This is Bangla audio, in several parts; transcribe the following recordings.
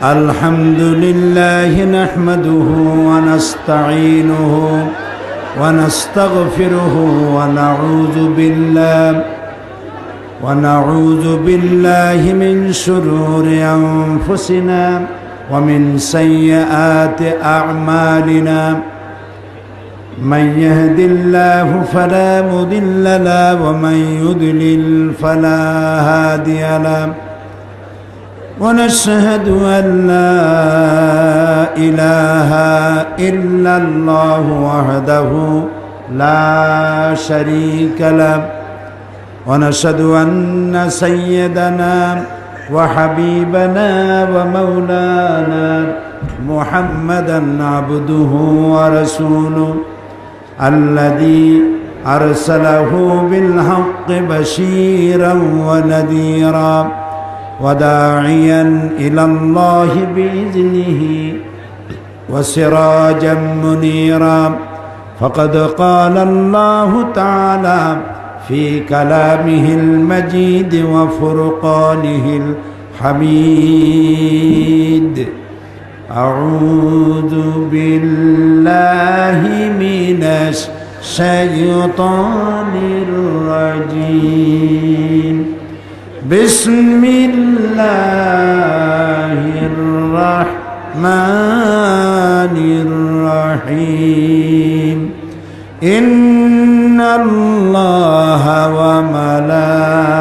الحمد لله نحمده ونستعينه ونستغفره ونعوذ بالله من شرور أنفسنا ومن سيئات أعمالنا من يهد الله فلا مضل له ومن يضلل فلا هادي له ونشهد أن لا إله إلا الله وحده لا شريك له ونشهد أن سيدنا وحبيبنا ومولانا محمدا عبده ورسوله الذي أرسله بالحق بشيرا ونذيرا وداعيا إلى الله بإذنه وسراجا منيرا فقد قال الله تعالى في كلامه المجيد وفرقانه الحميد أعوذ بالله من الشيطان الرجيم بسم الله الرحمن الرحيم إن الله وملائكته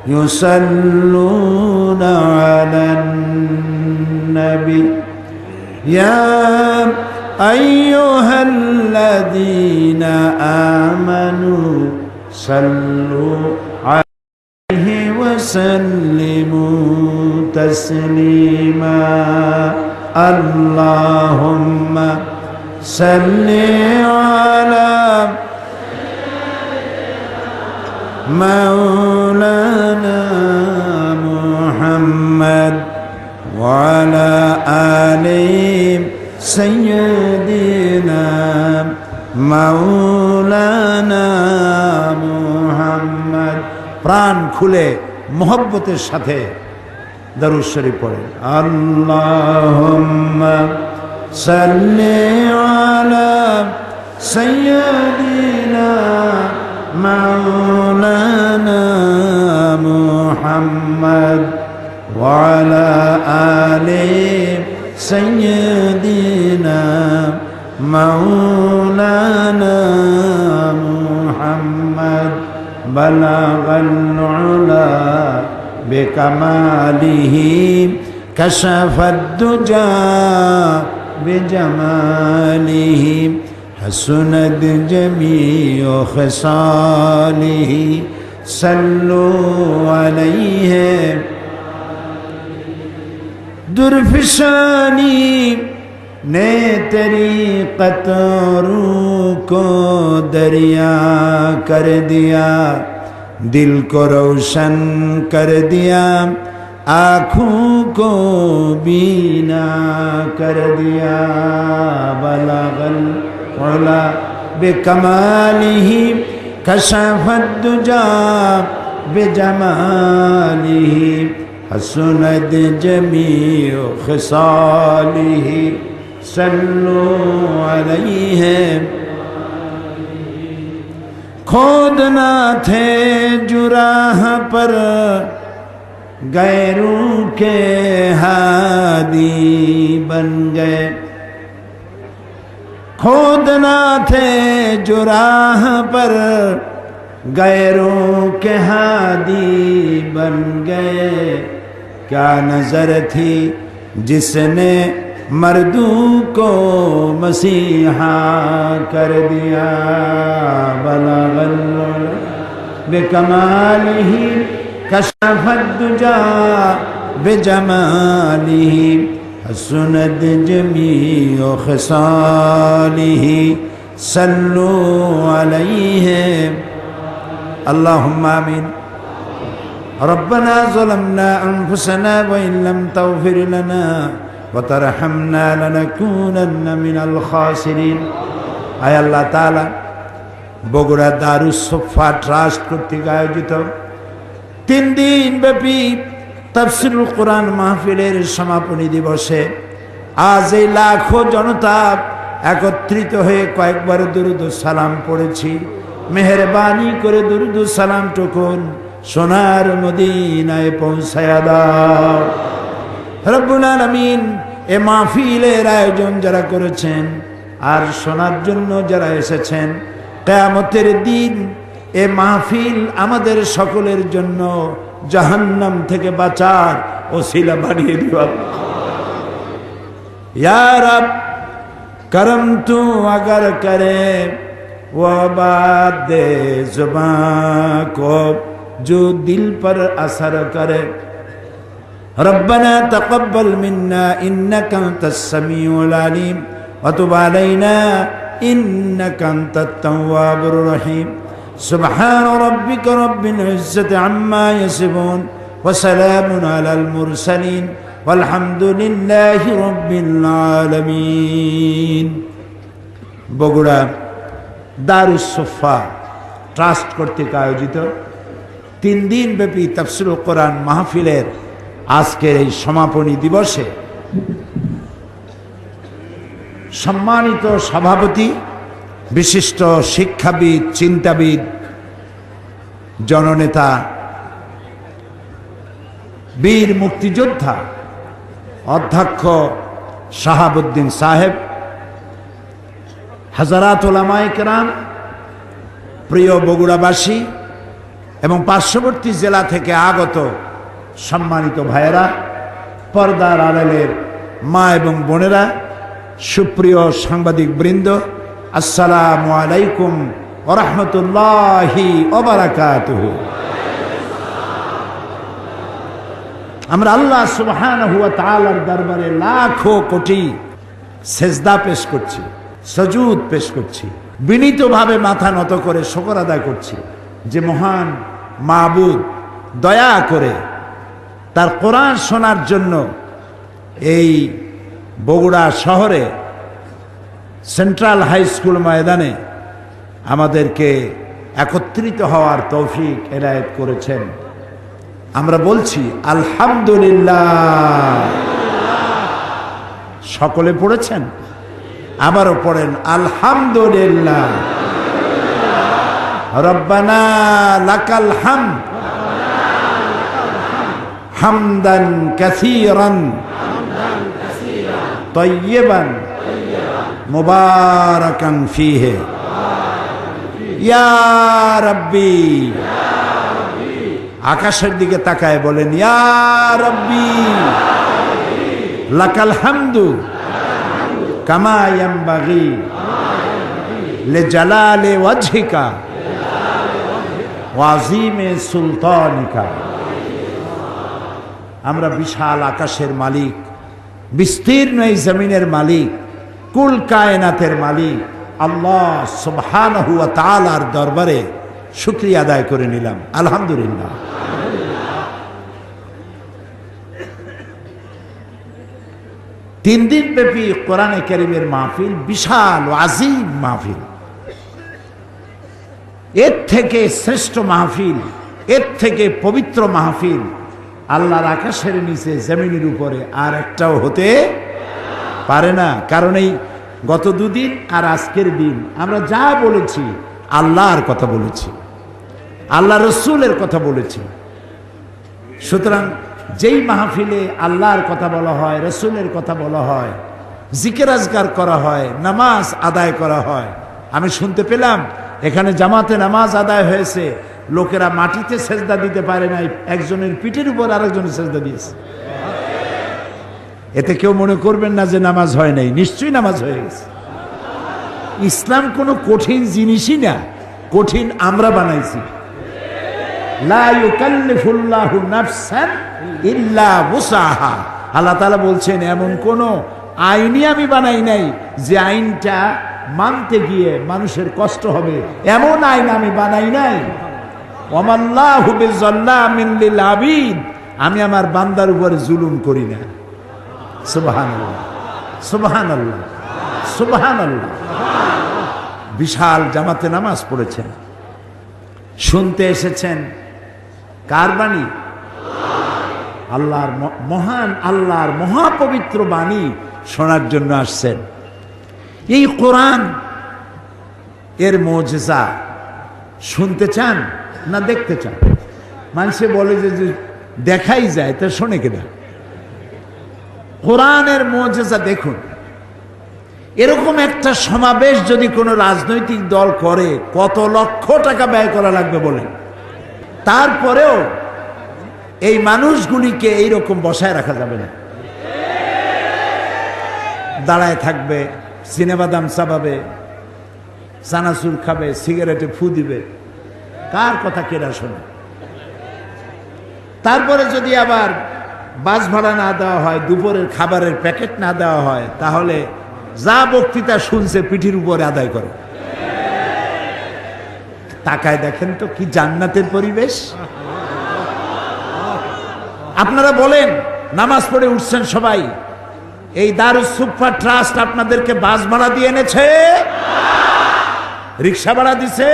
يصلون على النبي يا أيها الذين آمنوا صلوا عليه وسلموا تسليما اللهم صل على مولانا محمد وعلى آل سيدنا مولانا محمد প্রাণ খুলে মোহব্বতের সাথে দরুদ শরীফ পড়েন আল্লাহুম্মা সাল্লি আলা সাইয়্যিদিনা مولانا محمد وعلى آل سيدنا مولانا محمد بلغ العلا بكماله كشف الدجى بجماله حسنت جميع خصاله صلوا عليه درفشانی نے تیری قطروں کو دریا کر دیا دل کو روشن کر دیا آँखों को बीना कर दिया बलगल उला बेकमालिही कशफत दुजा बेजमालिही हसनत जमीउ खिसालिही सल्लु अलैहि खुद ना थे जुराह पर गैरों के हादी बन गए खुद ना थे जुराह पर गैरों के हादी बन गए क्या नजर थी जिसने मर्दों को मसीहा कर दिया बलगल बेकमालिही कशफत दुजा बेजमालिही हसनत जमीउ खिसालिही सल्लु अलैहि अल्लाहुम्मा आमीन रब्बना ज़लमना अनफुसना व इन लम तग़फिर लना व तरहमना लनकूनन्ना मिनल खासिरीन। आय अल्लाह ताआला বগুড়া দারুস সোফা ট্রাস্ট কর্তৃক আয়োজিত 3 দিন ব্যাপী তাফসীরুল কোরআন মাহফিলের সমাপনী দিবসে আজ এই লাখো জনতা একত্রিত হয়ে কয়েকবার দুরূদ ও সালাম পড়েছি। মেহেরবানি করে দুরূদ ও সালাম টুকুন সোনার মদিনায় পৌঁছায়া দাও। রব্বুল আলামিন এ মাহফিলের আয়োজন যারা করেছেন আর শোনার জন্য যারা এসেছেন, কিয়ামতের দিন এ মাহফিল আমাদের সকলের জন্য জাহান্নাম থেকে বাঁচার ওসিলা বানিয়ে দিও। या रब करम तू अगर करे वो बात दे जुबां को जो दिल पर असर करे। रब्बना तक़ब्बल मिन्ना इन्नका अंतस समीउल अलीम व तुब अलैना इन्नका अंतत तव्वाबुर रहीम। सुब्हान रब्बिका रब्बिल इज्जति अम्मा यसिफून व सलामुन अलल मुरसलीन আলহামদুলিল্লাহি রাব্বিল আলামিন। বগুড়া দারুস সুফা ট্রাস্ট কর্তৃক আয়োজিত 3 দিন ব্যাপী তাফসীরুল কোরআন মাহফিলের আজকের এই সমাপনী দিবসে সম্মানিত সভাপতি, বিশিষ্ট শিক্ষাবিদ, চিন্তাবিদ, জননেতা, বীর মুক্তিযোদ্ধা অধ্যক্ষ শাহাবুদ্দিন সাহেব, হাজারাত উলামায়ে কেরাম, প্রিয় বগুড়াবাসী এবং পার্শ্ববর্তী জেলা থেকে আগত সম্মানিত ভাইয়েরা, পর্দার আড়ালের মা এবং বোনেরা, সুপ্রিয় সাংবাদিক বৃন্দ, আসসালামু আলাইকুম ওয়া রাহমাতুল্লাহি ওয়া বারাকাতুহু। আমরা আল্লাহ সুবহানাহু ওয়া তাআলার দরবারে লাখো কোটি সেজদা পেশ করছি, সুজুদ পেশ করছি, বিনীতভাবে মাথা নত করে শুকর আদায় করছি যে মহান মাবুদ দয়া করে তার কোরআন শোনার জন্য এই বগুড়া শহরে সেন্ট্রাল হাই স্কুল ময়দানে আমাদেরকে একত্রিত হওয়ার তৌফিক এনায়েত করেছেন। আমরা বলছি আলহামদুলিল্লাহ। সকলে পড়েছেন, আবারও পড়েন আলহামদুলিল্লাহ। রব্বানা লাকাল হামদ হামদান কাসীরান তাইয়্যিবান মুবারাকান ফীহি ইয়া রাব্বি। আকাশের দিকে তাকায় বলেন ইয়া রাব্বি লাকাল হামদু কামা ইয়ানবাগি লিজালালি ওয়াজহিকা ওয়া আযীমি সুলতানিকা। আমরা বিশাল আকাশের মালিক, বিস্তীর্ণ এই জমিনের মালিক, কুল কায়নাতের মালিক আল্লাহ সুবহানাহু ওয়া তাআলার দরবারে শুকরিয়া আদায় করে নিলাম আলহামদুলিল্লাহ। 3 দিন ব্যাপী কোরআনে কারীমের মাহফিল, বিশাল ও আজিম মাহফিল। এর থেকে শ্রেষ্ঠ মাহফিল, এর থেকে পবিত্র মাহফিল আল্লাহর আকাশের নিচে জমিনের উপরে আর একটাও হতে পারে না। কারণ এই গত 2 দিন আর আজকের দিন আমরা যা বলেছি আল্লাহর কথা বলেছি, আল্লাহ রসুলের কথা বলেছি। সুতরাং যেই মাহফিলে আল্লাহর কথা বলা হয়, রসুলের কথা বলা হয়, জিকির আজকার করা হয়, নামাজ আদায় করা হয়, আমি শুনতে পেলাম এখানে জামাতে নামাজ আদায় হয়েছে, লোকেরা মাটিতে সেজদা দিতে পারে নাই, একজনের পিঠের উপর আরেকজনের সেজদা দিয়েছে। এতে কেউ মনে করবেন না যে নামাজ হয় নাই, নিশ্চয়ই নামাজ হয়ে গেছে। ইসলাম কোনো কঠিন জিনিসই না, কঠিন আমরা বানাইছি। লা ইউকাল্লিফুল্লাহু নাফসান ইল্লা উসাহা। আল্লাহ তাআলা বলছেন এমন কোন আইনই আমি বানাই নাই যে আইনটা মানতে গিয়ে মানুষের কষ্ট হবে, এমন আইন আমি বানাই নাই। ওয়ামাল্লাহু বিযাল্লামিন লিল আবিদ। আমি আমার বান্দার উপরে জুলুম করি না। সুবহানাল্লাহ, সুবহানাল্লাহ, সুবহানাল্লাহ। বিশাল জামাতে নামাজ পড়েছেন, শুনতে এসেছেন কার বাণী? আল্লাহর মহান আল্লাহর মহাপবিত্র বাণী শোনার জন্য আসছেন। এই কোরআন এর মুজিজা শুনতে চান না দেখতে চান? মানুষে বলে যে দেখাই যায়, তা শোনে কিনা? কোরআনের মুজিজা দেখুন। এরকম একটা সমাবেশ যদি কোনো রাজনৈতিক দল করে, কত লক্ষ টাকা ব্যয় করা লাগবে বলেন? তারপরেও এই মানুষগুলিকে এইরকম বসায় রাখা যাবে না। দাঁড়ায় থাকবে, সিনেবাদাম চাবাবে, চানাচুর খাবে, সিগারেটে ফু দিবে, কার কথা কেনা শোনে? তারপরে যদি আবার বাস ভাড়া না দেওয়া হয়, দুপুরের খাবারের প্যাকেট না দেওয়া হয়, তাহলে যা বক্তৃতা শুনছে পিঠির উপরে আদায় করে। তাকায় দেখেন তো কি জান্নাতের পরিবেশ। আপনারা বলেন, নামাজ পড়ে উঠছেন সবাই, এই দারুস সুফা ট্রাস্ট আপনাদেরকে বাস ভাড়া দিয়ে এনেছে? রিক্সা ভাড়া দিছে?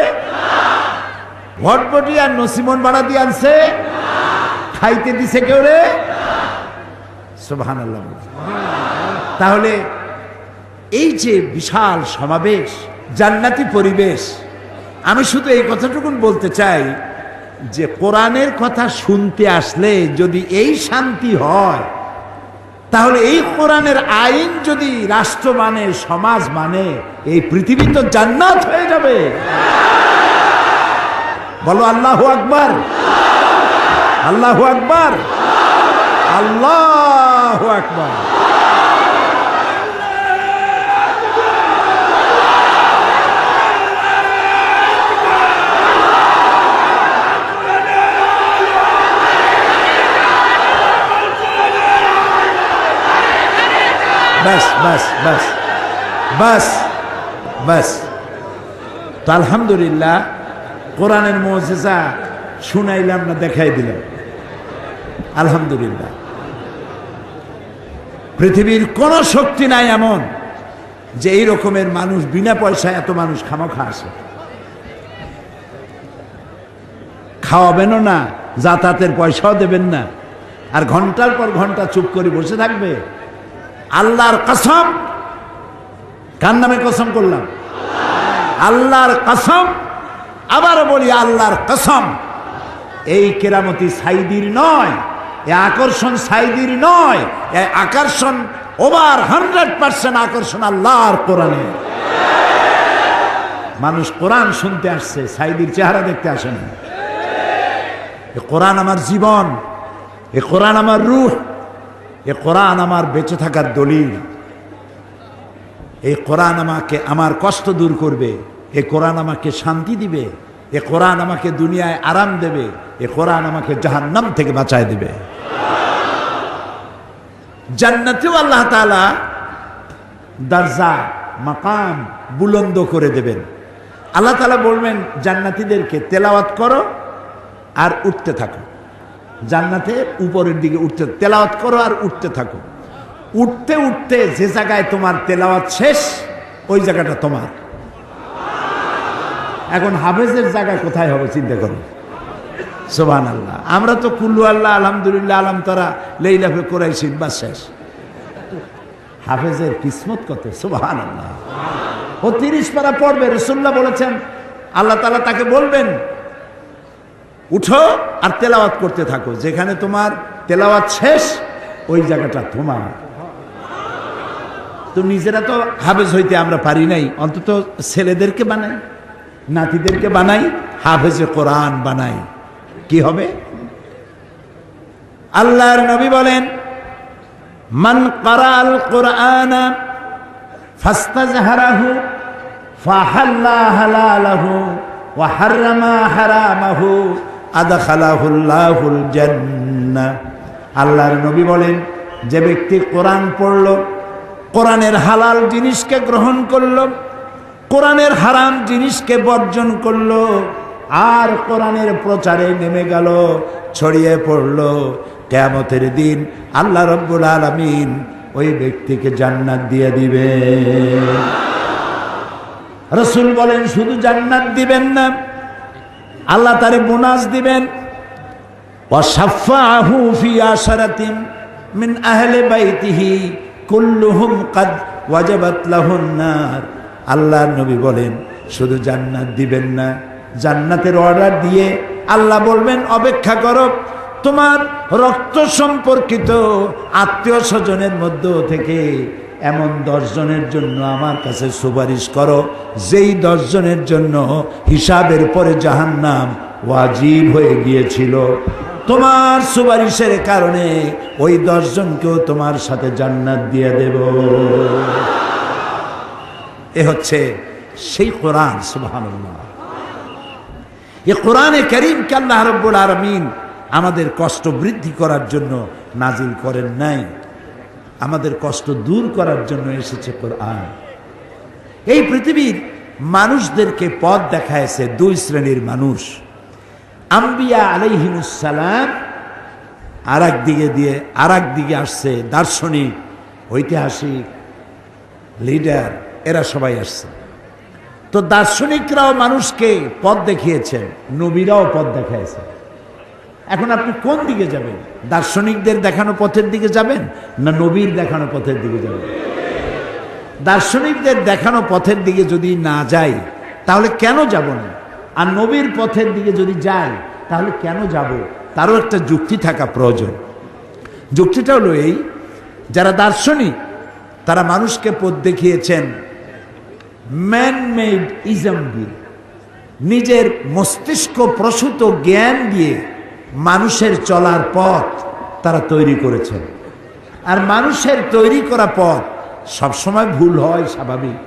ভটভটি আর নসিমন ভাড়া দিয়ে আনছে? খাইতে দিছে কেউ রে? সুবহানাল্লাহ। তাহলে এই যে বিশাল সমাবেশ, জান্নাতি পরিবেশ, আমি শুধু এই কথাটুকু বলতে চাই যে কোরআনের কথা শুনতে আসলে যদি এই শান্তি হয়, তাহলে এই কোরআনের আইন যদি রাষ্ট্র মানে, সমাজ মানে, এই পৃথিবী তো জান্নাত হয়ে যাবে। বলো আল্লাহু আকবার, আল্লাহু আকবার, আল্লাহু আকবার। বাস বাস বাস বাস বাস। তো আলহামদুলিল্লাহ, কোরআনের মুজিজা শুনাইলাম না, দেখাই দিলাম। আলহামদুলিল্লাহ, পৃথিবীর কোন শক্তি নাই এমন যে এই রকমের মানুষ, বিনা পয়সায় এত মানুষ খামোখা আসে। খাওয়াবেনও না, যাতায়াতের পয়সাও দেবেন না, আর ঘন্টার পর ঘন্টা চুপ করে বসে থাকবে। আল্লাহর কসম, কার নামে কসম করলাম? আল্লাহর কসম, আবার বলি আল্লাহর কসম, এই কেরামতি সাইদির নয়, এই আকর্ষণ সাইদির নয়, এই আকর্ষণ ওভার 100% আকর্ষণ আল্লাহর কোরআনে। মানুষ কোরআন শুনতে আসছে, সাইদির চেহারা দেখতে আসে না। এ কোরআন আমার জীবন, এ কোরআন আমার রূহ, এ কোরআন আমার বেঁচে থাকার দলিল। এই কোরআন আমাকে, আমার কষ্ট দূর করবে, এ কোরআন আমাকে শান্তি দিবে, এ কোরআন আমাকে দুনিয়ায় আরাম দেবে, এ কোরআন আমাকে জাহান্নাম থেকে বাঁচায় দিবে। জান্নাতেও আল্লাহ তাআলা দরজা, মাকাম বুলন্দ করে দেবেন। আল্লাহ তাআলা বলবেন জান্নাতীদেরকে, তেলাওয়াত করো আর উঠতে থাকো। জান্নাতে উপরের দিকে উঠতে, তেলাওয়াত করো আর উঠতে থাকো। উঠতে উঠতে যে জায়গায় তোমার তেলাওয়াত শেষ, ওই জায়গাটা তোমার। এখন হাফেজের জায়গা কোথায় হবে চিন্তা করো। সুবহানাল্লাহ। আমরা তো কুল্লু আল্লাহ, আলহামদুলিল্লাহ, আলম তারা, লাইলাফে কোরাইশিন, বাস শেষ। হাফেজের কিসমত কত! সুবহানাল্লাহ। ও 30 পারা পড়বে। রাসূলুল্লাহ বলেছেন, আল্লাহ তাআলা তাকে বলবেন, উঠো আর তেলাওয়াত করতে থাকো, যেখানে তোমার তেলাওয়াত শেষ ওই জায়গাটা তোমার। তো নিজেরা তো হাফেজ হইতে আমরা পারি নাই, অন্তত ছেলেদেরকে বানাই, নাতিদেরকে বানাই, হাফেজে কোরআন বানাই, কি হবে? আল্লাহর নবী বলেন, মান ক্বারাআল কুরআনা ফাস্তাজহারাহু ফাহাল্লা হালালাহু ওয়া হাররামা হারামাহু আদখালাহুল্লাহুল জান্নাহ। আল্লাহর নবী বলেন, যে ব্যক্তি কোরআন পড়ল, কোরআনের হালাল জিনিসকে গ্রহণ করল, কোরআনের হারাম জিনিসকে বর্জন করল, আর কোরআনের প্রচারে নেমে গেল, ছড়িয়ে পড়ল, কিয়ামতের দিন আল্লাহ রাব্বুল আলামিন ওই ব্যক্তিকে জান্নাত দিয়ে দিবে। রাসূল বলেন, শুধু জান্নাত দিবেন না, আল্লাহ তারে বোনাস দিবেন। وشفعه في عشرة من أهل بيته كلهم قد وجبت له النار আল্লাহ নবী বলেন শুধু জান্নাত দিবেন না, জান্নাতের অর্ডার দিয়ে আল্লাহ বলবেন অপেক্ষা করো, তোমার রক্ত সম্পর্কিত আত্মীয় স্বজনের মধ্য থেকে এমন 10 জনের জন্য আমার কাছে সুপারিশ করো, যেই 10 জনের জন্য হিসাবের পরে জাহান্নাম ওয়াজিব হয়ে গিয়েছিল। তোমার সুপারিশের কারণে ওই 10 জনকেও তোমার সাথে জান্নাত দিয়ে দেব। এ হচ্ছে সেই কোরআন। সুবহানাল্লাহ। এই কোরআনে কারীমকে আল্লাহ রাব্বুল আলামিন আমাদের কষ্ট বৃদ্ধি করার জন্য নাজিল করেন নাই, আমাদের কষ্ট দূর করার জন্য এসেছে কোরআন। এই পৃথিবীর মানুষদেরকে পথ দেখায়ছে 2 শ্রেণীর মানুষ। আম্বিয়া আলাইহিমুস সালাম আরেক দিকে আসছে দার্শনিক, ঐতিহাসিক, লিডার, এরা সবাই আসছে। তো দার্শনিকরাও মানুষকে পথ দেখিয়েছেন, নবীরাও পথ দেখাইছে। এখন আপনি কোন দিকে যাবেন? দার্শনিকদের দেখানো পথের দিকে যাবেন না নবীর দেখানো পথের দিকে যাবেন? দার্শনিকদের দেখানো পথের দিকে যদি না যাই তাহলে কেন যাব না, আর নবীর পথের দিকে যদি যাই তাহলে কেন যাব? তারও একটা যুক্তি থাকা প্রয়োজন। যুক্তিটা হলো এই, যারা দার্শনিক তারা মানুষকে পথ দেখিয়েছেন ম্যান মেড ইজম দিয়ে, নিজের মস্তিষ্ক প্রসূত জ্ঞান দিয়ে মানুষের চলার পথ তারা তৈরি করেছেন। আর মানুষের তৈরি করা পথ সবসময় ভুল হয়, স্বাভাবিক,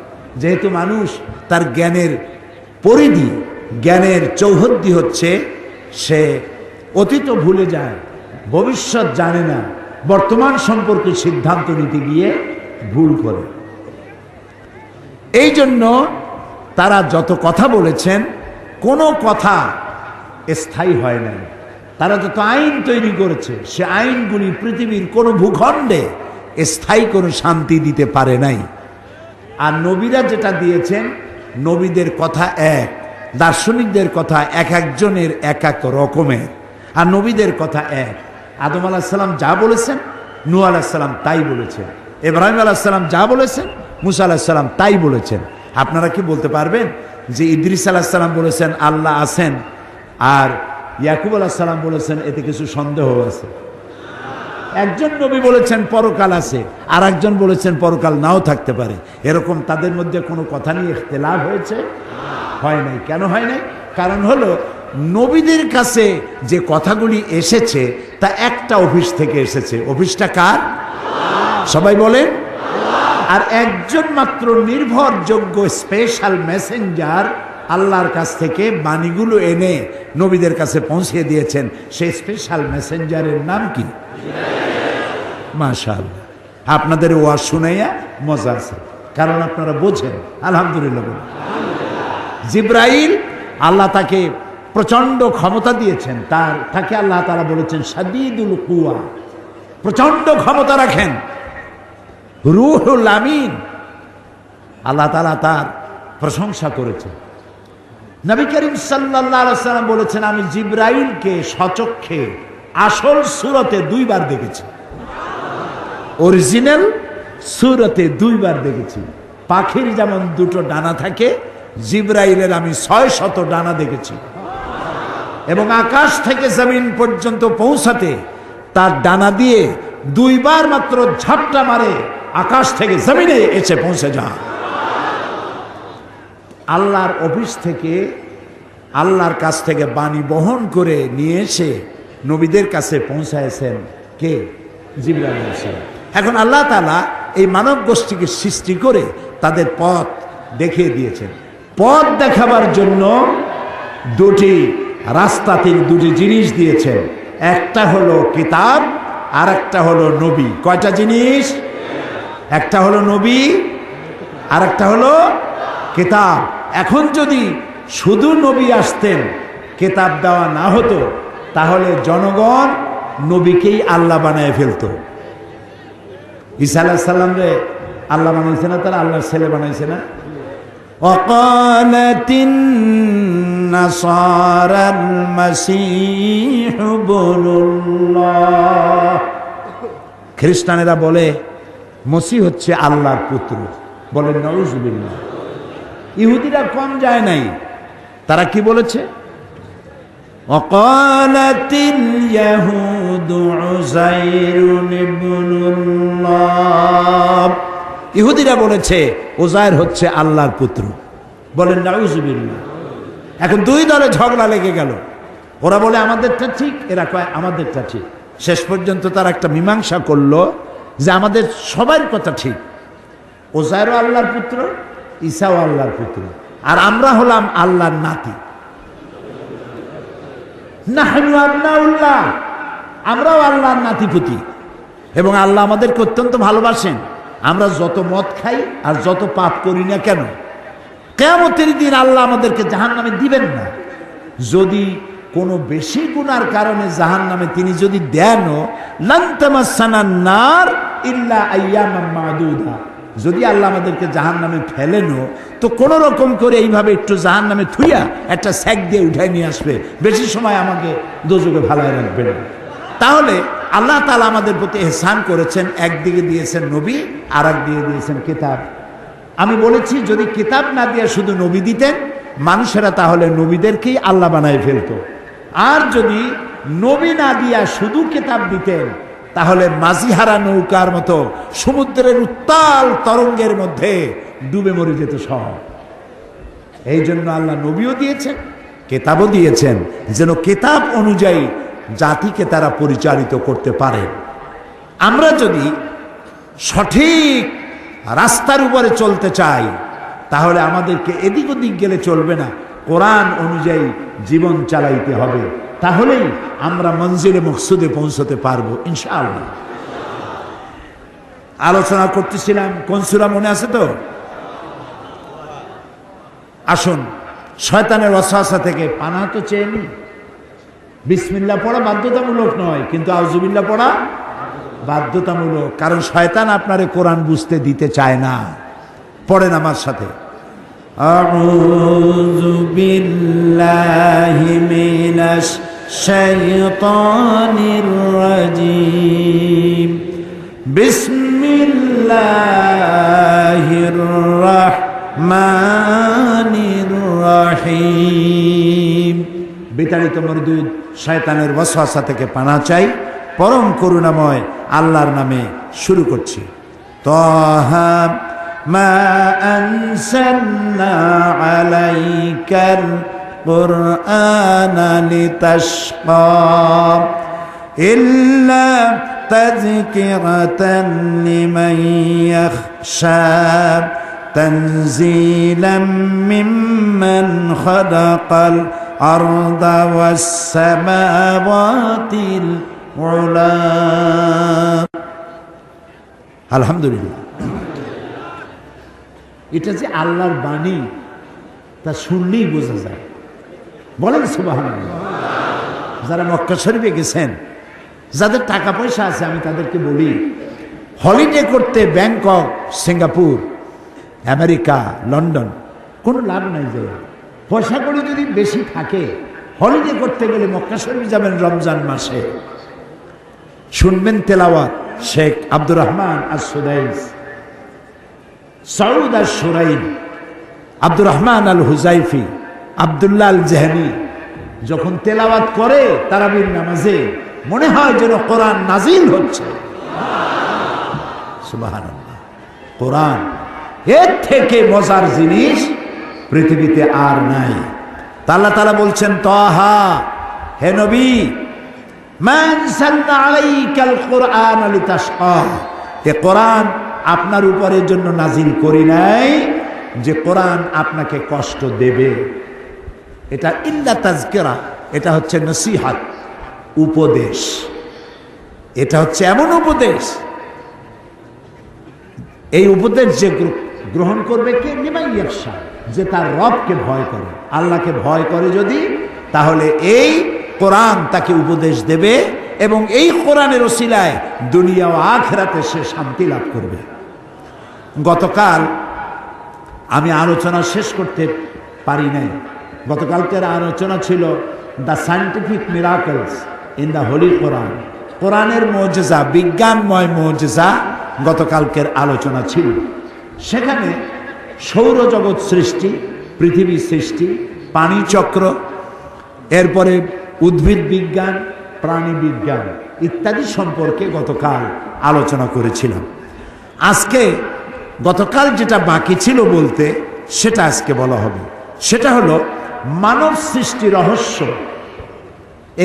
যেহেতু মানুষ তার জ্ঞানের পরিধি, জ্ঞানের চৌহদ্দি হচ্ছে সে অতীত ভুলে যায়, ভবিষ্যৎ জানে না, বর্তমান সম্পর্কে সিদ্ধান্ত নিতে গিয়ে ভুল করে। এই জন্য তারা যত কথা বলেছেন কোনো কথা স্থায়ী হয় নাই। তারা যত আইন তৈরি করেছে সে আইনগুলি পৃথিবীর কোনো ভূখণ্ডে স্থায়ী কোনো শান্তি দিতে পারে নাই। আর নবীরা যেটা দিয়েছেন, নবীদের কথা এক, দার্শনিকদের কথা এক একজনের এক এক রকমের, আর নবীদের কথা এক। আদম আলাইহিস সালাম যা বলেছেন নূহ আলাইহিস সালাম তাই বলেছেন, ইব্রাহিম আলাইহিস সালাম যা বলেছেন মুসা আলাইহিস সালাম তাই বলেছেন। আপনারা কি বলতে পারবেন যে ইদ্রিস আলাইহিস সালাম বলেছেন আল্লাহ আছেন আর ইয়াকুব আলাইহিস সালাম বলেছেন এতে কিছু সন্দেহ আছে? একজন নবী বলেছেন পরকাল আছে, আর একজন বলেছেন পরকাল নাও থাকতে পারে। এরকম তাদের মধ্যে কোনো কথা নিয়ে ইখতিলাফ হয়েছে? হয় নাই। কেন হয় নাই? কারণ হলো নবীদের কাছে যে কথাগুলি এসেছে তা একটা অফিস থেকে এসেছে। অফিসটা কার? সবাই বলেন। আর একজন মাত্র নির্ভরযোগ্য স্পেশাল মেসেঞ্জার আল্লাহর কাছ থেকে বাণীগুলো এনে নবীদের কাছে পৌঁছে দিয়েছেন। সেই স্পেশাল মেসেঞ্জারের নাম কি? মাশাআল্লাহ, আপনাদের ওয়াজ শুনাইয়া মজা আছে, কারণ আপনারা বোঝেন। আলহামদুলিল্লাহ। জিব্রাইল, আল্লাহ তাকে প্রচন্ড ক্ষমতা দিয়েছেন, তাকে আল্লাহ তাআলা বলেছেন শাদীদুল কুওয়া, প্রচন্ড ক্ষমতা রাখেন। রূহুল আমিন, আল্লাহ তাআলা তার প্রশংসা করেছেন। নবী করিম সাল্লাল্লাহু আলাইহি ওয়াসাল্লাম বলেছেন আমি জিব্রাইলকে সচক্ষে আসল সূরতে 2 বার দেখেছি, অরিজিনাল সূরতে 2 বার দেখেছি। পাখির যেমন 2টো ডানা থাকে, জিব্রাইলের আমি 600 ডানা দেখেছি। এবং আকাশ থেকে জমিন পর্যন্ত পৌঁছাতে তার ডানা দিয়ে 2 বার মাত্র ঝাপটা মারে, আকাশ থেকে জমিনে এসে পৌঁছে যায়। আল্লাহর অফিস থেকে, আল্লাহর কাছ থেকে বাণী বহন করে নিয়ে এসে নবীদের কাছে পৌঁছায়ছেন কে? জিবরাইল আলাইহিস সালাম। এখন আল্লাহ তাআলা এই মানব গোষ্ঠীকে সৃষ্টি করে তাদের পথ দেখিয়ে দিয়েছেন। পথ দেখাবার জন্য 2টি রাস্তা, তিনি 2টি জিনিস দিয়েছেন। একটা হলো কিতাব আর একটা হলো নবী। কয়টা জিনিস? একটা হলো নবী আর একটা হলো কিতাব। এখন যদি শুধু নবী আসতেন, কিতাব দেওয়া না হতো, তাহলে জনগণ নবীকেই আল্লাহ বানায় ফেলতো। ঈসা আলাইহিস সালাম রে আল্লাহ বানাইছে না, তারা আল্লাহর ছেলে বানাইছে না? وقالت النصارى المسيح ابن الله খ্রিস্টানেরা বলে মসিহ হচ্ছে আল্লাহর পুত্র, বলেন নাউজুবিল্লাহ। ইহুদিরা কম যায় নাই, তারা কি বলেছে? وقالت اليهود عزير ابن الله ইহুদিরা বলেছে উজাইর হচ্ছে আল্লাহর পুত্র, বলেন নাউজুবিল্লাহ। এখন দুই দলে ঝগড়া লেগে গেল, ওরা বলে আমাদেরটা ঠিক, এরা কয় আমাদেরটা ঠিক। শেষ পর্যন্ত তারা একটা মীমাংসা করলো যে আমাদের সবার কথা ঠিক, উজাইরও আল্লাহর পুত্র, ঈসাও আল্লাহর পুত্র, আর আমরা হলাম আল্লাহর নাতি। নাহনু আবনাউল্লাহ, আমরাও আল্লাহর নাতিপুতি, এবং আল্লাহ আমাদেরকে অত্যন্ত ভালোবাসেন। আমরা যত মদ খাই আর যত পাপ করি না কেন, কিয়ামতের দিন আল্লাহ আমাদেরকে জাহান্নামে দিবেন না। যদি কোনো বেশি গুনার কারণে জাহান্নামে তিনি যদি দেনও, লান তামাসসানান নার ইল্লা আইয়ামান মাদুদা, যদি আল্লাহ আমাদেরকে জাহান্নামে ফেলেনও তো কোনো রকম করে এইভাবে একটু জাহান্নামে থুইয়া একটা স্যাক দিয়ে উঠাই নিয়ে আসবে, বেশি সময় আমাকে দোজখে ফালায় রাখবে না। তাহলে আল্লাহ তাআলা আমাদের প্রতি ইহসান করেছেন, একদিকে দিয়েছেন নবী, আর একদিকে দিয়েছেন কিতাব। আমি বলেছি যদি কিতাব না দিয়ে শুধু নবী দিতেন, মানুষেরা তাহলে নবীদেরকেই আল্লাহ বানায় ফেলতো। আর যদি নবী না দিয়া শুধু কিতাব দিতেন, তাহলে মাঝিহারা নৌকার মতো সমুদ্রের উত্তাল তরঙ্গের মধ্যে ডুবে মরে যেত সব। এই জন্য আল্লাহ নবীও দিয়েছেন, কিতাবও দিয়েছেন, যেন কিতাব অনুযায়ী জাতিকে তারা পরিচালিত করতে পারে। আমরা যদি সঠিক রাস্তার উপরে চলতে চাই, তাহলে আমাদেরকে এদিক ওদিক গেলে চলবে না, কোরআন অনুযায়ী জীবন চালাইতে হবে। তাহলেই আমরা মঞ্জিলে মকসুদে পৌঁছতে পারবো ইনশাআল্লাহ। আলোচনা করতেছিলাম কোন সূরা মনে আছে তো? আসুন, শয়তানের ওয়াসওয়াসা থেকে পানাহ তো চেয়ে নি। বিসমিল্লাহ পড়া বাধ্যতামূলক নয়, কিন্তু আউযুবিল্লাহ পড়া বাধ্যতামূলক, কারণ শয়তান আপনারে কোরআন বুঝতে দিতে চায় না। পড়েন আমার সাথে, আউযু বিল্লাহি মিনাশ শাইতানির রাজীম, বিসমিল্লাহির রাহমানির রাহিম। বিতাড়িত মরদুদ শয়তানের ওয়াসওয়াসা থেকে পানাহ চাই পরম করুণাময় আল্লাহর নামে। শুরু করছি। তাহা মা আনসালনা আলাইকাল কুরআনা লিতাশকা ইল্লা তাযকিরাতান লিমান ইয়াখশা তানজিলাম মিম্মান খালাকাল আরদা ওয়াস সামাওয়াতিল উলা। আলহামদুলিল্লাহ, এটা যে আল্লাহর বাণী তা শুনলেই বোঝা যায়। বলেন সুবহানাল্লাহ। যারা মক্কা শরীফে গেছেন, যাদের টাকা পয়সা আছে, আমি তাদেরকে বলি হলিডে করতে ব্যাংকক, সিঙ্গাপুর, আমেরিকা, লন্ডন কোনো লাভ নাই। যে পয়সা করে যদি বেশি থাকে, হলিডে করতে গেলে মক্কা শরীফ যাবেন রমজান মাসে, শুনবেন তেলাওয়াত শেখ আব্দুর রহমান আস-সুদাইস, সৌদ আশ-শুরাইন, আব্দুর রহমান আল হুজাইফি, আব্দুল্লাহ আল জেহনি যখন তেলাওয়াত করে তারাবির নামাজে, মনে হয় যেন কোরআন নাজিল হচ্ছে। সুবহানাল্লাহ। কোরআন এর থেকে মজার জিনিস পৃথিবীতে আর নাই। আল্লাহ তাআলা বলছেন, তাহা, হে নবী, মা আনসালনা আলাইকাল কুরআনা লিতাশকা, এ কোরআন আপনার উপরের জন্য নাজিল করি নাই যে কোরআন আপনাকে কষ্ট দেবে। এটা ইল্লা তাযকিরা, এটা হচ্ছে নসিহত, উপদেশ। এটা হচ্ছে এমন উপদেশ, এই উপদেশ যে গ্রহণ করবে কে? লিমান ইয়াখশা, যে তার রবকে ভয় করে, আল্লাহকে ভয় করে যদি, তাহলে এই কোরআন তাকে উপদেশ দেবে এবং এই কোরআনের ওসিলায় দুনিয়া ও আখিরাতে সে শান্তি লাভ করবে। গতকাল আমি আলোচনা শেষ করতে পারি নাই। গতকালকের আলোচনা ছিল the scientific miracles in the holy Quran, কোরআনের মুজিজা, বিজ্ঞানময় মুজিজা গতকালকের আলোচনা ছিল। সেখানে সৌরজগৎ সৃষ্টি, পৃথিবী সৃষ্টি, পানিচক্র, এরপরে উদ্ভিদ বিজ্ঞান, প্রাণী বিজ্ঞান ইত্যাদি সম্পর্কে গতকাল আলোচনা করেছিলাম। আজকে গতকাল যেটা বাকি ছিল বলতে, সেটা আজকে বলা হবে। সেটা হলো মানব সৃষ্টি রহস্য।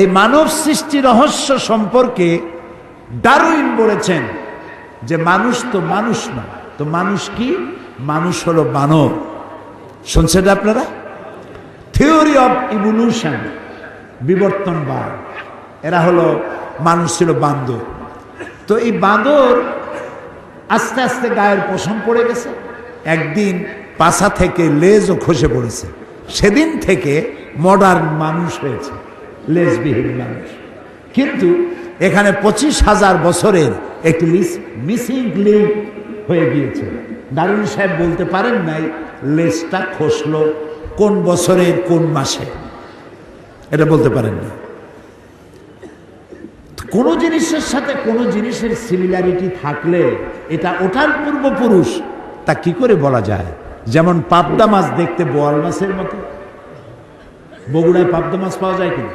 এই মানব সৃষ্টি রহস্য সম্পর্কে ডারউইন বলেছেন যে মানুষ তো মানুষ না, তো মানুষ কি? মানুষ হলো বানর। শুনছেন আপনারা? থিওরি অফ ইভলিউশন, বিবর্তনবাদ। এরা হলো, মানুষ ছিল বান্দর। তো এই বান্দর আস্তে আস্তে গায়ের পশম পড়ে গেছে, একদিন পাছা থেকে লেজও খসে পড়েছে। সেদিন থেকে মডার্ন মানুষ হয়েছে, লেজবিহীন মানুষ। কিন্তু এখানে 25,000 বছরের একটি মিসিং লিঙ্ক হয়ে গিয়েছে। ডারউইন সাহেব বলতে পারেন নাই লেজটা খসলো কোন বছরের কোন মাসে, এটা বলতে পারেন না। কোনো জিনিসের সাথে কোনো জিনিসের সিমিলারিটি থাকলে এটা ওটার পূর্বপুরুষ, তা কি করে বলা যায়? যেমন পাবদা মাছ দেখতে বোয়াল মাছের মতো। বগুড়ায় পাবদা মাছ পাওয়া যায় কিনা?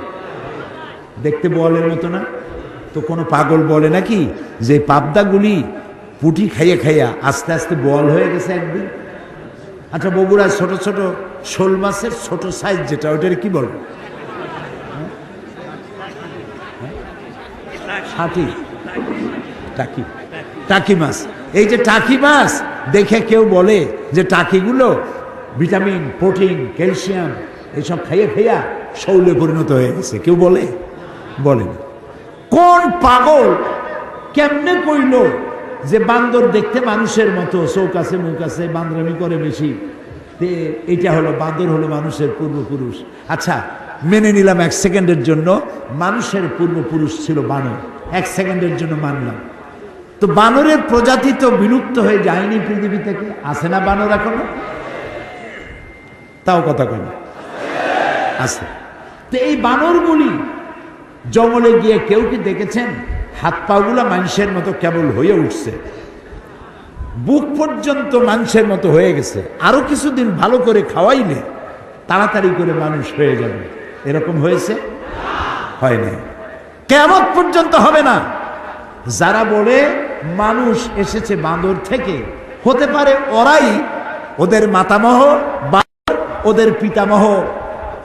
দেখতে বোয়ালের মতো না? তো কোনো পাগল বলে নাকি যে পাবদাগুলি পুঁটি খাইয়া খাইয়া আস্তে আস্তে বোয়াল হয়ে গেছে একদিন? আচ্ছা, বগুড়ায় ছোট ছোট শোল মাছের ছোট সাইজ যেটা, ওইটার কি বল? টাকি, টাকি মাছ। এই যে টাকি মাছ দেখে কেউ বলে যে টাকিগুলো ভিটামিন, প্রোটিন, ক্যালসিয়াম এইসব খাইয়া খাইয়া শৌলে পরিণত হয়ে গেছে, কেউ বলে? বলে না। কোন পাগল কেমনে কইল যে বান্দর দেখতে মানুষের মতো, চোখ আছে, মুখ আছে, বান্দরামি করে বেশি, এটা হলো বান্দর, হলো মানুষের পূর্বপুরুষ। আচ্ছা, মেনে নিলাম 1 সেকেন্ডের জন্য মানুষের পূর্বপুরুষ ছিল বানর, 1 সেকেন্ডের জন্য মানলাম। তো বানরের প্রজাতি তো বিলুপ্ত হয়ে যায়নি পৃথিবী থেকে, আছে না বানর এখনো? তাও কথা কই না, আছে। তো এই বানরগুলি জঙ্গলে গিয়ে কেউ কি দেখেছেন হাত পাগুলা মানুষের মতো কেবল হয়ে উঠছে, বুক পর্যন্ত মানুষের মতো হয়ে গেছে, আরো কিছুদিন ভালো করে খাওয়াইলে তাড়াতাড়ি করে মানুষ হয়ে যাবে, এরকম হয়েছে? হয় না, কিয়ামত পর্যন্ত হবে না। যারা বলে মানুষ এসেছে বান্দর থেকে, হতে পারে ওরাই ওদের মাতামহ বা ওদের পিতামহ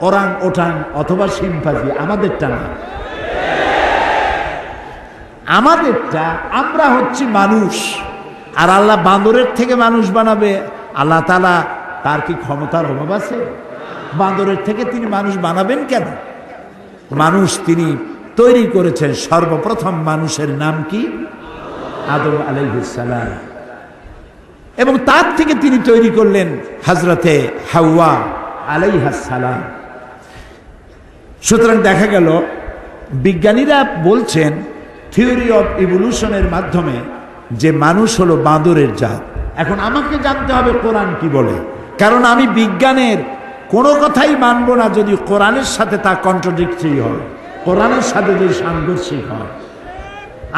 ওরাং ওটাং অথবা শিম্পাঞ্জি, আমাদেরটা না। আমাদেরটা, আমরা হচ্ছি মানুষ। আর আল্লাহ বান্দরের থেকে মানুষ বানাবে? আল্লাহ তাআলা তার কি ক্ষমতার অভাব আছে? বান্দরের থেকে তিনি মানুষ বানাবেন কেন? মানুষ তিনি তৈরি করেছেন। সর্বপ্রথম মানুষের নাম কি? আদম আলাইহিস সালাম। এবং তার থেকে তিনি তৈরি করলেন হযরতে হাওয়া আলাইহাস সালাম। সুতরাং দেখা গেল বিজ্ঞানীরা বলছেন থিওরি অফ ইভলিউশনের মাধ্যমে যে মানুষ হলো বাঁদরের জাত। এখন আমাকে জানতে হবে কোরআন কি বলে, কারণ আমি বিজ্ঞানের কোনো কথাই মানব না যদি কোরআনের সাথে তা কন্ট্রাডিক্টরি হয়, কোরআনের সাথে যদি সাংঘর্ষিক হয়।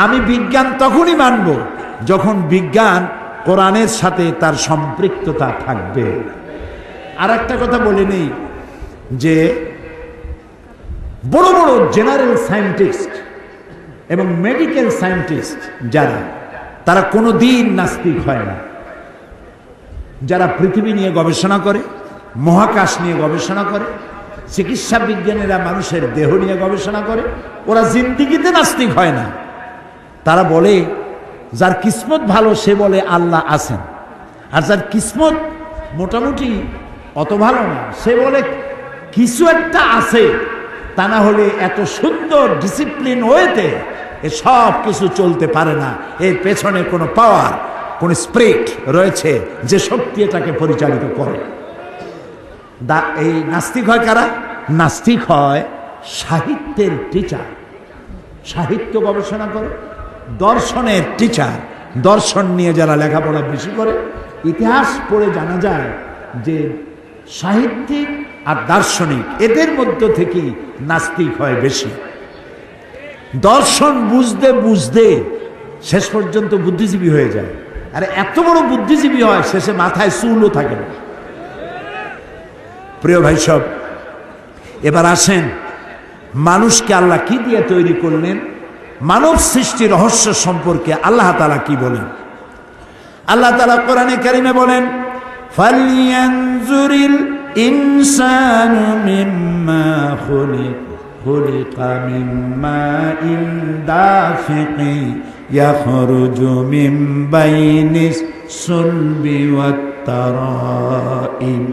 আমি বিজ্ঞান তখনই মানব যখন বিজ্ঞান কোরআনের সাথে তার সম্পৃক্ততা থাকবে। আর একটা কথা বলে নেই যে বড় বড় জেনারেল সায়েন্টিস্ট এবং মেডিকেল সায়েন্টিস্ট যারা, তারা কোনো দিন নাস্তিক হয় না। যারা পৃথিবী নিয়ে গবেষণা করে, মহাকাশ নিয়ে গবেষণা করে, চিকিৎসা বিজ্ঞানীরা মানুষের দেহ নিয়ে গবেষণা করে, ওরা জিন্দিগিতে নাস্তিক হয় না। তারা বলে যার কিসমত ভালো সে বলে আল্লাহ আছেন, আর যার কিসমত মোটামুটি অত ভালো না সে বলে কিছু একটা আছে, তা না হলে এত সুন্দর ডিসিপ্লিন ওয়েতে এ সব কিছু চলতে পারে না। এর পেছনে কোনো পাওয়ার, কোন স্পিরিট রয়েছে যে শক্তি এটাকে পরিচালিত করে। এই নাস্তিক হয় কারা? নাস্তিক হয় সাহিত্যের টিচার, সাহিত্য গবেষণা করে, দর্শনের টিচার, দর্শন নিয়ে যারা লেখাপড়া বেশি করে। ইতিহাস পড়ে জানা যায় যে সাহিত্যিক আর দার্শনিক এদের মধ্য থেকেই নাস্তিক হয় বেশি। দর্শন বুঝতে বুঝতে শেষ পর্যন্ত বুদ্ধিজীবী হয়ে যায়, আর এত বড় বুদ্ধিজীবী হয় শেষে মাথায় চুলও থাকে না। প্রিয় ভাই সব, এবার আসেন মানুষকে আল্লাহ কি দিয়ে তৈরি করলেন, মানব সৃষ্টি রহস্য সম্পর্কে আল্লাহ তাআলা কি বলেন। আল্লাহ তাআলা কোরআনে কারিমে বলেন, ফালইয়ানজুরিল ইনসানু মিম্মা খুলিকা মিম্মা ইন দাফিকি ইয়াখরুজু মিন বাইনিস সুলবি ওয়াত তারাইব।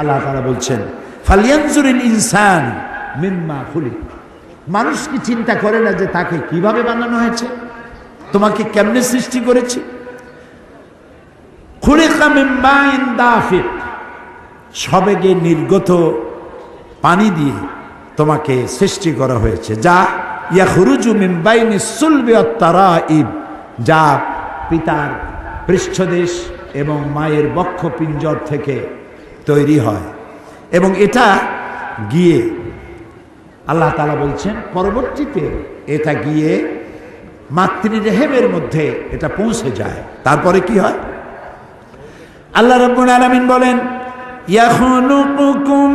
আল্লাহ তাআলা বলছেন, ফালইয়ানজুরিল ইনসান মিম্মা খুলিকা। মানুষ কি চিন্তা করে না যে তাকে কিভাবে বানানো হয়েছে, তোমাকে কেমনে সৃষ্টি করেছে। খুলিকা মিন মাইন দাফিক, সবেগে নির্গত পানি দিয়ে তোমাকে সৃষ্টি করা হয়েছে, যা ইয়াখরুজু মিন বাইনিস সুলবি ওয়াত তারাইব, যা পিতার পৃষ্ঠদেশ এবং মায়ের বক্ষপিঞ্জর থেকে তৈরি হয়। এবং এটা গিয়ে আল্লাহ তাআলা বলছেন পরবর্তীতে এটা গিয়ে মাতৃরেহেমের মধ্যে এটা পৌঁছে যায়। তারপরে কি হয়, আল্লাহ রাব্বুল আলামিন বলেন, ইয়াখলুকুকুম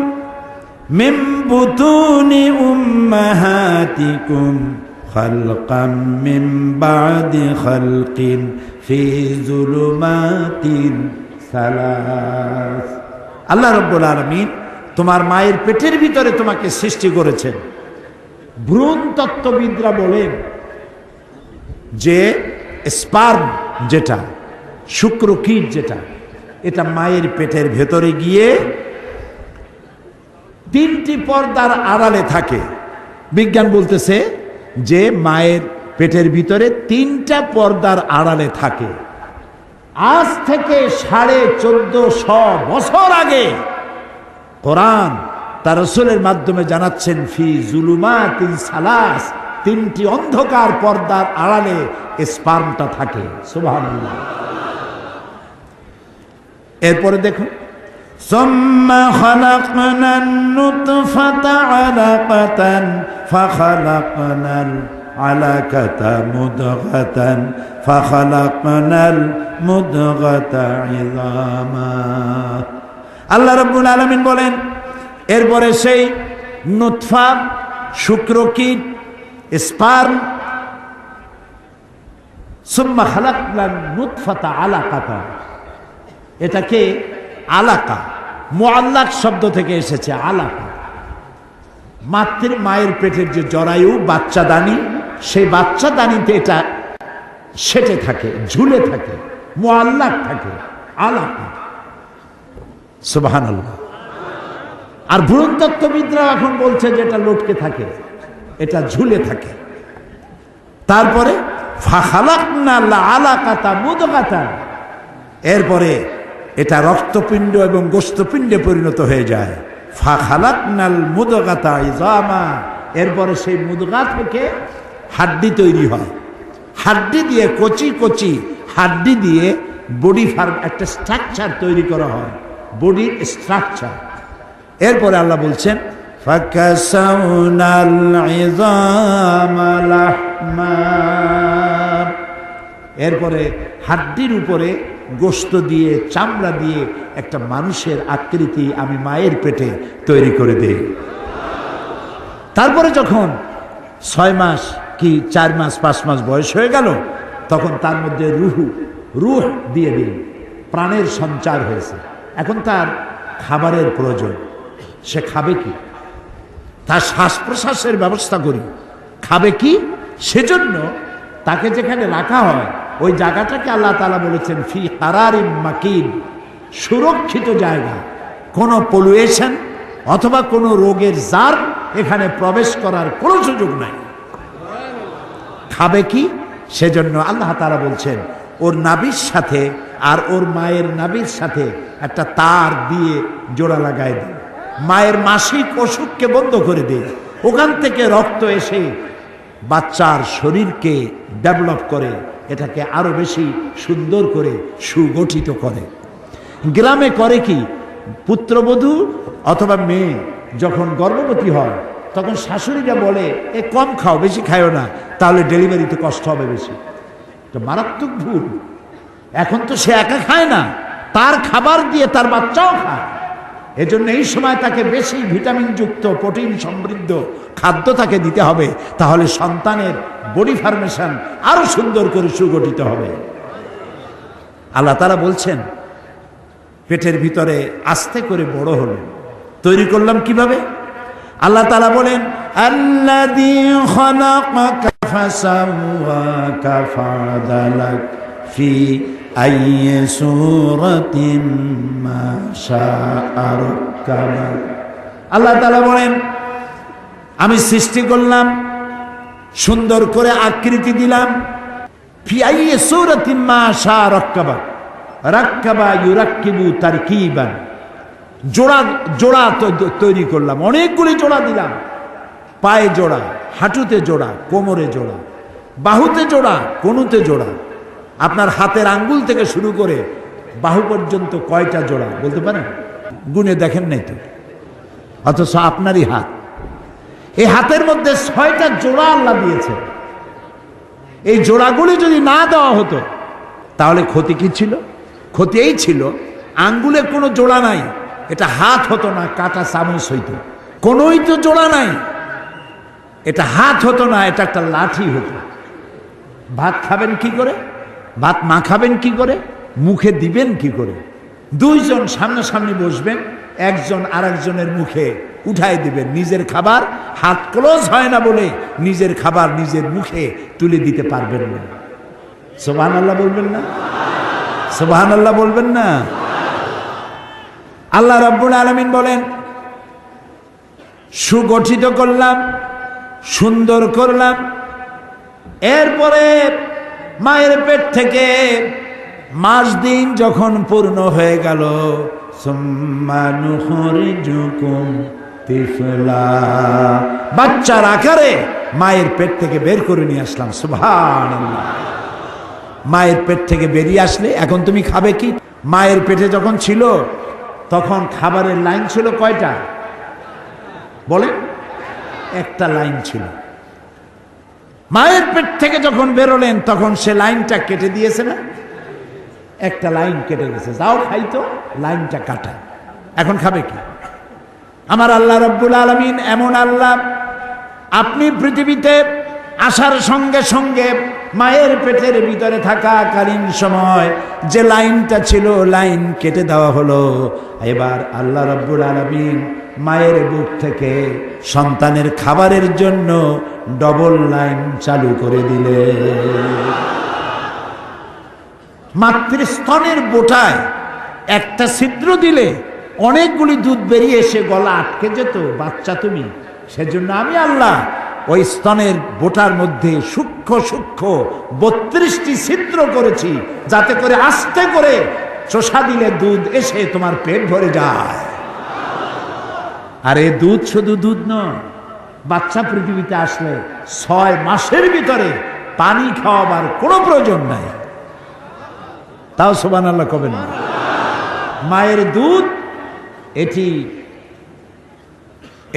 মিন বুতুনি উম্মাহাতিকুম খালকাম মিন বাদি খালকিন ফি যুলুমাতিন সালাস। আল্লাহ রাব্বুল আলামিন তোমার মায়ের পেটের ভিতরে তোমাকে সৃষ্টি করেছেন। ভ্রূণ তত্ত্ববিদরা বলেন যে স্পার্ম যেটা, শুক্রকীট যেটা, এটা মায়ের পেটের ভেতরে গিয়ে 3টি পর্দার আড়ালে থাকে। বিজ্ঞান বলতেছে যে মায়ের পেটের ভিতরে 3টা পর্দার আড়ালে থাকে। আজ থেকে 1450 বছর আগে কোরআন তার রাসূলের মাধ্যমে জানাচ্ছেন, ফি যুলুমাতিন সালাস, 3টি অন্ধকার পর্দার আড়ালে স্পার্মটা থাকে। সুবহানাল্লাহ। এরপরে দেখুন, সুম্মা খালাকনান নুতফাতা আলাকাতান ফাখালাকনাল আলাকাতা মুদগাতান ফাখালাকনাল মুদগাতা ইযামা। আল্লাহ রাব্বুল আলামিন বলেন, এরপরে সেই নুতফা, শুক্রকীট, স্পার্ম, সুম্মা খালাকনান নুতফাতা আলাকাতা, এটাকে আলাকা, মুআল্লাক শব্দ থেকে এসেছে আলাকা। মায়ের পেটের যে জরায়ু, বাচ্চাদানি, সেই বাচ্চাদানিতে এটা সেটে থাকে, ঝুলে থাকে, মুআল্লাক থাকে, আলাকা। সুবহানাল্লাহ। আর ভ্রূণতত্ত্ববিদরা এখন বলছে যে এটা লটকে থাকে, এটা ঝুলে থাকে। তারপরে ফাখালাকনাল আলাকাতা মুদগাতান, এরপরে এটা রক্তপিণ্ড এবং গোশতপিণ্ডে পরিণত হয়ে যায়। ফাখালাকনাল মুদগাতা ইযামা, এরপরে সেই মুদগা থেকে হাড্ডি তৈরি হয়। হাড্ডি দিয়ে, কচি কচি হাড্ডি দিয়ে বডি ফার্ম, একটা স্ট্রাকচার তৈরি করা হয়, বডির স্ট্রাকচার। এরপরে আল্লাহ বলছেন, ফাকাসাউনাল ইযামা লাহমা, এরপরে হাড্ডির উপরে গোশত দিয়ে, চামড়া দিয়ে একটা মানুষের আকৃতি আমি মায়ের পেটে তৈরি করে দেই। তারপরে যখন 6 মাস কি 4 মাস 5 মাস বয়স হয়ে গেল, তখন তার মধ্যে রুহ দিয়ে দিই, প্রাণের সঞ্চার হয়েছে। এখন তার খাবারের প্রয়োজন, সে খাবে কি, তার শ্বাস প্রশ্বাসের ব্যবস্থা করি, খাবে কি, সেজন্য তাকে যেখানে রাখা হয় ওই জায়গাটাকে আল্লাহ তাআলা বলেছেন ফি কারারিম মাকিন, সুরক্ষিত জায়গা। কোনো পলুয়েশন অথবা কোনো রোগের জার এখানে প্রবেশ করার কোনো সুযোগ নাই। খাবে কি, সেজন্য আল্লাহ তাআলা বলছেন ওর নাভির সাথে আর ওর মায়ের নাভির সাথে একটা তার দিয়ে জোড়া লাগায় দেয়, মায়ের মাসিক অসুখকে বন্ধ করে দেয়। ওখান থেকে রক্ত এসে বাচ্চার শরীরকে ডেভেলপ করে, এটাকে আরো বেশি সুন্দর করে সুগঠিত করে। গ্রামে করে কি, পুত্রবধূ অথবা মেয়ে যখন গর্ভবতী হয় তখন শাশুড়িরা বলে এ কম খাও, বেশি খায়ও না, তাহলে ডেলিভারিতে কষ্ট হবে বেশি। তো মারাত্মক ভুল। এখন তো সে একা খায় না, তার খাবার দিয়ে তার বাচ্চাও খায়। এজন্য এই সময় তাকে বেশি ভিটামিনযুক্ত প্রোটিন সমৃদ্ধ খাদ্য তাকে দিতে হবে, তাহলে সন্তানের বডি ফরমেশন আরো সুন্দর করে সুগঠিত হবে। আল্লাহ তাআলা বলছেন পেটের ভিতরে আস্তে করে বড় হলো, তৈরি করলাম কিভাবে? আল্লাহ তাআলা বলেন আল্লাযী খালাকাকা ফাসাওয়াকা ফাআদালাক ফি আইয়ি সূরাতিন মা শাআ রাক্কাবাক। আল্লাহ তাআলা বলেন আমি সৃষ্টি করলাম, সুন্দর করে আকৃতি দিলাম। ফি আইয়ি সূরাতিন মা শাআ রাক্কাবাক। রাক্কাবা ইউরাক্কিবু তারকিবান, জোড়া জোড়া তৈরি করলাম, অনেকগুলি জোড়া দিলাম। পায়ে জোড়া, হাঁটুতে জোড়া, কোমরে জোড়া, বাহুতে জোড়া, কনুতে জোড়া। আপনার হাতের আঙ্গুল থেকে শুরু করে বাহু পর্যন্ত কয়টা জোড়া বলতে পারেন? গুনে দেখেন নাই তো, অথচ আপনারই হাত। এই হাতের মধ্যে 6টা জোড়া আল্লাহ দিয়েছে। এই জোড়াগুলি যদি না দেওয়া হতো তাহলে ক্ষতি কি ছিল? ক্ষতি এই ছিল আঙ্গুলে কোনো জোড়া নাই, এটা হাত হতো না, কাটা চামচ হইতো। কোনোই তো জোড়া নাই, এটা হাত হতো না, এটা একটা লাঠি হতো। ভাত খাবেন কি করে? ভাত মাখাবেন কি করে? মুখে দিবেন কি করে? দুইজন সামনাসামনি বসবেন, একজন আরেকজনের মুখে উঠাই দিবেন। নিজের খাবার হাত ক্লোজ হয় না বলে নিজের খাবার নিজের মুখে তুলে দিতে পারবেন না। সুবহানাল্লাহ বলবেন না? সুবহানাল্লাহ বলবেন না? আল্লাহ রাব্বুল আলামিন বলেন সুগঠিত করলাম, সুন্দর করলাম। এরপরে মায়ের পেট থেকে মাস দিন যখন পূর্ণ হয়ে গেল, সুম্মা নুখরিজুকুম তিফলা, বাচ্চার আকারে মায়ের পেট থেকে বের করে নিয়ে আসলাম। সুবহানাল্লাহ। মায়ের পেট থেকে বেরিয়ে আসলে এখন তুমি খাবে কি? মায়ের পেটে যখন ছিল তখন খাবারের লাইন ছিল কয়টা বলেন? একটা লাইন ছিল। মায়ের পেট থেকে যখন বেরোলেন তখন সে লাইনটা কেটে দিয়েছে না? একটা লাইন কেটে গেছে, যাও খাইতো, লাইনটা কাটা। এখন খাবে কি? আমার আল্লাহ রাব্বুল আলামিন এমন আল্লাহ, আপনি পৃথিবীতে আসার সঙ্গে সঙ্গে মায়ের পেটের ভিতরে থাকাকালীন সময় যে লাইনটা ছিল লাইন কেটে দেওয়া হলো। এবার আল্লাহ রাব্বুল আলামিন মায়ের বুক থেকে সন্তানের খাবারের জন্য ডবল লাইন চালু করে দিলে। মাতৃস্তনের বোটায় একটা ছিদ্র দিলে অনেকগুলি দুধ বেরিয়ে এসে গলা আটকে যেত। বাচ্চা তুমি, সেজন্য আমি আল্লাহ ওই স্তনের বোটার মধ্যে সূক্ষ্ম সূক্ষ্ম 32টি ছিদ্র করেছি, যাতে করে আস্তে করে চোষা দিলে দুধ এসে তোমার পেট ভরে যায়। আর এই দুধ শুধু দুধ নয়, বাচ্চা পৃথিবীতে আসলে 6 মাসের ভিতরে পানি খাওয়াবার কোনো প্রয়োজন নাই। তাও সুবহানাল্লাহ কবেন না? মায়ের দুধ এটি,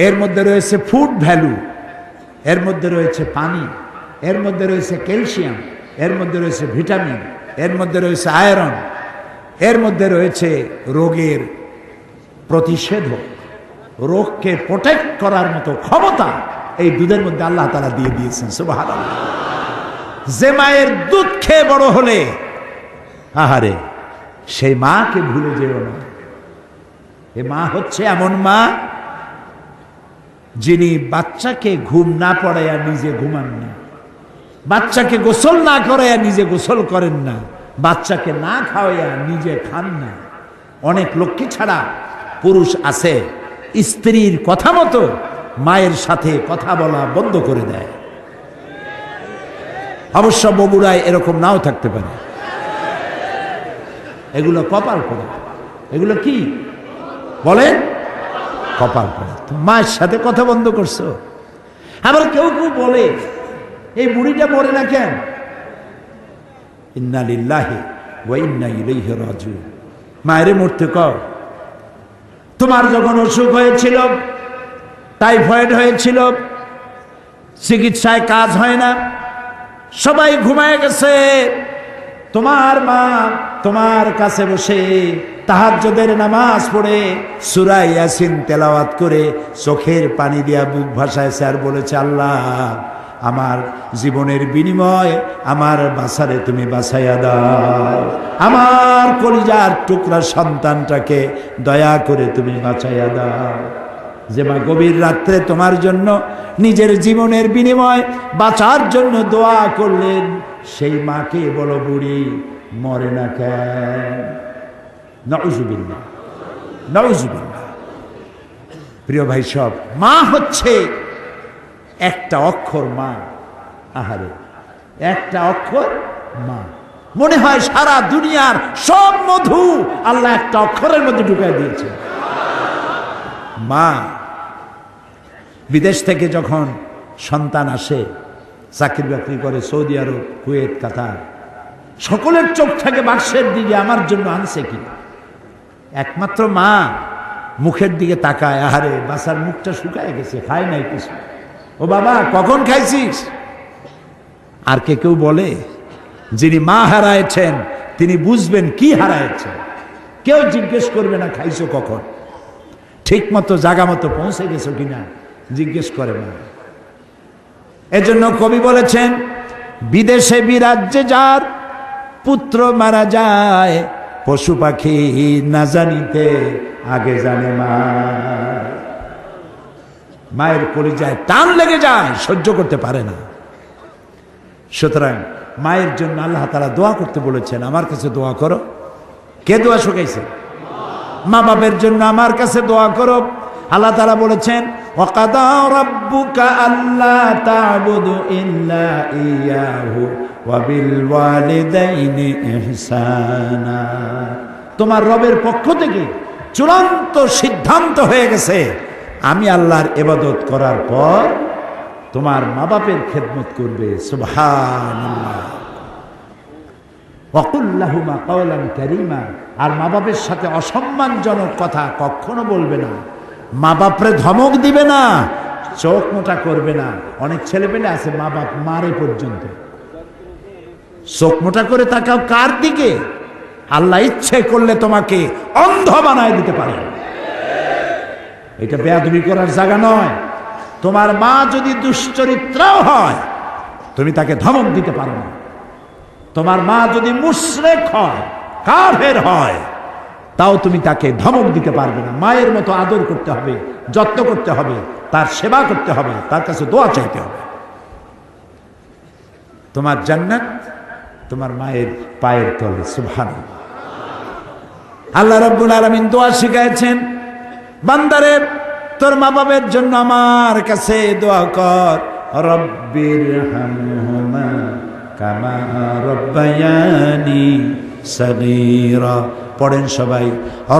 এর মধ্যে রয়েছে ফুড ভ্যালু, এর মধ্যে রয়েছে পানি, এর মধ্যে রয়েছে ক্যালসিয়াম, এর মধ্যে রয়েছে ভিটামিন, এর মধ্যে রয়েছে আয়রন, এর মধ্যে রয়েছে রোগের প্রতিষেধক, রোগকে প্রোটেক্ট করার মতো ক্ষমতা এই দুধের মধ্যে আল্লাহ তাআলা দিয়ে দিয়েছেন। সুবহানাল্লাহ। যে মায়ের দুধ খেয়ে বড় হলে, আহারে সেই মাকে ভুলে যেও না। এ মা হচ্ছে এমন মা যিনি বাচ্চাকে ঘুম না পড়াইয়া নিজে ঘুমান না, বাচ্চাকে গোসল না করাইয়া নিজে গোসল করেন না, বাচ্চাকে না খাওয়াইয়া নিজে খান না। অনেক লক্ষ্মী ছাড়া পুরুষ আছে স্ত্রীর কথা মতো মায়ের সাথে কথা বলা বন্ধ করে দেয়। অবশ্য বগুড়ায় এরকম নাও থাকতে পারে। এগুলো কপাল করে। এগুলো কি বলেন? কপাল করে। মায়ের সাথে কথা বন্ধ করছো। আবার কেউ কেউ বলে এই বুড়িটা মরে না কেন? ইন্না লিল্লাহি ওয়া ইন্না ইলাইহি রাজিউন। মায়েরে মরতে কও, তোমার যখন অসুখ হয়েছিল, টাইফয়েড হয়েছিল, চিকিৎসায় কাজ হয় না, সবাই ঘুমায় গেছে, তোমার মা তোমার কাছে বসে তাহাজ্জুদের নামাজ পড়ে সূরা ইয়াসিন তেলাওয়াত করে চোখের পানি দিয়া বুক ভাসাইছে আর বলেছে, আল্লাহ আমার জীবনের বিনিময়ে আমার বাসারে তুমি বাঁচাইয়া দাও, আমার কলিজার টুকরা সন্তানটাকে দয়া করে তুমি বাঁচাইয়া দাও। যে মা গভীর রাত্রে তোমার জন্য নিজের জীবনের বিনিময় বাঁচার জন্য দোয়া করলেন, সেই মাকে বলো বুড়ি মরে না কেন? নাউজুবিল্লাহ, নাউজুবিল্লাহ। প্রিয় ভাই সব, মা হচ্ছে একটা অক্ষর মা। আহারে, একটা অক্ষর মা। মনে হয় সারা দুনিয়ার সব মধু আল্লাহ একটা অক্ষরের মধ্যে ঢুকাই দিয়েছে। মা। বিদেশ থেকে যখন সন্তান আসে, চাকরি বাকরি করে সৌদি আরব, কুয়েত, কাতার, সকলের চোখ থাকে বাক্সের দিকে, আমার জন্য আনছে কি? একমাত্র মা মুখের দিকে তাকায়, আহারে বাসার মুখটা শুকায় গেছে, খায় নাই কিছু। ও বাবা কখন খাইছিস? আর কেউ বলে? যিনি মা হারাইছেন তিনি বুঝবেন কি হারাইছেন। কেউ জিজ্ঞেস করবে না খাইছো কখন, ঠিক মতো জায়গা মতো পৌঁছে গেছো কিনা জিজ্ঞেস করে না। এজন্য কবি বলেছেন, বিদেশে বিরাজ্যে যার পুত্র মারা যায়, পশু পাখি না জানিতে আগে জানে মা। মায়ের কলিজায় টান লেগে যায়, সহ্য করতে পারে না। সুতরাং মায়ের জন্য আল্লাহ তাআলা দোয়া করতে বলেছেন, আমার কাছে দোয়া করো। কে দোয়া শুকাইছে? মা বাপের জন্য আমার কাছে দোয়া করো। আল্লাহ তাআলা বলেছেন, ওয়াকাদা রাব্বুকা আল্লা তা'বুদু ইল্লা ইয়াহু ওয়া বিল ওয়ালিদাইনি ইহসানা। তোমার রবের পক্ষ থেকে চূড়ান্ত সিদ্ধান্ত হয়ে গেছে, আমি আল্লাহর ইবাদত করার পর তোমার মা বাপের খেদমত করবে। সুবহানাল্লাহ। ওয়াকুল লাহুমা কাওলান কারীমা। আর মা বাপের সাথে অসম্মানজনক কথা কখনো বলবে না। মা বাপরে ধমক দিবে না, চোখ মোটা করবে না। অনেক ছেলে পেলে আছে মা বাপ মারে পর্যন্ত। চোখ মোটা করে তাকাও কার দিকে? আল্লাহ ইচ্ছে করলে তোমাকে অন্ধ বানায় দিতে পারে। এটা বেয়াদবি করার জায়গা নয়। তোমার মা যদি দুশ্চরিত্রাও হয়, তুমি তাকে ধমক দিতে পারো না। তোমার মা যদি মুশরিক হয়, কাফের হয়, তাও তুমি তাকে ধমক দিতে পারবে না। মায়ের মতো আদর করতে হবে, যত্ন করতে হবে, তার সেবা করতে হবে, তার কাছে দোয়া চাইতে হবে। তোমার জান্নাত তোমার মায়ের পায়ের তলে। সুবহানাল্লাহ। আল্লাহ রাব্বুল আলামিন দোয়া শিখাইছেন, বান্দারে তোর মা বাবার জন্য আমার কাছে দোয়া কর। রব্বিরহামহুমা কামা রব্বায়ানি সগীরা। পড়েন সবাই,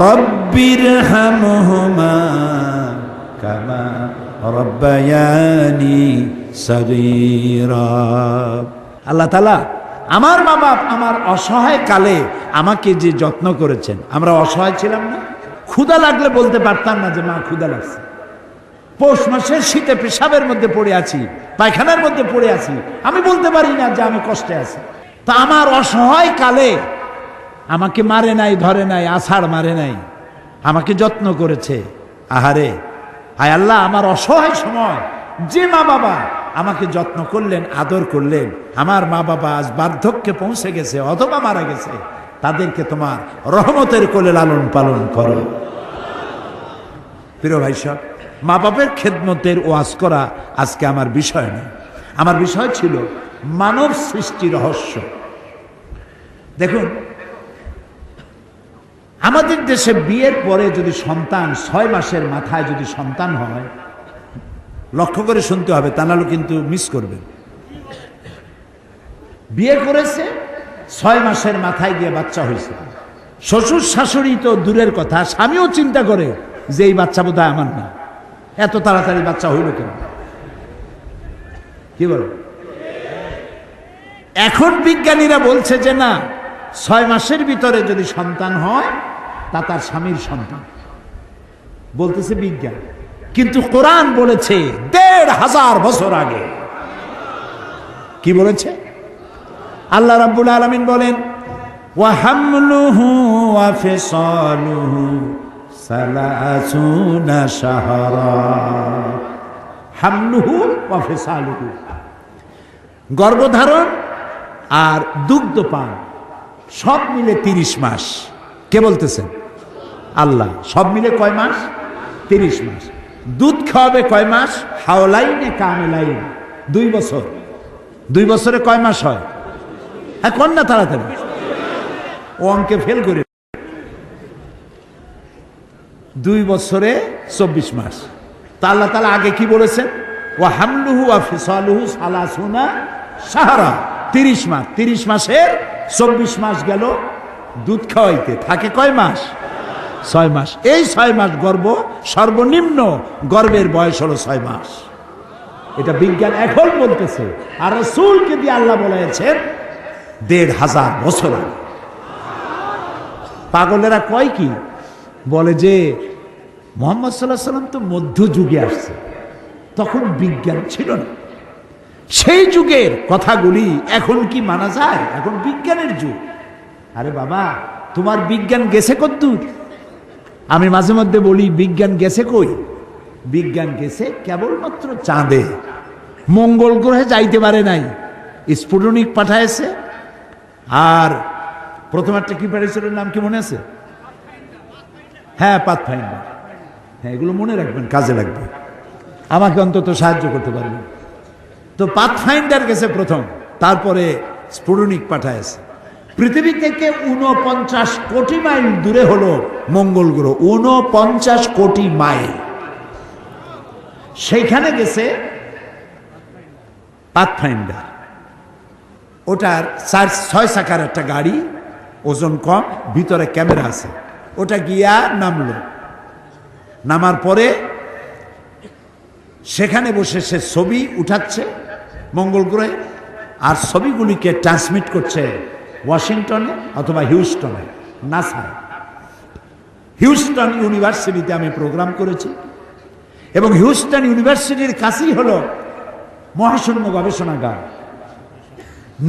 রব্বিরহামহুমা কামা রব্বায়ানি সগীরা। আল্লাহ তাআলা আমার মা বাপ আমার অসহায় কালে আমাকে যে যত্ন করেছেন। আমরা অসহায় ছিলাম না, ক্ষুধা লাগলে বলতে পারতাম না যে মা ক্ষুধা লাগছে। পৌষ মাসের শীতে পেশাবের মধ্যে পড়ে আছি, পায়খানার মধ্যে পড়ে আছি, আমি বলতে পারি না যে আমি কষ্টে আছি। তা আমার অসহায় কালে আমাকে মারে নাই, ধরে নাই, আছাড় মারে নাই, আমাকে যত্ন করেছে। আহারে, আয় আল্লাহ, আমার অসহায় সময় যে মা বাবা আমাকে যত্ন করলেন, আদর করলেন, আমার মা বাবা আজ বার্ধক্যে পৌঁছে গেছে অথবা মারা গেছে, তাদেরকে তোমার রহমতের কোলে লালন পালন করো। প্রিয় ভাই সব, মা বাপের খেদমতের ওয়াজ করা আজকে আমার বিষয় না। আমার বিষয় ছিল মানব সৃষ্টি রহস্য। দেখুন, আমাদের দেশে বিয়ের পরে যদি সন্তান 6 মাসের মাথায় যদি সন্তান হয়, লক্ষ্য করে শুনতে হবে, তা নাহলে কিন্তু মিস করবেন। বিয়ে করেছে, 6 মাসের মাথায় গিয়ে বাচ্চা হয়েছে। শ্বশুর শাশুড়ি তো দূরের কথা, স্বামীও চিন্তা করে যে এই বাচ্চা বোধহয় আমার না, এত তাড়াতাড়ি বাচ্চা হইল কেন? কি বল? এখন বিজ্ঞানীরা বলছে যে না, 6 মাসের ভিতরে যদি সন্তান হয় তা তার স্বামীর সন্তান। বলতেছে বিজ্ঞান, কিন্তু কোরআন বলেছে ১৫০০ বছর আগে। কি বলেছে? আল্লাহ রাব্বুল আলামিন বলেন ওয়া হামলুহু ওয়া ফিসালুহু সালাসুনা শাহরা। হামলুহু ওয়া ফিসালুহু, গর্ভধারণ আর দুগ্ধপান সব মিলে ৩০ মাস। কে বলতেছেন? আল্লাহ। সব মিলে কয় মাস? ৩০ মাস। দুধ খাওয়াবে কয় মাস? হাওলাইনে কামিলাইন, ২ বছর। ২ বছরে কয় মাস হয়? হ্যাঁ, কোন না তাড়াতাড়ি, ও অঙ্কে ফেল করে। ২ বছরে ২৪ মাস। তা আল্লাহ তাআলা আগে কি বলেছেন? ওয়া হামলুহু ওয়া ফিসালুহু সালাসুনা শাহরা, ৩০ মাস। ৩০ মাসের ২৪ মাস গেল দুধ খাওয়াইতে, থাকে কয় মাস? ৬ মাস। এই ৬ মাস গর্ভ, সর্বনিম্ন গর্ভের বয়স হলো ৬ মাস। এটা বিজ্ঞান এখন বলতেছে, আর রাসূলকে দিয়ে আল্লাহ বলেছেন ১৫০০ বছর আগে। পাগলেরা কয় কি? বলে যে মুহাম্মদ সাল্লাল্লাহু আলাইহি ওয়াসাল্লাম তো মধ্যযুগে আসছে, তখন বিজ্ঞান ছিল না। সেই যুগের কথাগুলি এখন কি মানা যায়? এখন বিজ্ঞানের যুগ। আরে বাবা, তোমার বিজ্ঞান গেছে কদ্দূর? আমি মাঝে মধ্যে বলি, বিজ্ঞান গেছে কই? বিজ্ঞান গেছে কেবলমাত্র চাঁদে, মঙ্গল গ্রহে যাইতে পারে নাই। স্পুটনিক পাঠাইছে, আর প্রথম একটা কি পাঠিয়েছিল, নাম কি মনে আছে? হ্যাঁ, পাথফাইন্ডার। হ্যাঁ, এগুলো মনে রাখবেন, কাজে লাগবে, আমাকে অন্তত সাহায্য করতে পারবেন। তো পাথফাইন্ডার গেছে প্রথম, তারপরে স্পুটনিক পাঠাইছে। পৃথিবী থেকে ৪৯ কোটি মাইল দূরে হলো মঙ্গল গ্রহ, ৪৯ কোটি মাইল। সেইখানে গেছে পাথফাইন্ডার। ওটার ৬ চাকার একটা গাড়ি, ওজন কম, ভিতরে ক্যামেরা আছে। ওটা গিয়া নামলো, নামার পরে সেখানে বসে সে ছবি উঠাচ্ছে মঙ্গল গ্রহে, আর ছবিগুলিকে ট্রান্সমিট করছে ওয়াশিংটনে অথবা হিউস্টনে, নাসায়। হিউস্টন ইউনিভার্সিটিতে আমি প্রোগ্রাম করেছি, এবং হিউস্টন ইউনিভার্সিটির কাছেই হলো মহাশূন্য গবেষণাগার।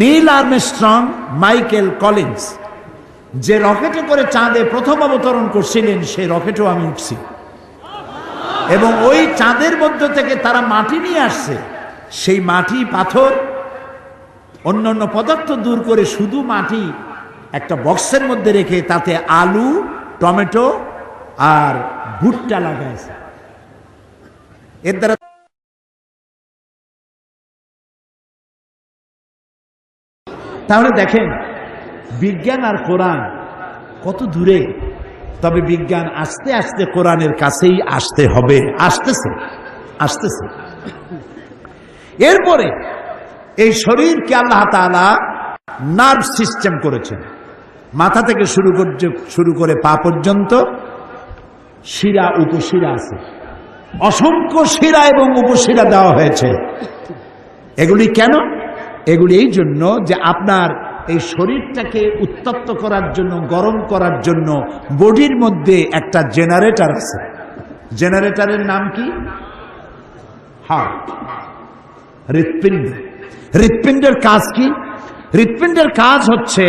নীল আর্মস্ট্রং, মাইকেল কলিন্স যে রকেটে করে চাঁদে প্রথম অবতরণ করছিলেন, সেই রকেটেও আমি উঠছি, এবং ওই চাঁদের মধ্য থেকে তারা মাটি নিয়ে আসছে। সেই মাটি, পাথর, অন্যান্য পদার্থ দূর করে শুধু মাটি একটা বক্সের মধ্যে রেখে তাতে আলু, টমেটো আর ভুট্টা লাগাইছে। এর দ্বারা তাহলে দেখেন বিজ্ঞান আর কোরআন কত দূরে। তবে বিজ্ঞান আস্তে আস্তে কোরআনের কাছেই আসতে হবে, আসতেছে আসতেছে। এরপরে এই শরীরকে আল্লাহ তাআলা নার্ভ সিস্টেম করেছেন, মাথা থেকে শুরু করে পা পর্যন্ত শিরা উপশিরা আছে, অসংখ্য শিরা এবং উপশিরা দেওয়া হয়েছে। এগুলি কেন? এগুলি এই জন্য যে আপনার এই শরীরটাকে উত্তপ্ত করার জন্য, গরম করার জন্য বডির মধ্যে একটা জেনারেটর আছে। জেনারেটরের নাম কি? হার্ট, হৃৎপিণ্ড। হৃৎপিণ্ডের কাজ কি? হৃৎপিণ্ডের কাজ হচ্ছে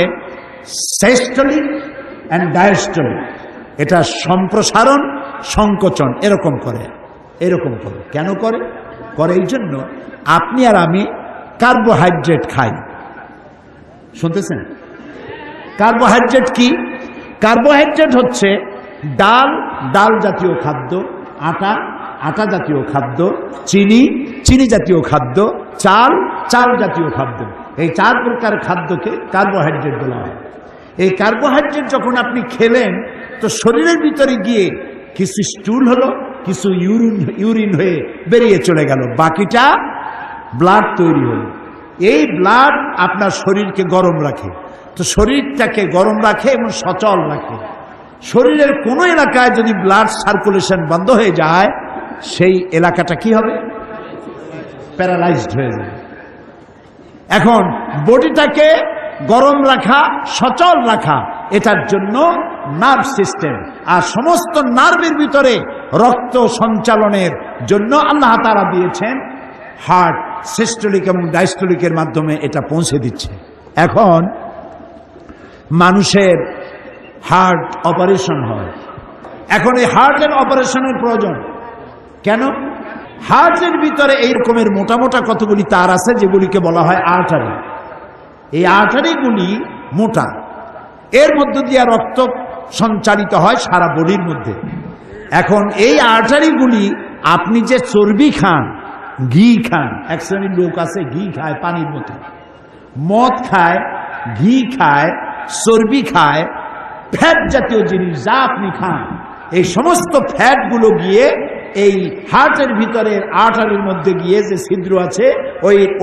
সিস্টোলিক এন্ড ডায়াস্টোলিক। এটা সম্প্রসারণ, সংকোচন এরকম করে, এরকম করে। কেন করে? করে এই জন্য আপনি আর আমি কার্বোহাইড্রেট খাই। শুনতেছেন? কার্বোহাইড্রেট কি? কার্বোহাইড্রেট হচ্ছে ডাল, ডাল জাতীয় খাদ্য, আটা, আটা জাতীয় খাদ্য, চিনি, চিনি জাতীয় খাদ্য, চাল, চাল জাতীয় খাদ্য। এই 4 প্রকার খাদ্যকে কার্বোহাইড্রেট বলা হয়। এই কার্বোহাইড্রেট যখন আপনি খেলেন, তো শরীরের ভিতরে গিয়ে কিছু স্টুল হলো, কিছু ইউরিন হয়ে বেরিয়ে চলে গেল, বাকিটা ব্লাড তৈরি হলো। এই ব্লাড আপনার শরীরকে গরম রাখে। তো শরীরটাকে গরম রাখে এবং সচল রাখে। শরীরের কোনো এলাকায় যদি ব্লাড সার্কুলেশন বন্ধ হয়ে যায়, সেই এলাকাটা কি হবে? প্যারালাইজড হয়ে যাবে। এখন বডিটাকে গরম রাখা, সচল রাখা, এটার জন্য নার্ভ সিস্টেম, আর সমস্ত নার্ভের ভিতরে রক্ত সঞ্চালনের জন্য আল্লাহ তাআলা দিয়েছেন হার্ট সিস্টোলিক এবং ডায়াস্টোলিকের মাধ্যমে এটা পৌঁছে দিচ্ছে। এখন মানুষের হার্ট অপারেশন হয়, এখন এই হার্টের অপারেশনের প্রয়োজন কেন? হার্টের ভিতরে এই রকমের মোটা মোটা কতগুলি তার আছে যেগুলিকে বলা হয় আর্টারি। এই আর্টারিগুলি মোটা, এর মধ্য দিয়ে রক্ত সঞ্চালিত হয় সারা বডির মধ্যে। এখন এই আর্টারিগুলি আপনি যে চর্বি খান, ঘি খান, এক শ্রেণীর লোক আছে ঘি খায় পানির মতো, মদ খায়, ঘি খায়, চর্বি খায়, ফ্যাট জাতীয় জিনিস যা আপনি খান, এই সমস্ত ফ্যাটগুলো গিয়ে এই হার্টের ভিতরে আর্টারির মধ্যে গিয়ে যে ছিদ্র আছে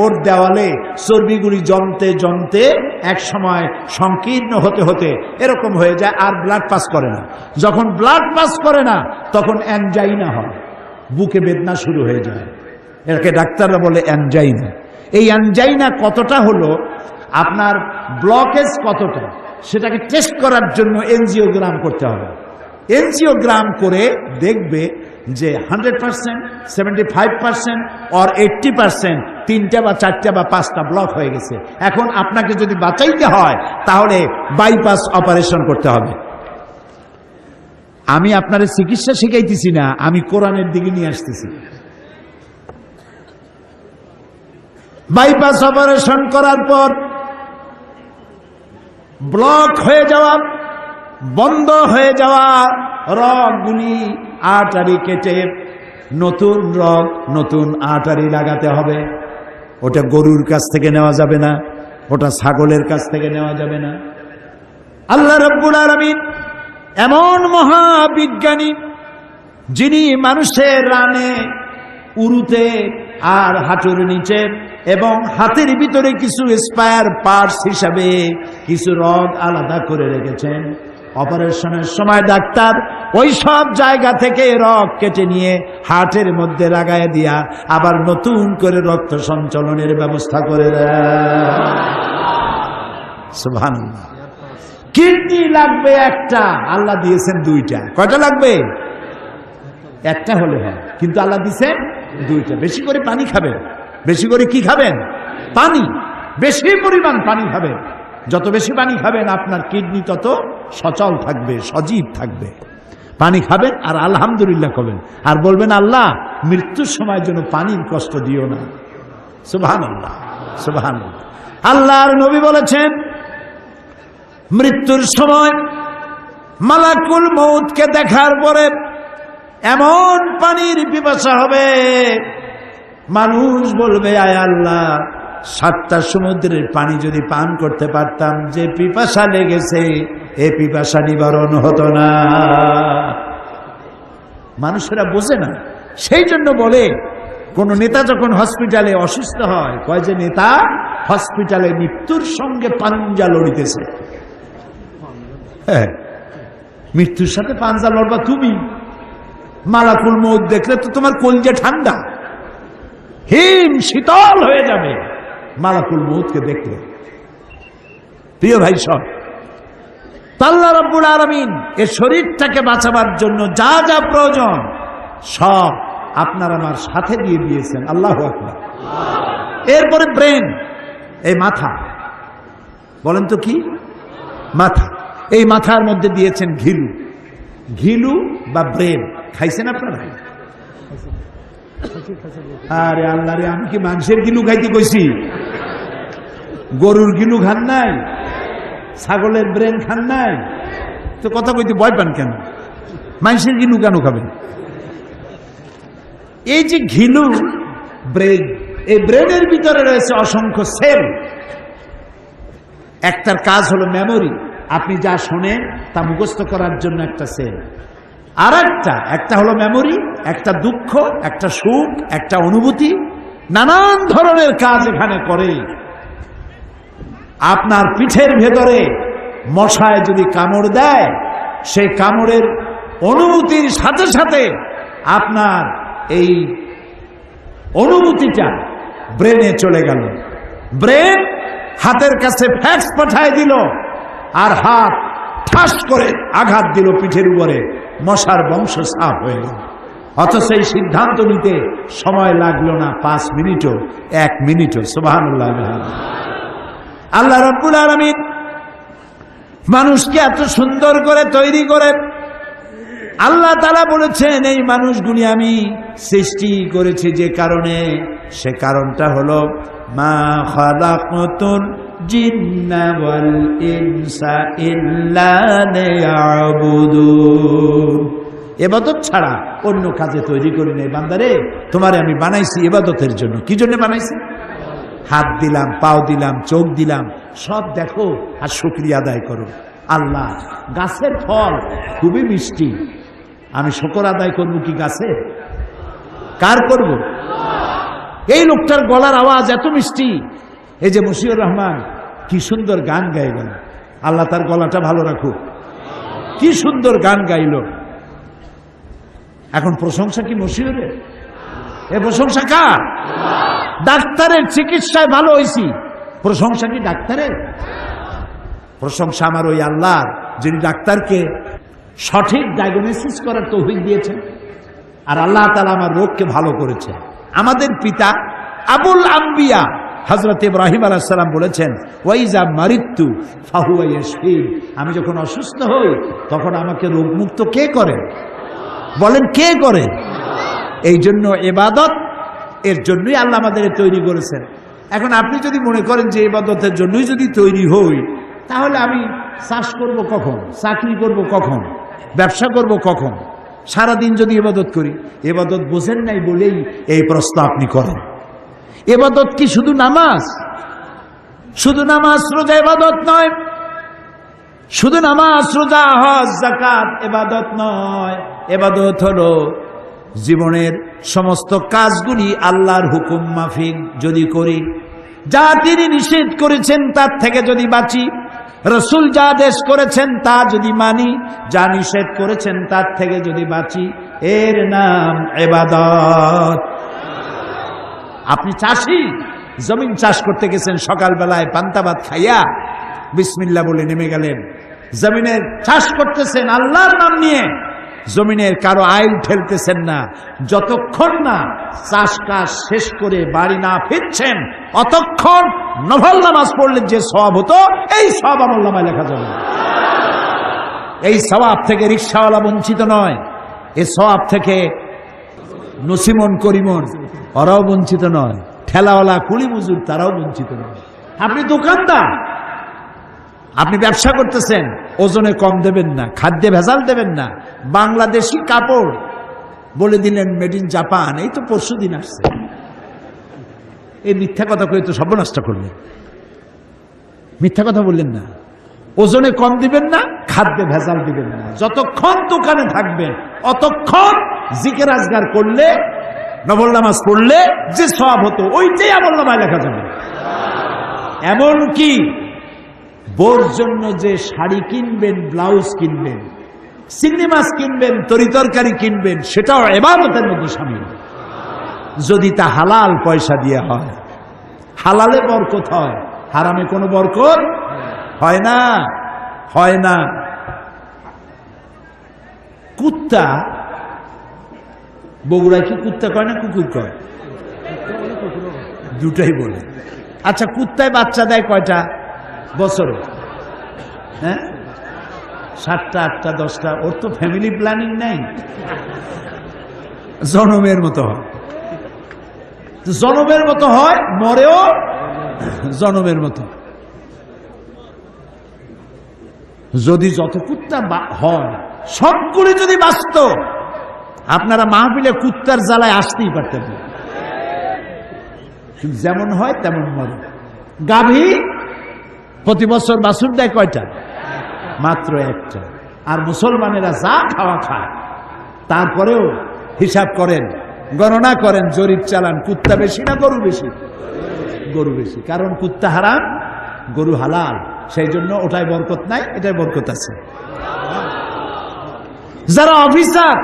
ওর দেওয়ালে চর্বিগুলি জমতে জমতে এক সময় সংকীর্ণ হতে হতে এরকম হয়ে যায়, আর ব্লাড পাস করে না। যখন ব্লাড পাস করে না তখন অ্যানজাইনা হয়, বুকে বেদনা শুরু হয়ে যায়, এটাকে ডাক্তাররা বলে অ্যানজাইনা। এই অ্যানজাইনা কতটা হলো, আপনার ব্লকেজ কতটা, সেটাকে টেস্ট করার জন্য এনজিওগ্রাম করতে হবে। এনজিওগ্রাম করে দেখবে যে 100%, 75% or 80% 3টা বা 4টা বা 5টা ব্লক হয়ে গেছে। এখন আপনাকে যদি বাঁচাইতে হয় তাহলে বাইপাস অপারেশন করতে হবে। আমি আপনার চিকিৎসা শিখাইতেছি না, আমি কোরআনের দিকে নিয়ে আসতেছি। বাইপাস অপারেশন করার পর ব্লক হয়ে যাওয়া, বন্ধ হয়ে যাওয়া রগগুলি আর্টারি কেটে নতুন রগ, নতুন আর্টারি লাগাতে হবে। ওটা গরুর কাছ থেকে নেওয়া যাবে না, ওটা ছাগলের কাছ থেকে নেওয়া যাবে না। আল্লাহ রাব্বুল আলামিন এমন মহাবিজ্ঞানী, যিনি মানুষের রানে, উরুতে আর হাঁটুর নিচে এবং হাতের ভিতরে কিছু স্পায়ার পার্টস হিসাবে কিছু রগ আলাদা করে রেখেছেন। অপারেশনের সময় ডাক্তার ওই সব জায়গা থেকে রগ কেটে নিয়ে হার্টের মধ্যে লাগায় দিয়া আবার নতুন করে রক্ত সঞ্চালনের ব্যবস্থা করে দেয়। সুবহানাল্লাহ। কিডনি লাগবে একটা, আল্লাহ দিয়েছেন 2টা। কয়টা লাগবে? একটা হলে হয়, কিন্তু আল্লাহ দিয়েছেন 2টা। বেশি করে পানি খাবেন, বেশি করে কি খাবেন? পানি, বেশি পরিমাণ পানি খাবেন। যত বেশি পানি খাবেন আপনার কিডনি তত সচল থাকবে, সজীব থাকবে। পানি খাবেন আর আলহামদুলিল্লাহ করবেন, আর বলবেন আল্লাহ মৃত্যুর সময় যেন পানির কষ্ট দিও না। সুবহানাল্লাহ, সুবহানাল্লাহ। আল্লাহর নবী বলেছেন মৃত্যুর সময় মালাকুল মউতকে দেখার পরে এমন পানির পিপাসা হবে, মানুষ বলবে আয় আল্লাহ 7টা সমুদ্রের পানি যদি পান করতে পারতাম, যে পিপাসা লেগেছে এ পিপাসা নিবারণ হতো না। মানুষেরা বোঝে না, সেই জন্য বলে কোন নেতা যখন হসপিটালে অসুস্থ হয়, কয় যে নেতা হসপিটালে মৃত্যুর সঙ্গে পাঞ্জা লড়িতেছে। হ্যাঁ, মৃত্যুর সাথে পাঞ্জা লড়বা তুমি? মালাকুল মউত দেখলে তো তোমার কলিজা ঠান্ডা, হিম শীতল হয়ে যাবে মালাকুল মউতকে দেখলে। প্রিয় ভাই সব, আল্লাহ রাব্বুল আলামিন এই শরীরটাকে বাঁচাবার জন্য যা যা প্রয়োজন সব আপনার আমার সাথে দিয়ে দিয়েছেন। আল্লাহু আকবার। এরপরে ব্রেন, এই মাথা, বলেন তো কি? মাথা। এই মাথার মধ্যে দিয়েছেন ঘিলু। ঘিলু বা ব্রেন খাইছেন আপনারা? আরে আল্লাহ রে, আমি কি মানুষের গিলু খাইতে কইছি? গরুর গিলু খান নাই? ছাগলের ব্রেন খান নাই? তো কথা কইতে ভয় পান কেন? মানুষের গিলু কেন খাবেন? এই যে ঘিলু, ব্রেন, এই ব্রেনের ভিতরে রয়েছে অসংখ্য সেল। একটার কাজ হলো মেমোরি, আপনি যা শোনেন তা মুখস্থ করার জন্য একটা সেল। আর একটা হলো মেমোরি, একটা দুঃখ, একটা সুখ, একটা অনুভূতি, নানান ধরনের কাজ এখানে করে। আপনার পিঠের ভেতরে মশায় যদি কামড় দেয়, সেই কামড়ের অনুভূতির সাথে সাথে আপনার এই অনুভূতিটা ব্রেনে চলে গেল। ব্রেন হাতের কাছে ফ্যাক্স পাঠায় দিল, আর হাত ঠাস করে আঘাত দিল পিঠের উপরে, মশার বংশ সাফ হয়ে গেল। অথচ এই সিদ্ধান্ত নিতে সময় লাগলো না 5 মিনিটও, 1 মিনিটও। সুবহানাল্লাহ। আল্লাহ রাব্বুল আলামিন মানুষকে এত সুন্দর করে তৈরি করে আল্লাহ তাআলা বলেছেন, এই মানুষগুলি আমি সৃষ্টি করেছি যে কারণে, সে কারণটা হলো মা খালাকতুল জিন্না ওয়াল ইনসা ইল্লা লিয়াবুদুন। ইবাদত ছাড়া অন্য কাজে তৈরি করি নাই বান্দারে, তোমারে আমি বানাইছি ইবাদতের জন্য। কি জন্য বানাইছি? হাত দিলাম, পাও দিলাম, চোখ দিলাম, সব দেখো আর শুকরিয়া আদায় করো। আল্লাহ, গাছের ফল খুবই মিষ্টি, আমি শুকর আদায় করব কি গাছে? কার করব? এই লোকটার গলার আওয়াজ এত মিষ্টি, এই যে মশিউর রহমান কি সুন্দর গান গাই গেল, আল্লাহ তার গলাটা ভালো রাখুক, কি সুন্দর গান গাইল। এখন প্রশংসা কি মশিউরের? এ প্রশংসা কার? ডাক্তারের চিকিৎসায় ভালো হয়েছি, প্রশংসা কি ডাক্তারের? প্রশংসা আমার ওই আল্লাহ যিনি ডাক্তারকে সঠিক ডায়াগনোসিস করার তৌফিক দিয়েছেন, আর আল্লাহ তাআলা আমার রোগকে ভালো করেছে। আমাদের পিতা আবুল আম্বিয়া হযরত ইব্রাহিম আলাইহিস সালাম বলেছেন, ওয়াইজা মারিতু ফাহুয়া ইয়াশফিন, আমি যখন অসুস্থ হই তখন আমাকে রোগমুক্ত কে করে? বলেন কে করে? এই জন্য ইবাদত এর জন্যই আল্লাহ আমাদের তৈরি করেছেন। এখন আপনি যদি মনে করেন যে ইবাদতের জন্যই যদি তৈরি হই, তাহলে আমি চাষ করব কখন, চাকরি করব কখন, ব্যবসা করব কখন? সারাদিন যদি ইবাদত করি, ইবাদত বোঝেন নাই বলেই এই প্রশ্ন আপনি করেন। ইবাদত কি শুধু নামাজ? শুধু নামাজ রোজা ইবাদত নয়, শুধু নামাজ রোজা হজ যাকাত ইবাদত নয়। ইবাদত হলো জীবনের সমস্ত কাজগুলি আল্লাহর হুকুম মাফিক যদি করি, যা তিনি নিষেধ করেছেন তার থেকে যদি বাঁচি, রাসূল যা আদেশ করেছেন তা যদি মানি, যা নিষেধ করেছেন তার থেকে যদি বাঁচি, এর নাম ইবাদত। আপনি চাষি, জমিন চাষ করতে গেছেন, সকালবেলায় পান্তা ভাত খাইয়া বিসমিল্লাহ বলে নেমে গেলেন, জমিনের চাষ করতেছেন আল্লাহর নাম নিয়ে, জমিনের কারো আইল ঠেলতেছেন না। যতক্ষণ না চাষ কাজ শেষ করে বাড়ি না ফিরছেন, অতক্ষণ নফল নামাজ পড়লে যে সওয়াব হতো, এই সওয়াব আমল নামায় লেখা যাবে। এই সওয়াব থেকে রিকশাওয়ালা বঞ্চিত নয়, এই সওয়াব থেকে নসিমন করিমন ওরাও বঞ্চিত নয়, ঠেলাওয়ালা কুলি মজুর তারাও বঞ্চিত নয়। আপনি দোকানদার, আপনি ব্যবসা করতেছেন, ওজনে কম দেবেন না, খাদ্যে ভেজাল দেবেন না, বাংলাদেশি কাপড় বলে দিলেন মেড ইন জাপান, এই তো পরশু দিন আসছে, এই মিথ্যা কথা কই তো সর্বনষ্ট করলেন। মিথ্যা কথা বললেন না, ওজনে কম দিবেন না, খাদ্যে ভেজাল দিবেন না। যতক্ষণ দোকানে থাকবেন অতক্ষণ জিকির আজগার করলে, নফল নামাজ পড়লে যে সওয়াব হতো ওইটাই আমল নামায় লেখা যাবে। এমন কি বোর জন্য যে শাড়ি কিনবেন, ব্লাউজ কিনবেন, চিংড়ি মাছ কিনবেন, তরিতরকারি কিনবেন, সেটাও ইবাদতের মধ্যে শামিল, যদি তা হালাল পয়সা দিয়ে হয়। হালালে বরকত হয়, হারামে কোনো বরকত হয় না, হয় না। কুত্তা, বগুড়ায় কি কুত্তা কয় না কুকুর কয়? দুটাই বলে। আচ্ছা, কুত্তায় বাচ্চা দেয় কয়টা বছরে? হ্যাঁ, 7টা 8টা 10টা। ওর তো ফ্যামিলি প্ল্যানিং নাই, জনমের মতো হয়, জনমের মতো হয়, মরেও জনমের মতো। যদি যত কুত্তা হয় সবগুলি যদি বাঁচত, আপনারা মাহফিলে কুত্তার জ্বালায় আসতেই পারতেন না। যেমন হয় তেমন মরে। গাভী প্রতি বছর বাছুর দেয় কয়টা? মাত্র একটা। আর মুসলমানেরা যা খাওয়া খায়, তারপরেও হিসাব করেন, গণনা করেন, জরিপ চালান, কুত্তা বেশি না গরু বেশি? গরু বেশি। কারণ কুত্তা হারাম, গরু হালাল, সেই জন্য ওটাই বরকত নাই, এটাই বরকত আছে। যারা অফিসার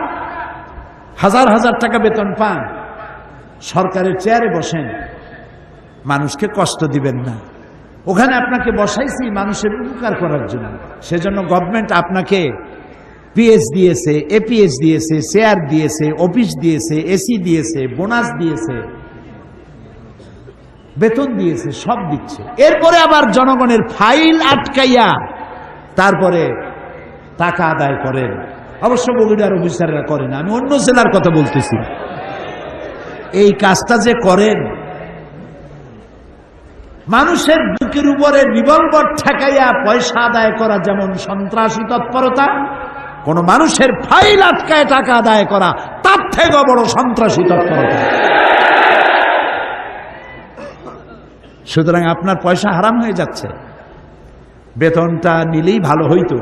হাজার হাজার টাকা বেতন পান, সরকারের চেয়ারে বসেন, মানুষকে কষ্ট দিবেন না। ওখানে আপনাকে বসাইছি মানুষের উপকার করার জন্য, সেজন্য গভর্নমেন্ট আপনাকে পিএস দিয়েছে, এপিএস দিয়েছে, শেয়ার দিয়েছে, অফিস দিয়েছে, এসি দিয়েছে, বোনাস দিয়েছে, বেতন দিয়েছে, সব দিচ্ছে। এরপরে আবার জনগণের ফাইল আটকাইয়া তারপরে টাকা আদায় করেন। অবশ্য বগুড়ার অফিসাররা করেন, আমি অন্য জেলার কথা বলতেছি। এই কাজটা যে করেন, মানুষের বুকের উপরে রিভলভার ঠেকাইয়া পয়সা আদায় করা যেমন সন্ত্রাসী তৎপরতা, কোন মানুষের ফাইল আটকায় টাকা আদায় করা তার থেকে বড় সন্ত্রাসী তৎপরতা। সুতরাং আপনার পয়সা হারাম হয়ে যাচ্ছে। বেতনটা নিলেই ভালো হইতো,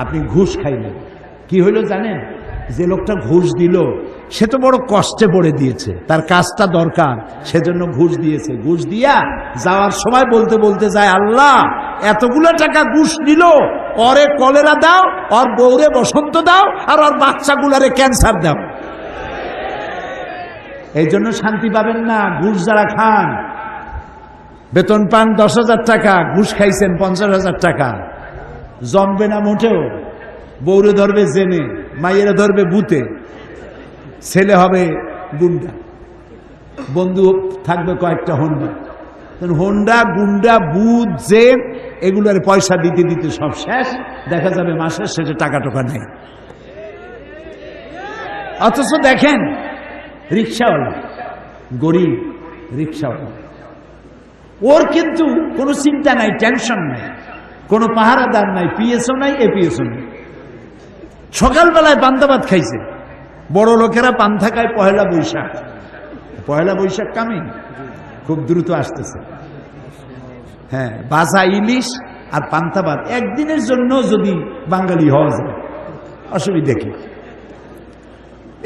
আপনি ঘুষ খাইলেন। কি হইল জানেন? যে লোকটা ঘুষ দিল সে তো বড় কষ্টে পড়ে দিয়েছে, তার কাজটা দরকার, সেজন্য ঘুষ দিয়েছে। ঘুষ দিয়া যাওয়ার সময় বলতে বলতে যায়, আল্লাহ এতগুলো টাকা ঘুষ নিল, ওরে কলেরা দাও, ওর বউরে বসন্ত দাও, আর ওর বাচ্চাগুলারে ক্যান্সার দাও। এই জন্য শান্তি পাবেন না। ঘুষ যারা খান, বেতন পান 10,000 টাকা, ঘুষ খাইছেন 50,000 টাকা, জমবে না মোটেও। বউরে ধরবে জেনে, মাইয়েরা ধরবে বুতে, ছেলে হবে গুন্ডা, বন্ধু থাকবে কয়েকটা হোন্ডা। হোন্ডা, গুন্ডা, বুথ, জেন, এগুলোর পয়সা দিতে দিতে সব শেষ। দেখা যাবে মাসের শেষে টাকা টোকা নেই। অথচ দেখেন রিক্সাওয়ালা, গরিব রিক্সাওয়ালা, ওর কিন্তু কোনো চিন্তা নাই, টেনশন নাই, কোনো পাহারাদার নাই, পিএসও নাই, এপিএসও নাই। সকালবেলায় পান্তা ভাত খাইছে। বড় লোকেরা পান্তা খায় পহেলা বৈশাখ। পহেলা বৈশাখ কামে খুব দ্রুত আসতেছে। হ্যাঁ, ভাজা ইলিশ আর পান্তা ভাত একদিনের জন্য যদি বাঙালি হওয়া যায়, অসুবিধা কি?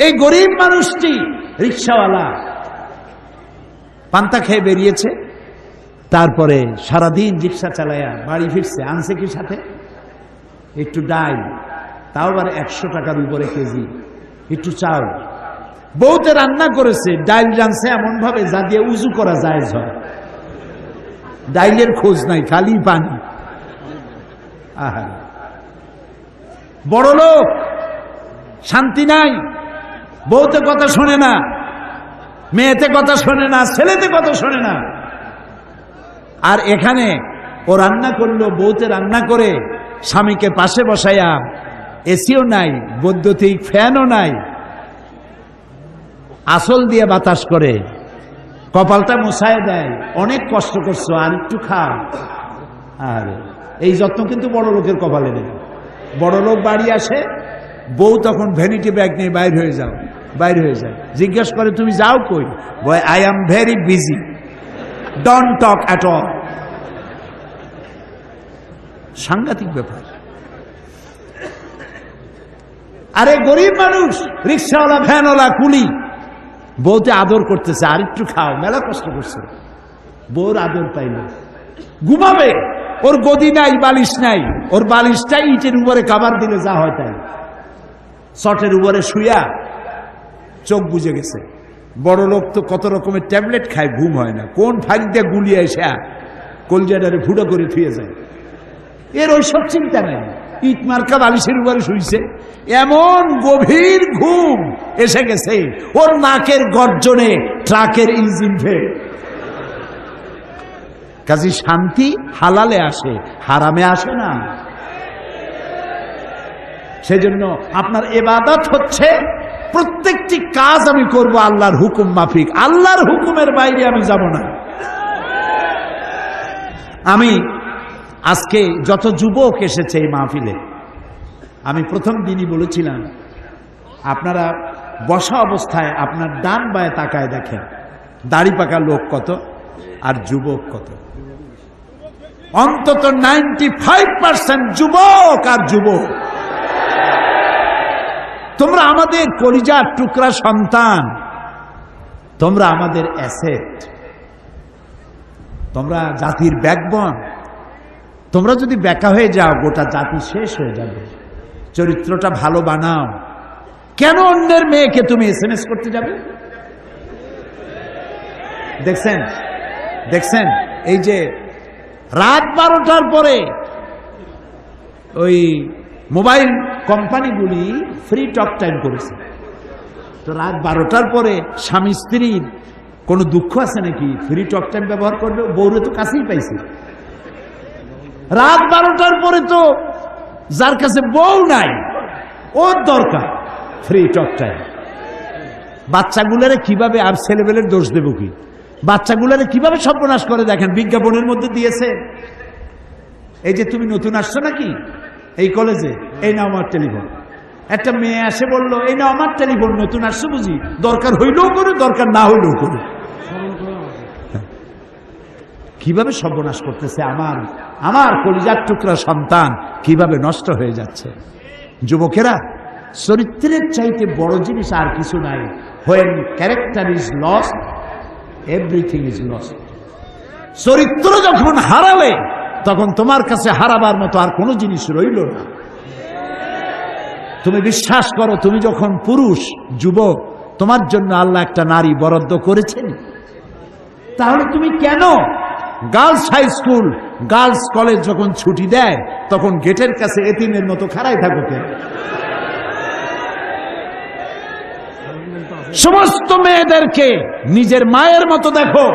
এই গরিব মানুষটি রিক্সাওয়ালা পান্তা খেয়ে বেরিয়েছে, তারপরে সারাদিন রিক্সা চালায়া বাড়ি ফিরছে। আনছে কি সাথে? একটু ডাল, তাও আবার 100 টাকার উপরে কেজি, একটু চাল। বউতে রান্না করেছে, ডাইল রানছে এমন ভাবে যা দিয়ে উজু করা যায়। ডাইলের খোঁজ নাই, খালি পানি। আহা, বড় লোক, শান্তি নাই। বউতে কথা শোনে না, মেয়েতে কথা শোনে না, ছেলেতে কথা শোনে না। আর এখানে ও রান্না করলো, বউতে রান্না করে স্বামীকে পাশে বসাইয়া, এসিও নাই, বৈদ্যুতিক ফ্যানও নাই, আসল দিয়ে বাতাস করে, কপালটা মুছায় দেয়। অনেক কষ্ট করছো, আর একটু খাও। আর এই যত্ন কিন্তু বড় লোকের কপালে নেই। বড় লোক বাড়ি আসে, বউ তখন ভ্যানিটি ব্যাগ নিয়ে বাইর হয়ে যাও, বাইর হয়ে যায়। জিজ্ঞেস করে তুমি যাও কই? Boy I am very busy, don't talk at all. সাংঘাতিক ব্যাপার। আরে গরিব মানুষ, রিক্সাওয়ালা, ভ্যানওয়ালা, কুলি, বউতে আদর করতেছে, আর একটু খাও, মেলা কষ্ট করছে। বউর আদর পাইল, ঘুমাবে, ওর গদি নাই, বালিশ নাই, ওর বালিশটা ইটের উপরে কাবার দিলে যা হয় তাই। চটের উপরে শুয়া চোখ বুঝে গেছে। বড় লোক তো কত রকমের ট্যাবলেট খায়, ঘুম হয় না। কোন ফাইল দিয়ে গুলিয়ে এসে কলজাটারে ফুটো করে থুয়ে যায়। এর ওইসব চিন্তা নেই, ইট মার্কা বালিশের উপরে শুইছে, এমন গভীর ঘুম এসে গেছে, ওর নাকের গর্জনে ট্রাকের ইঞ্জিন ফেল। কাজী শান্তি হালালে আসে, হারামে আসে না। সেজন্য আপনার ইবাদত হচ্ছে প্রত্যেকটি কাজ আমি করব আল্লাহর হুকুম মাফিক, আল্লাহর হুকুমের বাইরে আমি যাব না। আমি আজকে যত যুবক এসেছে এই মাহফিলে, আমি প্রথম দিনই বলেছিলাম, আপনারা বসা অবস্থায় আপনার ডান বায়ে তাকায় দেখেন, দাড়ি পাকা লোক কত আর যুবক কত। অন্তত 95% যুবক আর যুবক। তোমরা আমাদের কলিজার টুকরা সন্তান, তোমরা আমাদের অ্যাসেট, তোমরা জাতির ব্যাকবোন। তোমরা যদি বেকা হয়ে যাও, গোটা জাতি শেষ হয়ে যাবে। চরিত্রটা ভালো বানাও। কেন অন্যের মেয়েকে তুমি SMS করতে যাবে? দেখছেন দেখছেন এই যে রাত 12টার পরে ওই মোবাইল কোম্পানিগুলি ফ্রি টক টাইম করেছে। তো রাত 12টার পরে স্বামী স্ত্রীর কোনো দুঃখ আছে নাকি? ফ্রি টক টাইম ব্যবহার করবে, বউরে তো কাছেই পাইছে। রাত 12টার পরে তো যার কাছে বউ নাই ওর দরকার ফ্রি টক টাইম। বাচ্চাগুলারে কিভাবে, আর ছেলেবেলের দোষ দেব কি, বাচ্চাগুলারে কিভাবে সর্বনাশ করে দেখেন। বিজ্ঞাপনের মধ্যে দিয়েছে, এই যে তুমি নতুন আসছো নাকি এই কলেজে, এই নাও আমার টেলিফোন। একটা মেয়ে আসে বলল, এই নাও আমার টেলিফোন, নতুন আসছো বুঝি, দরকার হইলেও করো, দরকার না হইলেও করো। কিভাবে সর্বনাশ করতেছে আমার আমার কলিজার টুকরা সন্তান, কিভাবে নষ্ট হয়ে যাচ্ছে। যুবকেরা, চরিত্রের চাইতে বড় জিনিস আর কিছু নাই। when character is lost, everything is lost. চরিত্র যখন হারাবে তখন তোমার কাছে হারাবার মতো আর কোনো জিনিস রইল না। তুমি বিশ্বাস করো, তুমি যখন পুরুষ যুবক, তোমার জন্য আল্লাহ একটা নারী বরাদ্দ করেছেন, তাহলে তুমি কেন girls high school, girls college যখন ছুটি দেয় তখন গেটের কাছে এতিমের মতো খাড়াই থাকো কেন? সমস্ত মেয়েদেরকে নিজের মায়ের মতো দেখো,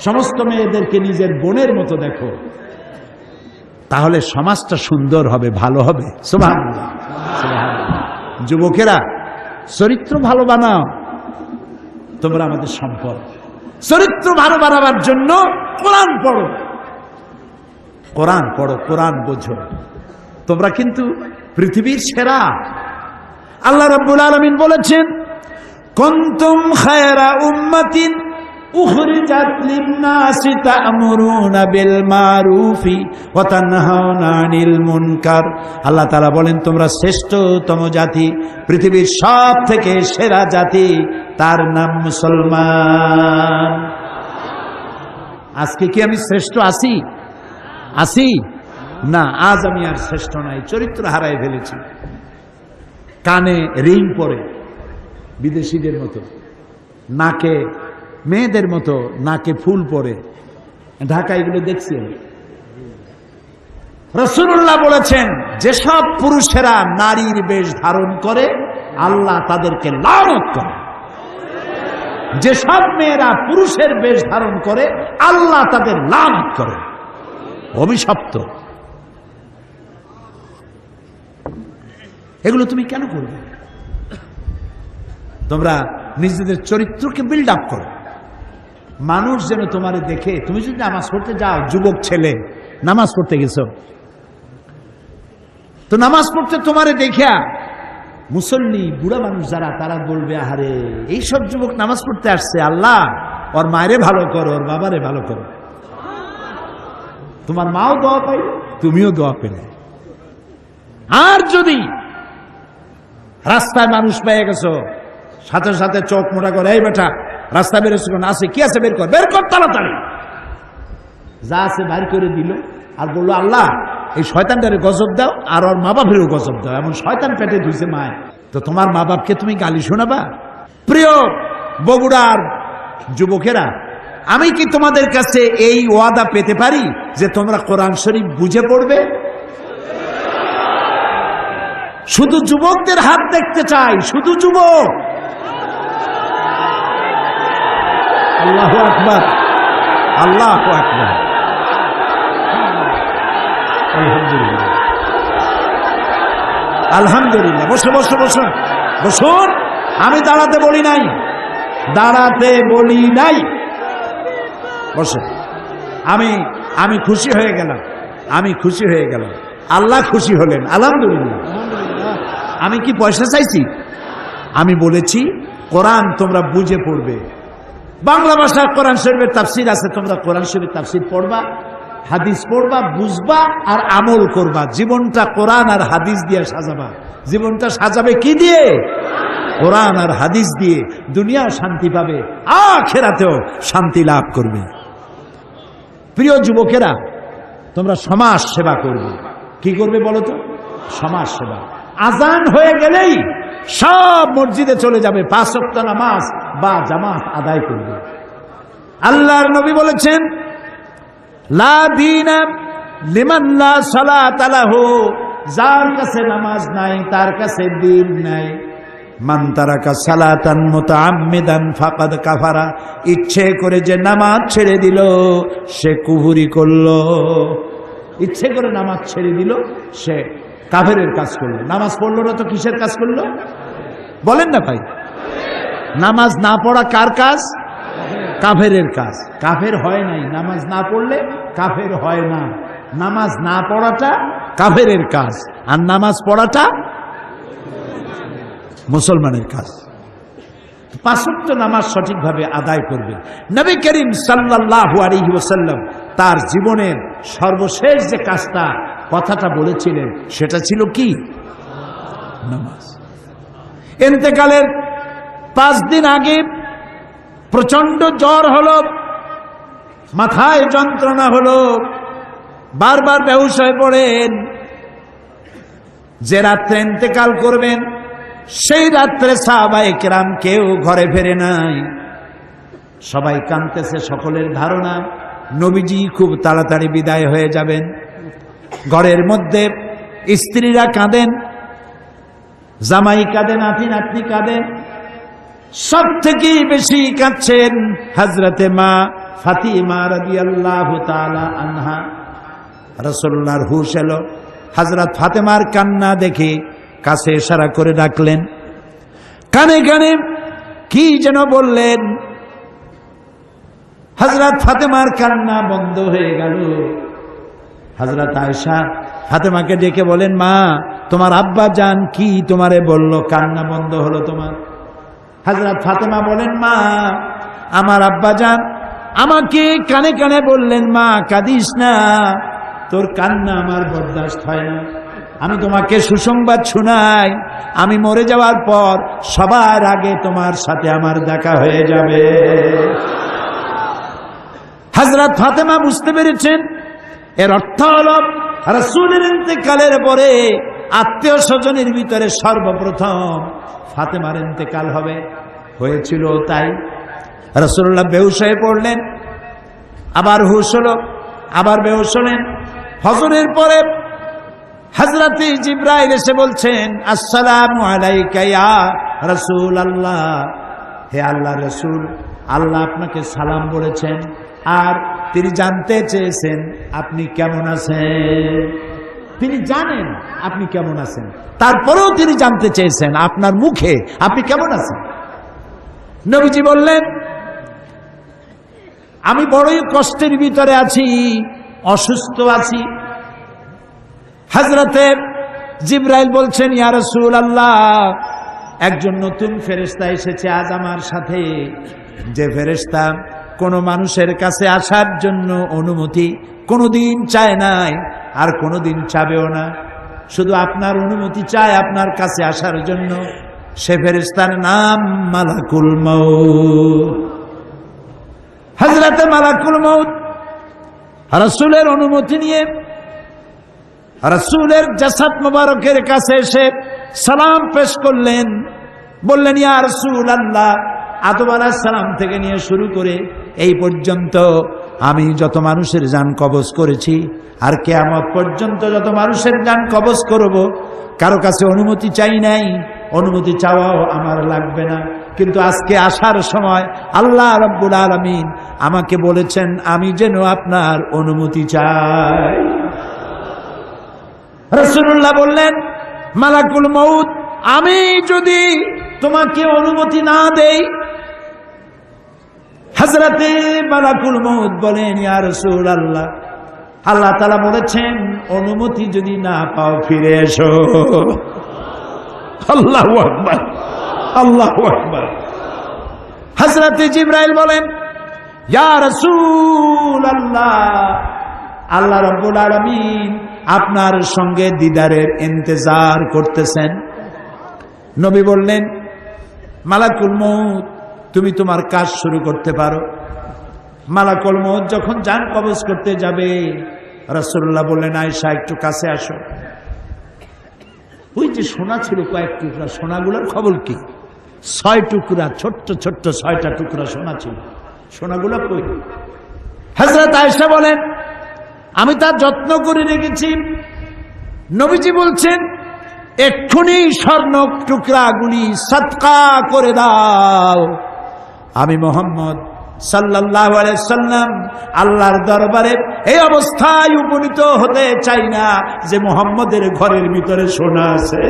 সমস্ত মেয়েদেরকে নিজের বোনের মতো দেখো, তাহলে সমাজটা সুন্দর হবে, ভালো হবে। সুবহানাল্লাহ, সুবহানাল্লাহ। যুবকেরা, চরিত্র ভালো বানাও, তোমরা আমাদের সম্পদ। চরিত্র ভালো বানাবার জন্য কোরআন পড়ো, কোরআন পড়ো, কোরআন বোঝো। তোমরা কিন্তু পৃথিবীর সেরা। আল্লাহ রাব্বুল আলামিন বলেছেন, কুনতুম খায়রা উম্মাতিন উখরিজাত লিন-নাসি তা'মুরুনা বিল মারুফি ওয়া তানহাউনা আনিল মুনকার। আল্লাহ তাআলা বলেন, তোমরা শ্রেষ্ঠতম জাতি, পৃথিবীর সব থেকে সেরা জাতি, তার নাম মুসলমান। আজকে কি আমি শ্রেষ্ঠ আছি? আছি না, আজ আমি আর শ্রেষ্ঠ নাই, চরিত্র হারাই ফেলেছি। কানে রিং পরে বিদেশিদের মতো, নাকে মেয়েদের মতো নাকে ফুল পরে, ঢাকা এগুলো দেখছি। রাসূলুল্লাহ বলেছেন, যেসব পুরুষেরা নারীর বেশ ধারণ করে আল্লাহ তাদেরকে লানত করে, যেসব মেয়েরা পুরুষের বেশ ধারণ করে আল্লাহ তাদের লানত করে, অভিশপ্ত। এগুলো তুমি কেন করবে? তোমরা নিজেদের চরিত্রকে বিল্ড আপ করো, মানুষ যেন তোমারে দেখে। তুমি যদি নামাজ পড়তে যাও, যুবক ছেলে নামাজ পড়তে গেছো, তো নামাজ পড়তে তোমারে দেখিয়া মুসল্লি বুড়া মানুষ যারা, তারা বলবে, আহারে এইসব যুবক নামাজ পড়তে আসছে, আল্লাহ ওর মায়েরে ভালো করো, ওর বাবারে ভালো করো। তোমার মাও দোয়া পাই, তুমিও দোয়া পেলে। আর যদি রাস্তায় মানুষ পেয়ে গেছো, সাথে সাথে চোখ মোটা করে, এই বেটা রাস্তা বেরোচ্ছে কেন? আছে কি আছে, বের কর, বের কর তাড়াতাড়ি। যা আছে বাইর করে দিল, আর বললো, আল্লাহ এই শয়তানটারে গজব দাও, আর ওর মা বাপেরও গজব দাও, এমন শয়তান পেটে ধুইছে মায়। তো তোমার মা বাপকে তুমি গালি শোনাবা? প্রিয় বগুড়ার যুবকেরা, আমি কি তোমাদের কাছে এই ওয়াদা পেতে পারি যে তোমরা কোরআন শরীফ বুঝে পড়বে? শুধু যুবকদের হাত দেখতে চাই, শুধু যুবক। আল্লাহু আকবার, আল্লাহু আকবার। আলহামদুলিল্লাহ, আলহামদুলিল্লাহ। বসো বসো বসো বসুন। আমি দাঁড়াতে বলি নাই, দাঁড়াতে বলি নাই, বসো। আমি খুশি হয়ে গেলাম, আমি খুশি হয়ে গেলাম, আল্লাহ খুশি হলেন, আলহামদুলিল্লাহ। আমি কি পয়সা চাইছি? আমি বলেছি কোরআন তোমরা বুঝে পড়বে। বাংলা ভাষার কোরআন শরীফের তাফসীর আছে, তোমরা কোরআন শরীফের তাফসীর পড়বা, হাদিস পড়বা, বুঝবা আর আমল করবা। জীবনটা কোরআন আর হাদিস দিয়ে সাজাবা। জীবনটা সাজাবে কি দিয়ে? কোরআন আর হাদিস দিয়ে। দুনিয়াও শান্তি পাবে, আখিরাতেও শান্তি লাভ করবে। প্রিয় যুবকেরা, তোমরা সমাজ সেবা করবে। কি করবে বলো তো? সমাজ সেবা। আজান হয়ে গেলেই সব মসজিদে চলে যাবে, 5 ওয়াক্ত নামাজ বা জামাত আদায় করবে। আল্লাহর নবী বলেছেন, লা দীনা লিমান লা সালাতা লাহু যার কাছে নামাজ নাই তার কাছে দিন নাই। মান তারাকা সালাতান মুতাআম্মিদান ফাকাদ কাফারা, ইচ্ছে করে যে নামাজ ছেড়ে দিল সে কুফরি করলো। ইচ্ছে করে নামাজ ছেড়ে দিল সে কাফেরের কাজ করলো। নামাজ পড়লো না তো কিসের কাজ করলো বলেন না ভাই? নামাজ না পড়া কার কাজ? কাফেরের কাজ। কাফের হয় নাই, নামাজ না পড়লে কাফের হয় না। নামাজ না পড়াটা কাফেরের কাজ, আর নামাজ পড়াটা মুসলমানের কাজ। পাঁচ ওয়াক্ত নামাজ সঠিকভাবে আদায় করবে। নবী করিম সাল্লাল্লাহু আলাইহি ওয়াসাল্লাম তার জীবনের সর্বশেষ যে কাজটা কথাটা বলেছিলেন সেটা ছিল কি? নামাজ। ইন্তেকালের 5 দিন আগে প্রচন্ড জ্বর হলো, মাথায় যন্ত্রণা হলো, বারবার বেহুশ হয়ে পড়েন। যে রাত্রে ইন্তেকাল করবেন সেই রাত্রে সাহাবায়ে কেরাম কেউ ঘরে ফেরে নাই, সবাই কাঁদতেছে। সকলের ধারণা নবীজি খুব তাড়াতাড়ি বিদায় হয়ে যাবেন। ঘরের মধ্যে স্ত্রীরা কাঁদেন, জামাই কাঁদে, নাতি নাতনি কাঁদেন। সব থেকে বেশি কাঁদছেন হযরতে মা ফাতিমা রাদিয়াল্লাহু তাআলা আনহা। রাসূলুল্লাহর হুশ এলো, হযরত ফাতেমার কান্না দেখে কাছে ইশারা করে ডাকলেন, কানে কানে কি যেন বললেন। হযরত ফাতেমার কান্না বন্ধ হয়ে গেল। হযরত আয়েশা ফাতেমাকে ডেকে বলেন, মা তোমার আব্বা জান কি তোমারে বলল, কান্না বন্ধ হলো তোমার? হযরত ফাতেমা বলেন, মা আমার আব্বা জান আমাকে কানে কানে বললেন, মা কাঁদিস না, তোর কান্না আমার বরদাস্ত হয় না। আমি তোমাকে সুসংবাদ শোনাই, আমি মরে যাওয়ার পর সবার আগে তোমার সাথে আমার দেখা হয়ে যাবে। হযরত ফাতেমা বুঝতে পেরেছেন এর অর্থ হলো রাসূলের ইন্তেকালের পরে আত্মীয় স্বজনের ভিতরে সর্বপ্রথম ফাতেমার ইন্তেকাল হবে। হয়েছিল তাই। রাসূলুল্লাহ বেহুশ হয়ে পড়লেন, আবার হুশ হলো, আবার বেহুশ হলেন। ফজরের পরে হযরত জিবরাইল এসে বলছেন, আসসালামু আলাইকা ইয়া রাসূলুল্লাহ, হে আল্লাহর রাসূল, আল্লাহ আপনাকে সালাম বলেছেন আর তিনি জানতে চেয়েছেন আপনি কেমন আছেন। তিনি জানেন আপনি কেমন আছেন, তারপরেও তিনি জানতে চেয়েছেন আপনার মুখে আপনি কেমন আছেন। নবীজি বললেন, আমি বড়ই কষ্টের ভিতরে আছি, অসুস্থ আছি। হযরতে জিবরাইল বলছেন, ইয়া রাসূলুল্লাহ, একজন নতুন ফেরেশতা এসেছে আজ আমার সাথে, যে ফেরেশতা কোন মানুষের কাছে আসার জন্য অনুমতি কোনোদিন চায় নাই আর কোনোদিন চাবেও না, শুধু আপনার অনুমতি চায় আপনার কাছে আসার জন্য। সে ফেরেশতার নাম মালাকুল মউত। হযরতে মালাকুল মউত রাসূলের অনুমতি নিয়ে রাসূলের জাসাদ মুবারকের কাছে এসে সালাম পেশ করলেন। বললেন, ইয়া রাসূলুল্লাহ, আদম আলাইহিস সালাম থেকে নিয়ে শুরু করে এই পর্যন্ত আমি যত মানুষের জান কবজ করেছি আর কিয়ামত পর্যন্ত যত মানুষের জান কবজ করব, কারো কাছে অনুমতি চাই নাই, অনুমতি চাওয়াও আমার লাগবে না। কিন্তু আজকে আসার সময় আল্লাহ রাব্বুল আলামিন আমাকে বলেছেন আমি যেন আপনার অনুমতি চাই। রাসূলুল্লাহ বললেন, মালাকুল মউত, আমি যদি তোমাকে অনুমতি না দেই? হযরতে মালাকুল মউত বলেন, ইয়া রাসূলুল্লাহ, আল্লাহ তাআলা বলেছেন অনুমতি যদি না পাও ফিরে এসো। আল্লাহু আকবার, আল্লাহু আকবার। হযরতে জিবরাইল বলেন, ইয়া রাসূলুল্লাহ, আল্লাহ রাব্বুল আলামিন আপনার সঙ্গে দিদারের ইন্তজার করতেছেন। নবী বললেন, মালাকুল মউত, তুমি তোমার কাজ শুরু করতে পারো। মালাকুল মউত যখন জান কবজ করতে যাবে, রাসূলুল্লাহ বললেন, আয়েশা একটু কাছে আসো। ওই যে সোনা ছিল কয়েক টুকরা, সোনাগুলোর খবর কি? 6 টুকরা, ছোট্ট ছোট্ট 6টা টুকরা সোনা ছিল, সোনাগুলো কই? হযরত আয়েশা বলেন, আমি তার যত্ন করে রেখেছি, নবীজি বলছেন এক্ষুনি স্বর্ণ টুকরাগুলি সদকা করে দাও। আমি মুহাম্মদ সাল্লাল্লাহু আলাইহি সাল্লাম আল্লাহর দরবারে এই অবস্থায় উপনীত হতে চাই না যে মুহাম্মদের ঘরের ভিতরে সোনা আছে।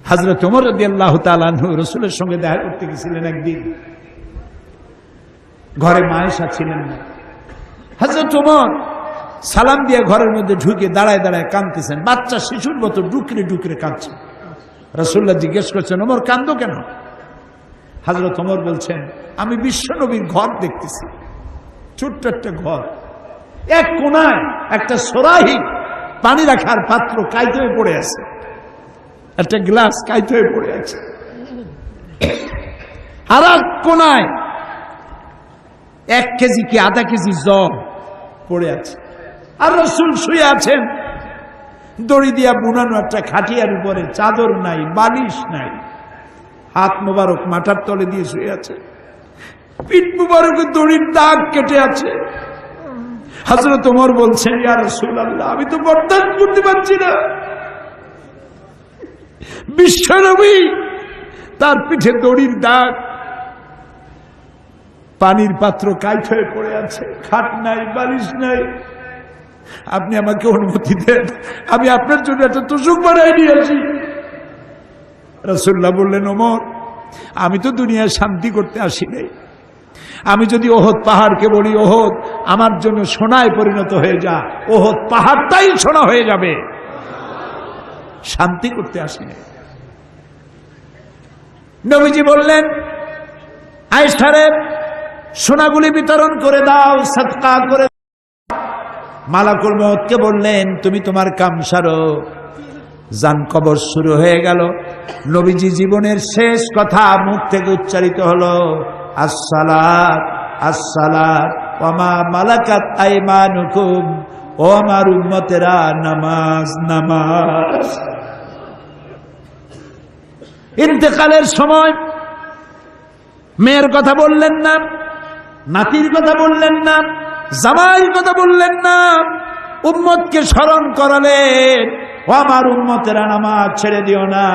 হযরত ওমর রাদিয়াল্লাহু তাআলা আনহু রাসূলের সঙ্গে দেখা করতে গেছিলেন একদিন। ঘরে মা আয়েশা ছিলেন না। হযরত ওমর সালাম দিয়ে ঘরের মধ্যে ঢুকে দাঁড়ায় দাঁড়ায় কাঁদতেছেন, বাচ্চা শিশুর মতো ডুকরে ডুকরে কাঁদছে। রাসূলুল্লাহ জিজ্ঞেস করছেন, ওমর কাঁদো কেন? হযরত ওমর বলছেন, আমি বিশ্বনবীর ঘর দেখতেছি, ছোট্ট একটা ঘর, এক কোনায় একটা সরাহি পানি রাখার পাত্র কাইতে হয়ে পড়ে আছে, একটা গ্লাস কাইতে হয়ে পড়ে আছে, আর এক কোনায় 1 কেজি কি আধা কেজি জল পড়ে আছে, আর রাসূল শুয়ে আছেন দড়ি দিয়া বুনানো একটা খাটিয়ার উপরে, চাদর নাই, বালিশ নাই, হাত মোবারক মাথার তলে দিয়ে শুয়ে আছে, পিঠ মোবারকে দড়ির দাগ কেটে আছে। হযরত ওমর বলছেন, ইয়া রাসূলুল্লাহ, আমি তো বরদাস্ত করতে পারছি না। বিশ্বনবী তার পিঠে দড়ির দাগ, পানির পাত্র কাইট হয়ে পড়ে আছে, খাট নাই, বালিশ নাই, আপনি আমাকে অনুমতি দেন, আমি আপনার জন্য একটা তোষক বানাই নিয়ে আসি। রাসূলুল্লাহ বললেন, ওমর, আমি তো দুনিয়ায় শান্তি করতে আসি নাই। আমি যদি ওহদ পাহাড়কে বলি, ওহদ আমার জন্য সোনায় পরিণত হয়ে যা, ওহদ পাহাড়টাই সোনা হয়ে যাবে। শান্তি করতে আসি নাই। নবীজি বললেন, আয়েশারে সোনাগুলি বিতরণ করে দাও, সদকা করে দাও। মালাকুল মউতকে বললেন, তুমি তোমার কাম সারো। জান কবর শুরু হয়ে গেল। নবীজি জীবনের শেষ কথা মুখ থেকে উচ্চারিত হলো, আসসালাত আসসালাত ওয়া মা মালাকাত আইমানুকুম, ও আমার উম্মতেরা, নামাজ নামাজ। ইন্তেকালের সময় মেয়ের কথা বললেন না, নাতির কথা বললেন না, জামাইয়ের কথা বললেন না, উম্মতকে স্মরণ করালেন, ও আমার উম্মতেরা, নামাজ ছেড়ে দিও না,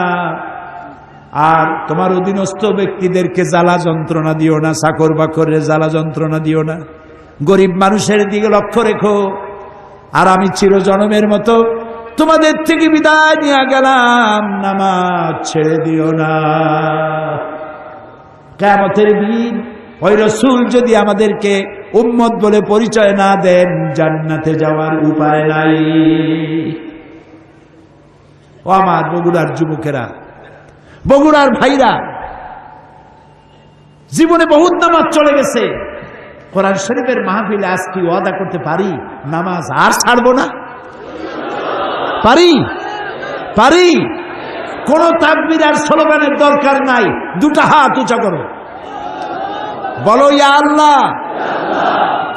আর তোমার অধীনস্থ ব্যক্তিদেরকে জ্বালা যন্ত্রণা দিও না, চাকর বাকরের জ্বালা যন্ত্রণা দিও না, গরিব মানুষের দিকে লক্ষ্য রেখো। আর আমি চিরজনমের মতো তোমাদের থেকে বিদায় নিয়ে গেলাম, নামাজ ছেড়ে দিও না। কিয়ামতের দিন ওই রাসূল যদি আমাদেরকে উম্মত বলে পরিচয় না দেন, জান্নাতে যাওয়ার উপায় নাই। ও আমার বগুড়ার যুবকেরা, বগুড়ার ভাইরা, জীবনে বহুত নামাজ চলে গেছে। কোরআন শরীফের মাহফিলে আজকে ওয়াদা করতে পারি, নামাজ আর ছাড়বো না। পারি পারি কোন তাকবীর আর স্লোগানের দরকার নাই। দুটা হাত উঁচা করো, বলো, ইয়া আল্লাহ,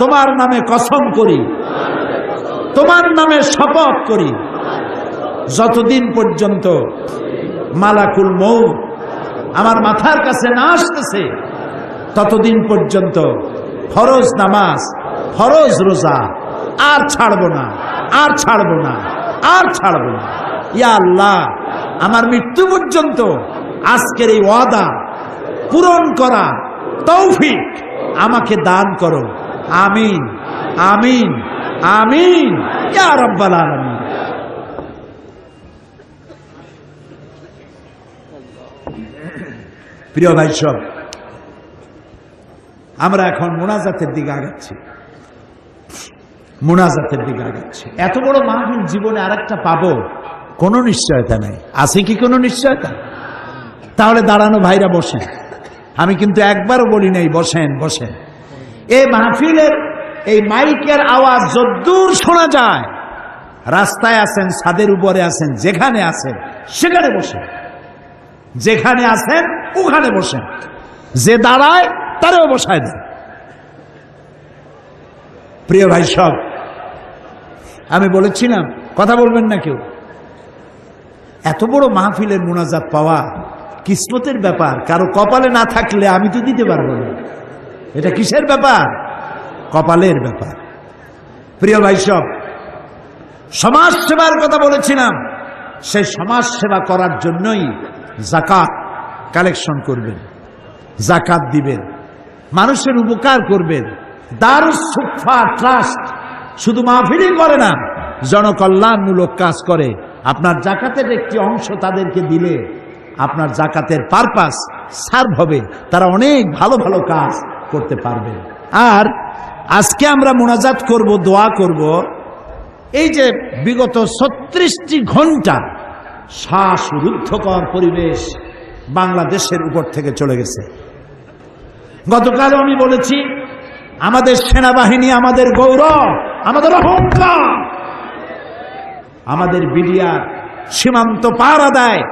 তোমার নামে কসম করি, তোমার নামে শপথ করি, যতদিন পর্যন্ত মালাকুল মউত আমার মাথার কাছে না আসতেছে, ততদিন পর্যন্ত ফরজ নামাজ, ফরজ রোজা আর ছাড়বো না, আর ছাড়বো না, আর ছাড়বো না। ইয়া আল্লাহ, আমার মৃত্যু পর্যন্ত আজকের এই ওয়াদা পূরণ করা তৌফিক আমাকে দান করো। আমিন আমিন আমিন ইয়া রাব্বাল আলামিন। প্রিয় ভাই সব, আমরা এখন মোনাজাতের দিকে আগাচ্ছি, মোনাজাতের দিকে আগাচ্ছি। এত বড় মাহফিল জীবনে আরেকটা পাবো কোনো নিশ্চয়তা নাই। আছে কি কোনো নিশ্চয়তা? তাহলে দাঁড়ানো ভাইরা বসেন, আমি কিন্তু একবারও বলি নাই বসেন বসেন। এই মাহফিলের এই মাইকের আওয়াজ যদ্দূর শোনা যায়, রাস্তায় আছেন, ছাদের উপরে আছেন, যেখানে আছেন সেখানে বসেন, যেখানে আছেন ওখানে বসেন, যে দাঁড়ায় তারেও বসায় দেন। প্রিয় ভাই সব, আমি বলেছিলাম কথা বলবেন না কেউ। এত বড় মাহফিলের মোনাজাত পাওয়া কিসমতের ব্যাপার। কারো কপালে না থাকলে আমি তো দিতে পারবো না। এটা কিসের ব্যাপার? কপালের ব্যাপার। প্রিয় ভাই সব, সমাজ সেবার কথা বলেছিলাম, সেই সমাজ সেবা করার জন্যই যাকাত কালেকশন করবেন, যাকাত দিবেন, মানুষের উপকার করবেন। দারুস সুফা ট্রাস্ট শুধু মাহফিলই করে না, জনকল্যাণমূলক কাজ করে। আপনার যাকাতের একটি অংশ তাদেরকে দিলে আপনার যাকাতের পারপাস সার্ভ হবে, তারা অনেক ভালো ভালো কাজ করতে পারবে। আর আজকে আমরা মোনাজাত করব, দোয়া করব। এই যে বিগত 36টি ঘন্টা শ্বাসরুদ্ধকর পরিবেশ বাংলাদেশের উপর থেকে চলে গেছে। গতকাল আমি বলেছি, আমাদের সেনাবাহিনী আমাদের গৌরব, আমাদের অহংকার। আমাদের বিডিআর সীমান্ত পাহারা দেয়,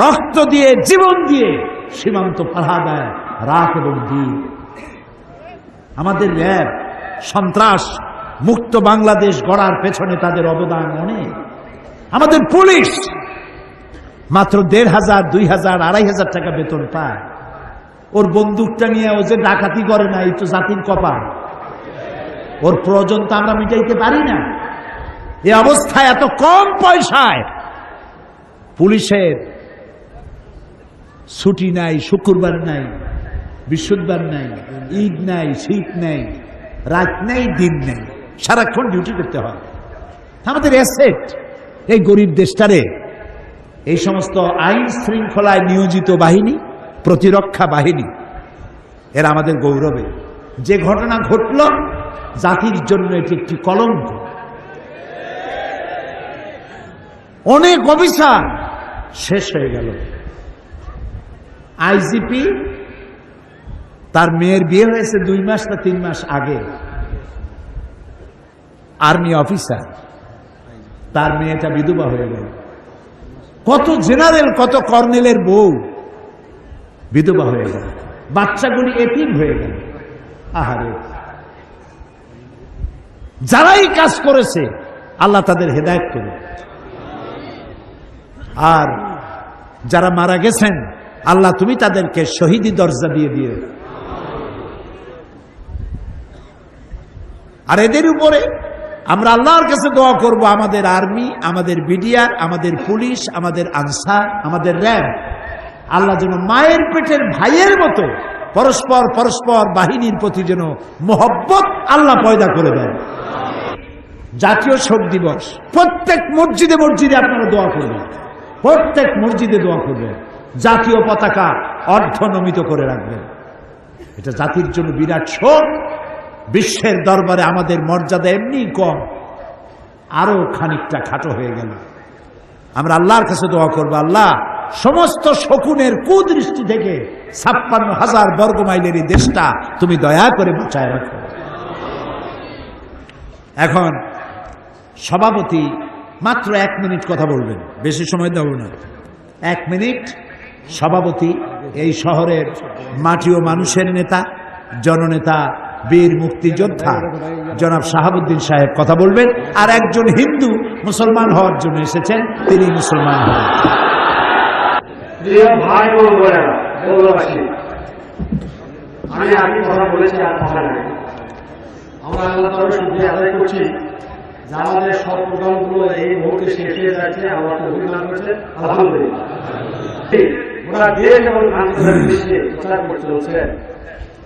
রক্ত দিয়ে, জীবন দিয়ে সীমান্ত পাহারা দেয় রাত এবং দিন। আমাদের র্যাব সন্ত্রাস মুক্ত বাংলাদেশ গড়ার পেছনে তাদের অবদান অনেক। আমাদের পুলিশ মাত্র 1,500, 2,000, 2,500 টাকা বেতন পায়। ওর বন্দুকটা নিয়ে ও যে ডাকাতি করে না, এই তো জাতির কপাল। ওর প্রয়োজন তো আমরা মিটাইতে পারি না। এই অবস্থায় এত কম পয়সায় পুলিশের ছুটি নাই, শুক্রবার নাই, বৃহস্পতিবার নাই, ঈদ নাই, শীত নাই, রাত নেই, দিন নেই, সারাক্ষণ ডিউটি করতে হয়। আমাদের অ্যাসেট এই গরিব দেশটারে এই সমস্ত আইন শৃঙ্খলায় নিয়োজিত বাহিনী, প্রতিরক্ষা বাহিনী, এরা আমাদের গৌরবে। যে ঘটনা ঘটল জাতির জন্য এটি একটি কলঙ্ক। অনেক অফিসার শেষ হয়ে গেল। আইজিপি, তার মেয়ের বিয়ে হয়েছে 2 মাস না 3 মাস আগে। আর্মি অফিসার, তার মেয়েটা বিধবা হয়ে গেল। কত জেনারেল, কত কর্নেলের বউ বিধবা হয়ে গেল, বাচ্চাগুলি এতিম হয়ে গেল। আহারে, যারাই কাজ করেছে আল্লাহ তাদের হেদায়েত করুন। আর যারা মারা গেছেন আল্লাহ তুমি তাদেরকে শহীদি দরজা দিয়ে দিও। আর এদের উপরে আমরা আল্লাহর কাছে দোয়া করব, আমাদের আর্মি, আমাদের বিডিআর, আমাদের পুলিশ, আমাদের আনসার, আমাদের র্যাব, আল্লাহ যেন মায়ের পেটের ভাইয়ের মতো পরস্পর পরস্পর বাহিনীর প্রতি যেন মোহব্বত আল্লাহ পয়দা করে দেন। জাতীয় শোক দিবস প্রত্যেক মসজিদে মসজিদে আপনারা দোয়া করবেন, প্রত্যেক মসজিদে দোয়া করবেন, জাতীয় পতাকা অর্ধনমিত করে রাখবেন। এটা জাতির জন্য বিরাট শোক। বিশ্বের দরবারে আমাদের মর্যাদা এমনি কম, আরো খানিকটা খাটো হয়ে গেল। আমরা আল্লাহর কাছে দোয়া করবো, আল্লাহ সমস্ত শকুনের কুদৃষ্টি থেকে 56,000 বর্গ মাইলের এই দেশটা তুমি দয়া করে বাঁচায় রাখো। এখন সভাপতি মাত্র 1 মিনিট কথা বলবেন, বেশি সময় দেব না। 1 মিনিট সভাপতি, এই শহরের মাটি ও মানুষের নেতা, জননেতা, বীর মুক্তিযোদ্ধা জনাব শাহাবুদ্দিন সাহেব কথা বলবেন। আর একজন হিন্দু মুসলমান হওয়ার জন্য এসেছেন, তিনি মুসলমান হবেন। ভাই ও বোনেরা, আমি আগে কথা বলেছি, আর কথা নাই। আমরা আল্লাহ তাআলার শুকরিয়া আদায় করছি যে আমাদের সব প্রোগ্রামগুলো এই মুহূর্তে শেষ হয়ে যাচ্ছে। আমরা তো অভিমান করছে, আলহামদুলিল্লাহ। ওরা দেশ এবং আন্তর্জাতিক প্রচার করতে হচ্ছে,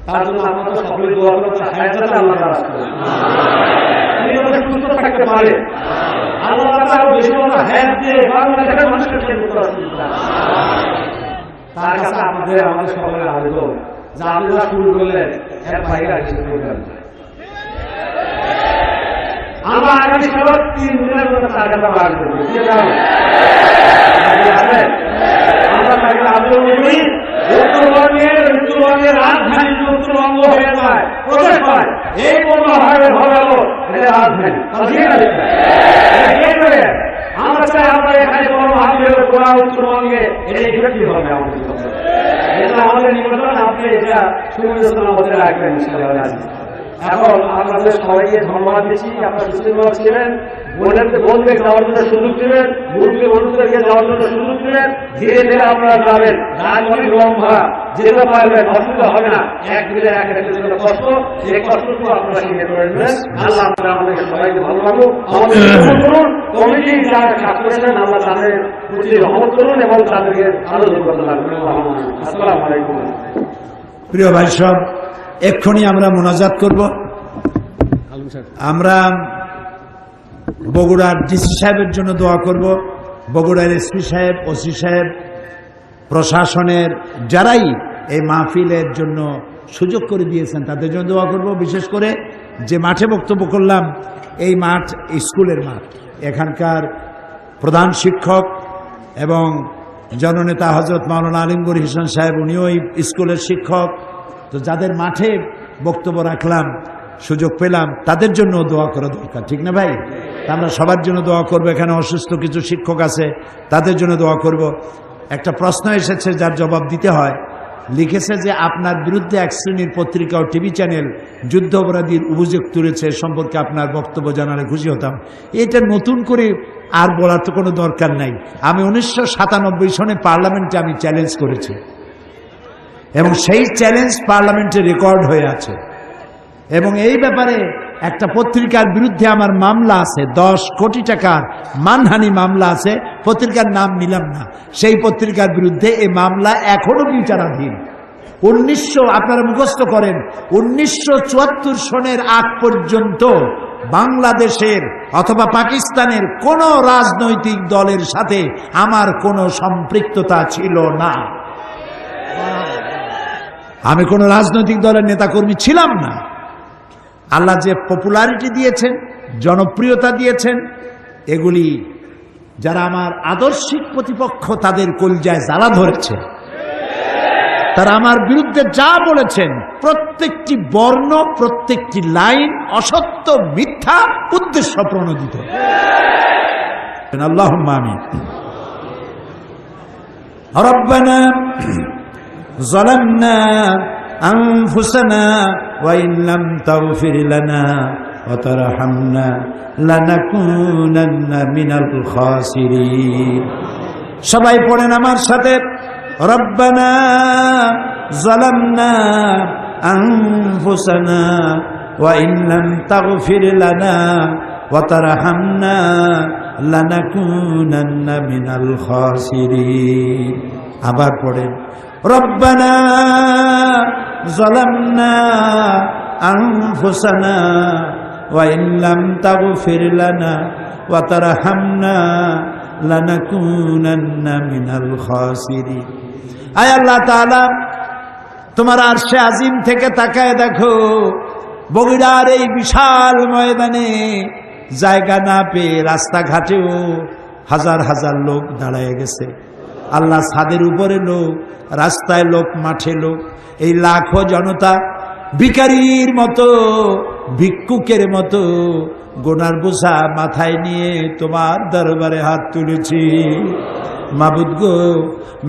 তার জন্য আপনারা সকলে দোয়া করতে হায়াতে আল্লাহ তাআলা সুস্থ থাকতে পারে। আল্লাহ তাআলা আরো বেশি করে হায়াত দিয়ে বাংলাদেশের মানুষকে সেবা করার সুযোগ দেন। তার কাছে আপনাদের আমাদের সকলের আবেদন যে আপনারা শুরু করলেন, এর বাইরে আর কিছু করবেন না। আমরা আগামী 3 দিনের মধ্যে তার কাছে আবেদন করি, আমরা তাকে আবেদন করি উত্তরবঙ্গের রাজধানী উত্তরবঙ্গ হয়ে যায়, প্রদেশ হয়, এই বন্ধ হবে ভালো রাজধানী। আমরা চাই আমরা এখানে কোনো ভাবে গোড়া উত্তরবঙ্গে এটা কি হবে আমাদের, এটা আমাদের নিবেদন। আপনি এটা সুবিবেচনা আমাদের রাখবেন। এখন আপনাদের সবাইকে ধন্যবাদ দিচ্ছি, আপনারা সুস্থ ছিলেন। বোনকে যাওয়ার জন্য সুযোগ দিবেন, মুরব্বী বন্ধুদেরকে যাওয়ার জন্য সুযোগ দিবেন। ধীরে ধীরে আপনারা যাবেন, রাত অনেক লম্বা, যেতে পারবেন, অসুবিধা হবে না। এক দিনে এক একটা কষ্ট, সেই কষ্টটুকু আপনারা কিনে করে নেবেন। আল্লাহ আপনারা আমাদেরকে সবাইকে ভালো লাগুক, আমাদের করুন, কমিটি যারা কাজ করেছেন আল্লাহ তাদের প্রতি রহমত করুন এবং তাদেরকে আলোচনা করতে লাগবেন। আসসালামু আলাইকুম। প্রিয় ভাই সব, এক্ষুনি আমরা মোনাজাত করব। আমরা বগুড়ার ডিসি সাহেবের জন্য দোয়া করব, বগুড়ার এসপি সাহেব, ওসি সাহেব, প্রশাসনের যারাই এই মাহফিলের জন্য সুযোগ করে দিয়েছেন তাদের জন্য দোয়া করব। বিশেষ করে যে মাঠে বক্তব্য করলাম, এই মাঠ স্কুলের মাঠ, এখানকার প্রধান শিক্ষক এবং জননেতা হজরত মাওলানা আলিমগড় হোসেন সাহেব, উনিও এই স্কুলের শিক্ষক। তো যাদের মাঠে বক্তব্য রাখলাম, সুযোগ পেলাম, তাদের জন্য দোয়া করা দরকার, ঠিক না ভাই? আমরা সবার জন্য দোয়া করব। এখানে অসুস্থ কিছু শিক্ষক আছে, তাদের জন্য দোয়া করব। একটা প্রশ্ন এসেছে যার জবাব দিতে হয়। লিখেছে যে আপনার বিরুদ্ধে এক শ্রেণীর পত্রিকা ও টিভি চ্যানেল যুদ্ধ অপরাধীর অভিযোগ তুলেছে, সম্পর্কে আপনার বক্তব্য জানালে খুশি হতাম। এটা নতুন করে আর বলার তো কোনো দরকার নাই। আমি 1997 সনে পার্লামেন্টে আমি চ্যালেঞ্জ করেছি এবং সেই চ্যালেঞ্জ পার্লামেন্টে রেকর্ড হয়ে আছে। এবং এই ব্যাপারে একটা পত্রিকার বিরুদ্ধে আমার মামলা আছে, 10 কোটি টাকার মানহানি মামলা আছে। পত্রিকার নাম নিলাম না। সেই পত্রিকার বিরুদ্ধে এই মামলা এখনো বিচারাধীন। আপনারা মুখস্থ করেন, 1974 সনের আগ পর্যন্ত বাংলাদেশের অথবা পাকিস্তানের কোন রাজনৈতিক দলের সাথে আমার কোনো সম্পৃক্ততা ছিল না। আমি কোন রাজনৈতিক দলের নেতাকর্মী ছিলাম না। আল্লাহ যে পপুলারিটি দিয়েছেন, জনপ্রিয়তা দিয়েছেন, এগুলি যারা আমার আদর্শিক প্রতিপক্ষ তাদের কলজায় জ্বালা ধরেছে। তারা আমার বিরুদ্ধে যা বলেছেন, প্রত্যেকটি বর্ণ, প্রত্যেকটি লাইন অসত্য, মিথ্যা, উদ্দেশ্য প্রণোদিত। আল্লাহুম্মা আমিন। রব্বানা যালামনা আনফুসানা ওয়া ইন লাম তাগফির লানা ওয়া তারহামনা লানাকুনান্না মিনাল খাসিরিন। সবাই পড়েন আমার সাথে, রব্বানা যালামনা আনফুসানা ওয়া ইন লাম তাগফির লানা ওয়া তারহামনা লানাকুনান্না মিনাল খাসিরিন। আবার পড়েন, রব্বানা যালামনা আনফুসানা ওয়া ইন লাম তাগফির লানা ওয়া তারহামনা লানাকুনান্না মিনাল খাসিরিন। আয় আল্লাহ তাআলা, তোমার আরশে আজিম থেকে তাকায় দেখো, বগুড়ার এই বিশাল ময়দানে জায়গা না পেয়ে রাস্তাঘাটেও হাজার হাজার লোক দাঁড়ায় গেছে। আল্লাহ, ছাদের উপরে লোক, রাস্তায় লোক, মাঠে লোক, এই লাখো জনতা ভিখারির মতো, ভিক্ষুকের মতো গোনার বোঝা মাথায় নিয়ে তোমার দরবারে হাত তুলেছি। মাবুদ গো,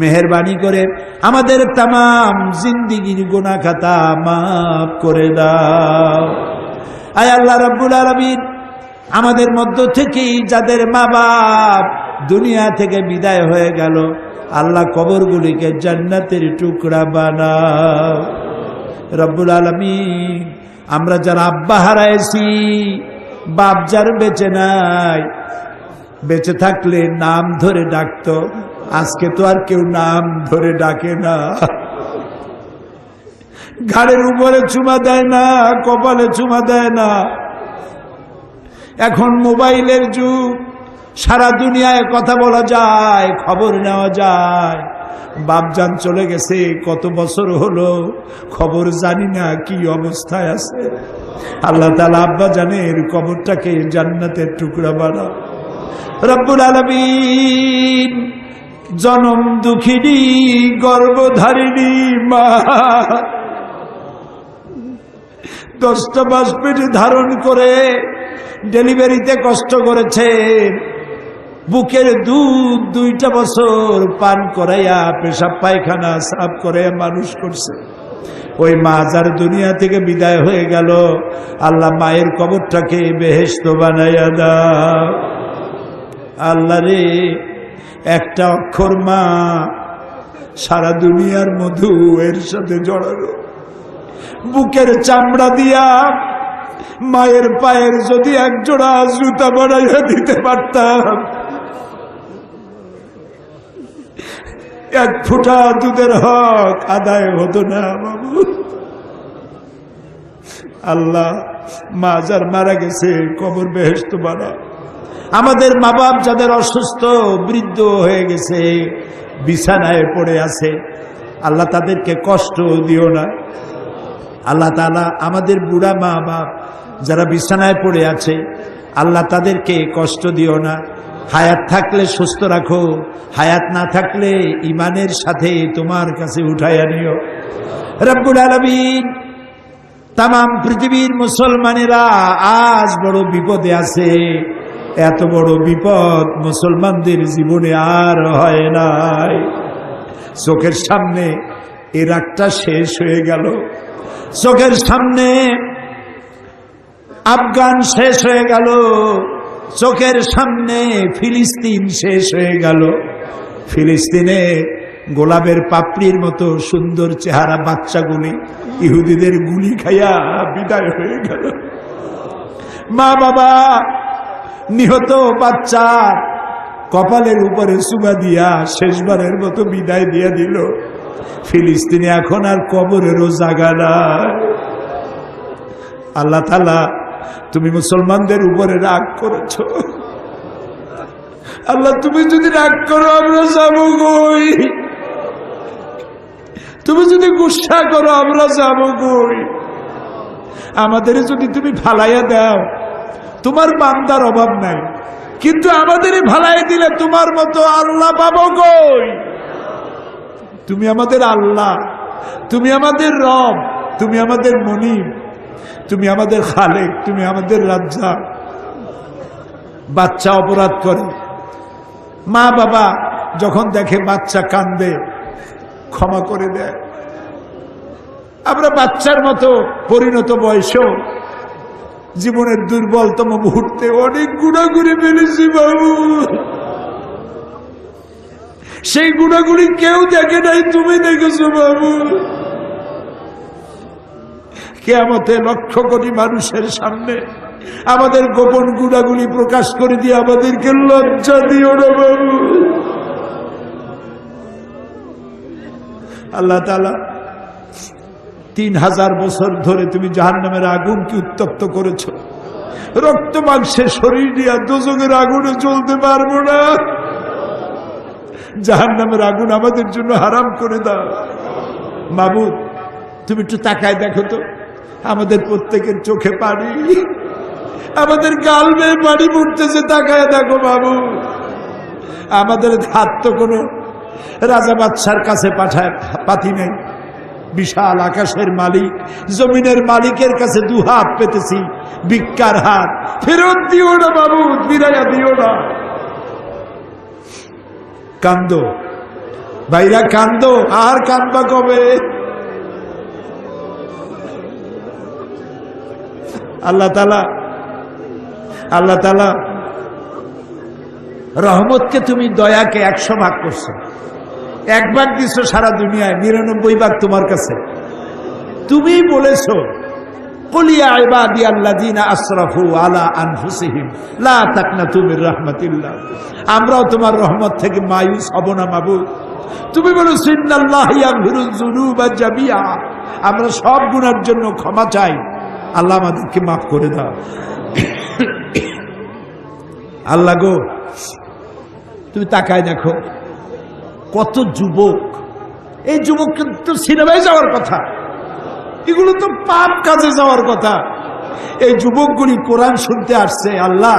মেহেরবানি করে আমাদের তামাম জিন্দেগির গুনাহ খাতা মাফ করে দাও। আয় আল্লাহ রাব্বুল আলামিন, আমাদের মধ্য থেকেই যাদের মা বাপ দুনিয়া থেকে বিদায় হয়ে গেল, আল্লাহ কবরগুলিকে জান্নাতের টুকরা বানাও। রব্বুল আলামিন, আমরা যারা আব্বা হারাইছি, বাপ যার বেঁচে নাই, বেঁচে থাকলে নাম ধরে ডাকতো, আজকে তো আর কেউ নাম ধরে ডাকে না। ঘাড়ের উপরে চুমা দেয় না, কপালে চুমা দেয় না। এখন মোবাইলের যুগ, সারা দুনিয়ায় কথা বলা যায়, খবর নেওয়া যায়। বাপজান চলে গেছে, কত বছর হলো, খবর জানি না কি অবস্থায় আছে। আল্লাহ তাআলা আব্বা জানের কবরটাকে জান্নাতের টুকরা বানাও। রব্বুল আলামিন, জনম দুঃখিনী গর্ভধারিণী মা 10টা মাস পেটে ধারণ করে ডেলিভারিতে কষ্ট করেছে, বুকের দুধ 2টা বছর পান করাইয়া পেশাব পায়খানা সাফ করে মানুষ করছে। ওই মা যার দুনিয়া থেকে বিদায় হয়ে গেল, আল্লাহ মায়ের কবরটাকে বেহেশত বানাইয়া দাও। আল্লাহ রে, একটা অক্ষর মা সারা দুনিয়ার মধু এর সাথে জড়ালো। বুকের চামড়া দিয়া মায়ের পায়ের যদি এক জোড়া জুতা বানাইয়া দিতে পারতাম, এক ফোঁটা দুধের হক আদায় হতো না বাবু। আল্লাহ, মা যার মারা গেছে কবর বেহেশত বানাও। আমাদের মা বাপ যাদের অসুস্থ বৃদ্ধ হয়ে গেছে, বিছানায় পড়ে আছে, আল্লাহ তাদেরকে কষ্ট দিও না। আল্লাহ তাআলা আমাদের বুড়া মা বাপ যারা বিছানায় পড়ে আছে, আল্লাহ তাদেরকে কষ্ট দিও না। হায়াত থাকলে সুস্থ রাখো, হায়াত না থাকলে ইমানের সাথে তোমার কাছে উঠাইয়া নিও। রব্বুল আলামিন, তামাম পৃথিবীর মুসলমানেরা আজ বড় বিপদে আছে। এত বড় বিপদ মুসলমানদের জীবনে আর হয় নাই। চোখের সামনে ইরাকটা শেষ হয়ে গেল, চোখের সামনে আফগান শেষ হয়ে গেল, চোখের সামনে ফিলিস্তিন শেষ হয়ে গেল। ফিলিস্তিনে গোলাপের পাপড়ির মতো সুন্দর চেহারা বাচ্চাগুলি ইহুদিদের গুলি খাইয়া বিদায় হয়ে গেল। মা বাবা নিহত বাচ্চা কপালের উপরে চুমা দিয়া শেষবারের মতো বিদায় দিয়া দিল। ফিলিস্তিনে এখন আর কবরেরও জায়গা নাই। আল্লাহ তাআলা, তুমি মুসলমানদের উপরে রাগ করেছ। আল্লাহ, তুমি যদি রাগ করো আমরা যাবো কই? তুমি যদি গুসা করো আমরা যাবো কই? আমাদের যদি তুমি ফালাইয়া দাও, তোমার বান্দার অভাব নাই, কিন্তু আমাদের ভালাই দিলে তোমার মতো আল্লাহ পাবো কই? তুমি আমাদের আল্লাহ, তুমি আমাদের রব, তুমি আমাদের মনিব, তুমি আমাদের খালেক, তুমি আমাদের রাজ্জাক। বাচ্চা অপরাধ করে, মা বাবা যখন দেখে বাচ্চা কান্দে ক্ষমা করে দেয়। আমরা বাচ্চার মতো পরিণত বয়সেও জীবনের দুর্বলতম মুহূর্তে অনেক গুণাগুলি ফেলেছি বাবু। সেই গুণাগুলি কেউ দেখে নাই, তুমি দেখেছো বাবু। কিয়ামতে লক্ষ কোটি মানুষের সামনে আমাদের গোপন গুণাগুলি প্রকাশ করে দিয়ে আমাদেরকে লজ্জা দিও না বাবু। আল্লাহ তাআলা 3000 বছর ধরে তুমি জাহান্নামের আগুনকে উত্তপ্ত করেছো। রক্ত মাংসের শরীর নিয়ে দোজখের আগুনে জ্বলতে পারবো না। জাহান্নামের আগুন আমাদের জন্য হারাম করে দাও। মাবুদ, তুমি একটু তাকায় দেখো তো, আমাদের প্রত্যেকের চোখে পানি, আমাদের গাল বেয়ে পানি পড়তেছে, তাকায় দেখো বাবু। আমাদের হাত তো কোনো রাজা বাদশার কাছে পাতি নেই। বিশাল আকাশের মালিক, জমিনের মালিকের কাছে দুহাত পেতেছি, ভিক্ষার হাত। ফেরত দিও না বাবু, ফিরাইয়া দিও না। কান্দো ভাইরা, কান্দো। আর কান্দবা কবে? আল্লাহ তাআলা রহমতকে তুমি দয়াকে 100 ভাগ করছো। 1 ভাগ দিছো সারা দুনিয়ায়, 99 ভাগ তোমার কাছে। তুমি বলেছো, কুল ইয়া ইবাদিয়াল্লাযীনা আসরাফু আলা আনফুসিহিম লা তাকনাতু মির রাহমাতিল্লাহ। আমরাও তোমার রহমত থেকে মায়ুস হব না মাবুদ। তুমি বলেছো, ইন্নাল্লাহা ইয়াগফিরুয যুনুবা জামিআ। আমরা সব গুনার জন্য ক্ষমা চাই, আল্লাহ আমাদেরকে মাফ করে দাও। আল্লাহ গো, তুমি তাকায় দেখো কত যুবক। এই যুবক কিন্তু সিনেমায় যাওয়ার কথা, এগুলো তো পাপ কাজে যাওয়ার কথা। এই যুবকগুলি কোরআন শুনতে আসছে। আল্লাহ,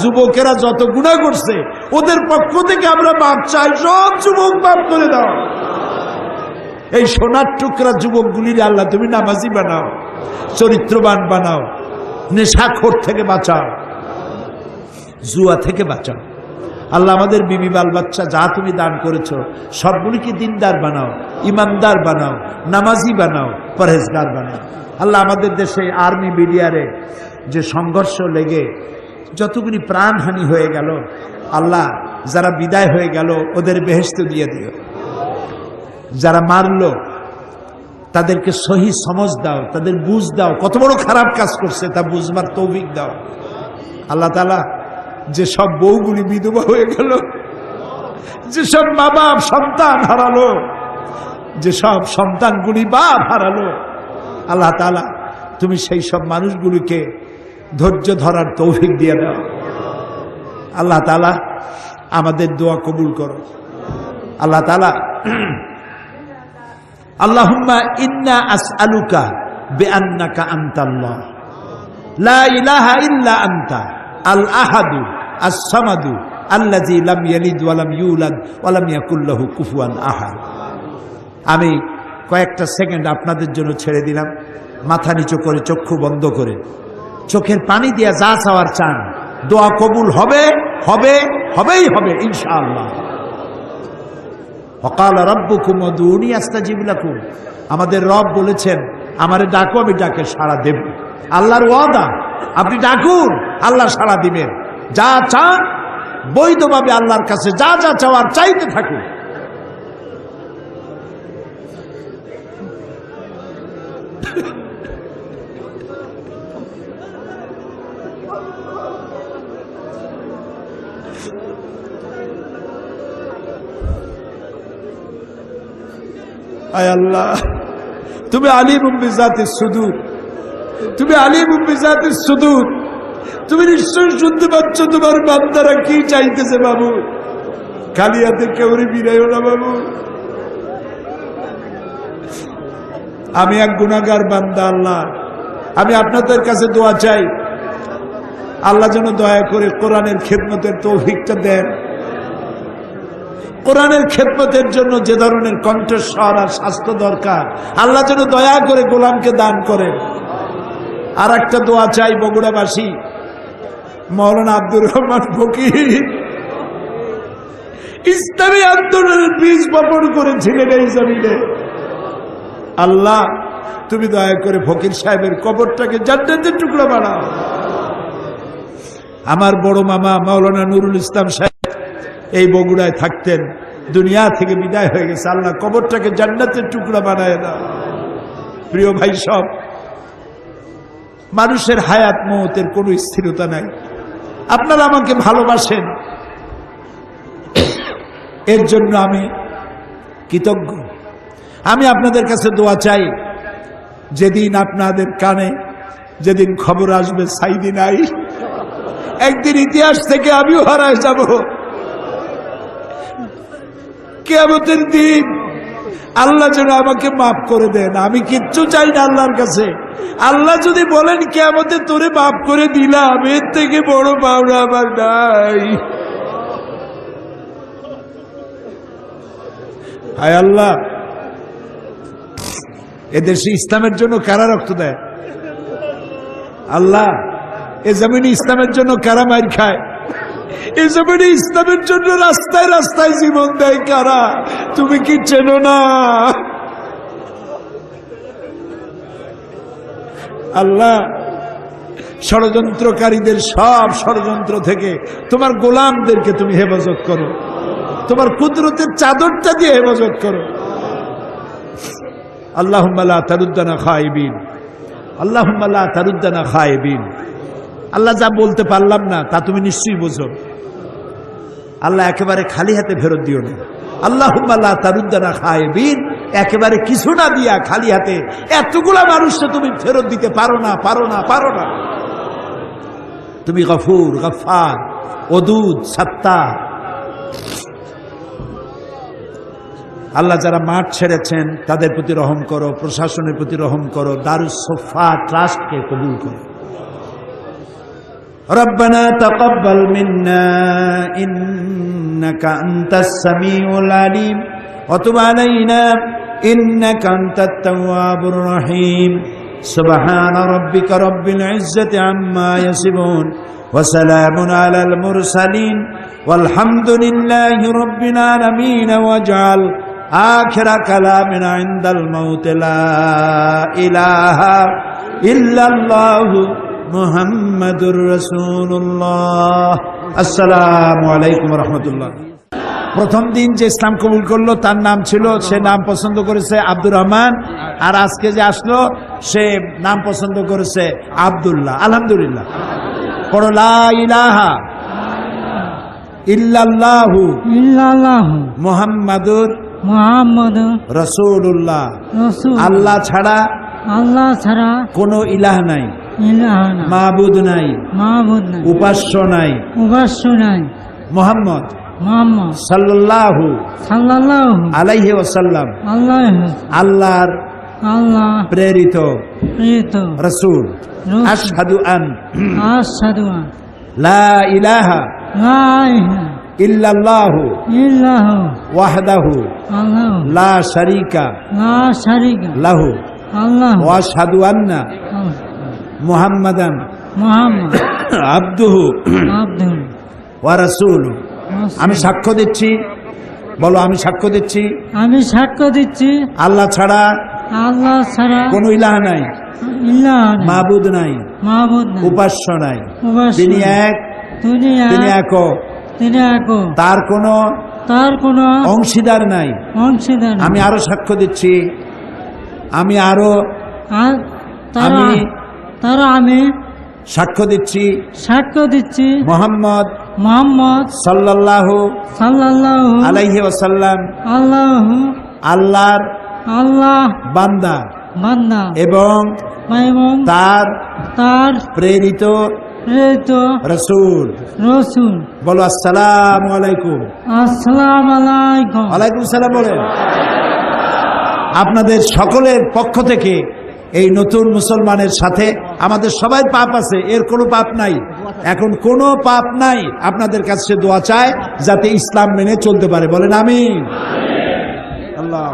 যুবকেরা যত গুনাহ করছে ওদের পক্ষ থেকে আমরা মাপ চাই। সব যুবক মাফ করে দাও। এই সোনার টুকরা যুবকগুলির আল্লাহ তুমি নামাজি বানাও, চরিত্রবান বানাও, নেশাখোর থেকে বাঁচাও, জুয়া থেকে বাঁচাও। আল্লাহ, আমাদের বিবি বাল বাচ্চা যা তুমি দান করেছো সবগুলিকে দিনদার বানাও, ইমানদার বানাও, নামাজি বানাও, পরহেজগার বানান। আল্লাহ আমাদের দেশে আর্মি বিডিআরে যে সংঘর্ষ লেগে যতগুলি প্রাণহানি হয়ে গেল, আল্লাহ যারা বিদায় হয়ে গেল ওদের বেহেশত দিয়ে দিও, যারা মারলো তাদেরকে সহি সমঝ দাও, তাদের বুঝ দাও কত বড় খারাপ কাজ করছে তা বুঝবার তৌফিক দাও। আল্লাহ তাআলা যে সব বউগুলি বিধবা হয়ে গেল, যে সব মা বাপ সন্তান হারালো, যে সব সন্তানগুলি বাপ হারালো, আল্লাহ তাআলা তুমি সেই সব মানুষগুলিকে ধৈর্য ধরার তৌফিক দিয়ে দাও। আল্লাহ তাআলা আমাদের দোয়া কবুল করো। আল্লাহ তাআলা আল্লাহুম্মা ইন্না আসআলুকা বিআন্নাকা আনতাল্লাহ লা ইলাহা ইল্লা আনতা আল আহাদু আস-সামাদু আল্লাযী লাম ইয়ালিদ ওয়া লাম ইউলাদ ওয়া লাম ইয়াকুল লাহু কুফুয়ান আহাদ। আমি কয়েকটা সেকেন্ড আপনাদের জন্য ছেড়ে দিলাম, মাথা নিচু করে চক্ষু বন্ধ করে চোখের পানি দিয়ে যা চাওয়ার চান, দোয়া কবুল হবে হবে হবেই হবে ইনশাআল্লাহ। ওয়াকালা রাব্বুকুম উদউনি আস্তাজিব লাকুম, আমাদের রব বলেছেন আমারে ডাকো আমি ডাকে সাড়া দেব। আল্লাহর ওয়াদা, আপনি ডাকুন আল্লাহ সাড়া দিবেন। যা চান বৈধভাবে আল্লাহর কাছে যা যা চাওয়ার চাইতে থাকুন। আয় আল্লাহ, তুমি আলিমুম বিজাতিস সুদূর, তুমি আলিমুম বিজাতিস সুদূর, তুমি নিশ্চয় শুনতে পাচ্ছ তোমার বান্দারা কি চাইতেছে। বাবু খালি হাতে কেউরে বিরাইও না বাবু। আমি এক গুনাহগার বান্দা আল্লাহ, আমি আপনাদের কাছে দোয়া চাই, আল্লাহ যেন দয়া করে কোরআনের খেদমতের তৌফিকটা দেন। কোরআনের খেদমতের জন্য যে ধরনের কণ্ঠস্বর আর স্বাস্থ্য দরকার, আল্লাহ যেন দয়া করে গোলামকে দান করেন। আর একটা দোয়া চাই, বগুড়াবাসী মাওলানা আব্দুর রহমান ফকির ইসলামী আন্দোলনের বীজ বপন করেছিলেন এই জমিনে। আল্লাহ তুমি দয়া করে ফকির সাহেবের কবরটাকে জান্নাতের টুকরা বানাও। আমার বড় মামা মাওলানা নুরুল ইসলাম সাহেব এই বগুড়ায় থাকতেন, দুনিয়া থেকে বিদায় হয়ে গেছে। আল্লাহ কবরটাকে জান্নাতের টুকরা বানায় দাও। প্রিয় ভাই সব, মানুষের হায়াত মওতের কোনো স্থিরতা নাই। আপনারা আমাকে ভালোবাসেন, এর জন্য আমি কৃতজ্ঞ। আমি আপনাদের কাছে দোয়া চাই, যেদিন আপনাদের কানে যেদিন খবর আসবে সাইদি নাই, একদিন ইতিহাস থেকে আমিও হারায় যাব। কিয়ামতের দিন আল্লাহ যেন আমাকে মাফ করে দেন। আমি কিচ্ছু চাই না আল্লাহর কাছে। আল্লাহ যদি বলেন কিয়ামতে তোরে মাফ করে দিলাম, এর থেকে বড় পাওনা আমার নাই। হায় আল্লাহ, এদেশে ইসলামের জন্য কারা রক্ত দেয়? আল্লাহ, এ জমিনে ইসলামের জন্য কারা মার খায়? এ জমিনে ইসলামের জন্য রাস্তায় রাস্তায় জীবন দেয় কারা? তুমি কি চেনো না? আল্লাহ, ষড়যন্ত্রকারীদের সব ষড়যন্ত্র থেকে তোমার গোলামদেরকে তুমি হেফাজত করো, তোমার কুদরতের চাদরটা দিয়ে হেফাজত করো। আল্লাহুম্মা লা তারুদ্দানা খায়িবিন, আল্লাহুম্মা লা তারুদ্দানা খায়িবিন। আল্লাহ যা বলতে পারলাম না তা তুমি নিশ্চয়ই বোঝো। আল্লাহ একেবারে খালি হাতে ফেরত দিও না। আল্লাহুম্মা লা তারুদ্দানা খায়িবিন, একেবারে কিছু না দিয়া খালি হাতে এতগুলা মানুষকে তুমি ফেরত দিতে পারো না, পারো না, পারো না। তুমি গফুর, গফফার, ওদুদ, সাত্তার। আল্লাহ যারা মাঠ ছেড়েছেন তাদের প্রতি রহম করো, প্রশাসনের প্রতি রহম করো, দারুস সোফা ট্রাস্টকে কবুল করো। রব্বানা তাকাব্বাল মিন্না ইন্নাকা আনতাস সামিউল আলিম ওয়া তুব আলাইনা ইন্নাকা আনতাত তাওয়াবুর রহিম। সুবহানা রাব্বিকা রাব্বিল ইজ্জাতি আম্মা ইয়াসিফুন ওয়া সালামুন আলাল মুরসালিন ওয়ালহামদুলিল্লাহি রাব্বিল আলামিন। ওয়াজআল আখিরা কালামিনা ইনদাল মাউত লা ইলাহা ইল্লাল্লাহু মুহাম্মাদুর রাসূলুল্লাহ। আসসালামু আলাইকুম ওয়া রাহমাতুল্লাহ। প্রথম দিন যে ইসলাম কবুল করলো তার নাম ছিল, সে নাম পছন্দ করেছে আব্দুর রহমান, আর আজকে যে আসলো সে নাম পছন্দ করেছে আব্দুল্লাহ। আলহামদুলিল্লাহ। পড়ো লা ইলাহা ইল্লাল্লাহু মুহাম্মাদুর রাসূলুল্লাহ। আল্লাহ ছাড়া কোনো ইলাহ নাই, মাবুদ নাই, উপাস্য নাই। মুহাম্মদ সাল্লাল্লাহু আলাইহি ওয়াসাল্লাম আল্লাহর প্রেরিত রাসূল। আশহাদু আন লা ইলাহা ইল্লাল্লাহু ওয়াহদাহু লা শারীকা লাহু ওয়া আশহাদু আন্না মুহাম্মাদান আবদুহু ওয়া রাসূলুহু। আমি সাক্ষ্য দিচ্ছি, বলো আমি সাক্ষ্য দিচ্ছি, আমি সাক্ষ্য দিচ্ছি আল্লাহ ছাড়া কোনো ইলাহ নাই, মাবুদ নাই, উপাস্য নাই। তিনি এক, তিনি একক, তার কোনো অংশীদার নাই। আমি আরো সাক্ষ্য দিচ্ছি, আমি সাক্ষ্য দিচ্ছি মোহাম্মদ সাল্লাল্লাহু আলাইহি ওয়াসাল্লাম আল্লাহর বান্দা এবং তার প্রেরিত রাসূল। বলো আসসালামু আলাইকুম। ওয়ালাইকুম সালাম। বলেন আপনাদের সকলের পক্ষ থেকে এই নতুন মুসলমানের সাথে আমাদের সবাই পাপ আছে, এর কোনো পাপ নাই, এখন কোনো পাপ নাই। আপনাদের কাছে দোয়া চায় যাতে ইসলাম মেনে চলতে পারে। বলেন আমিন। আল্লাহ।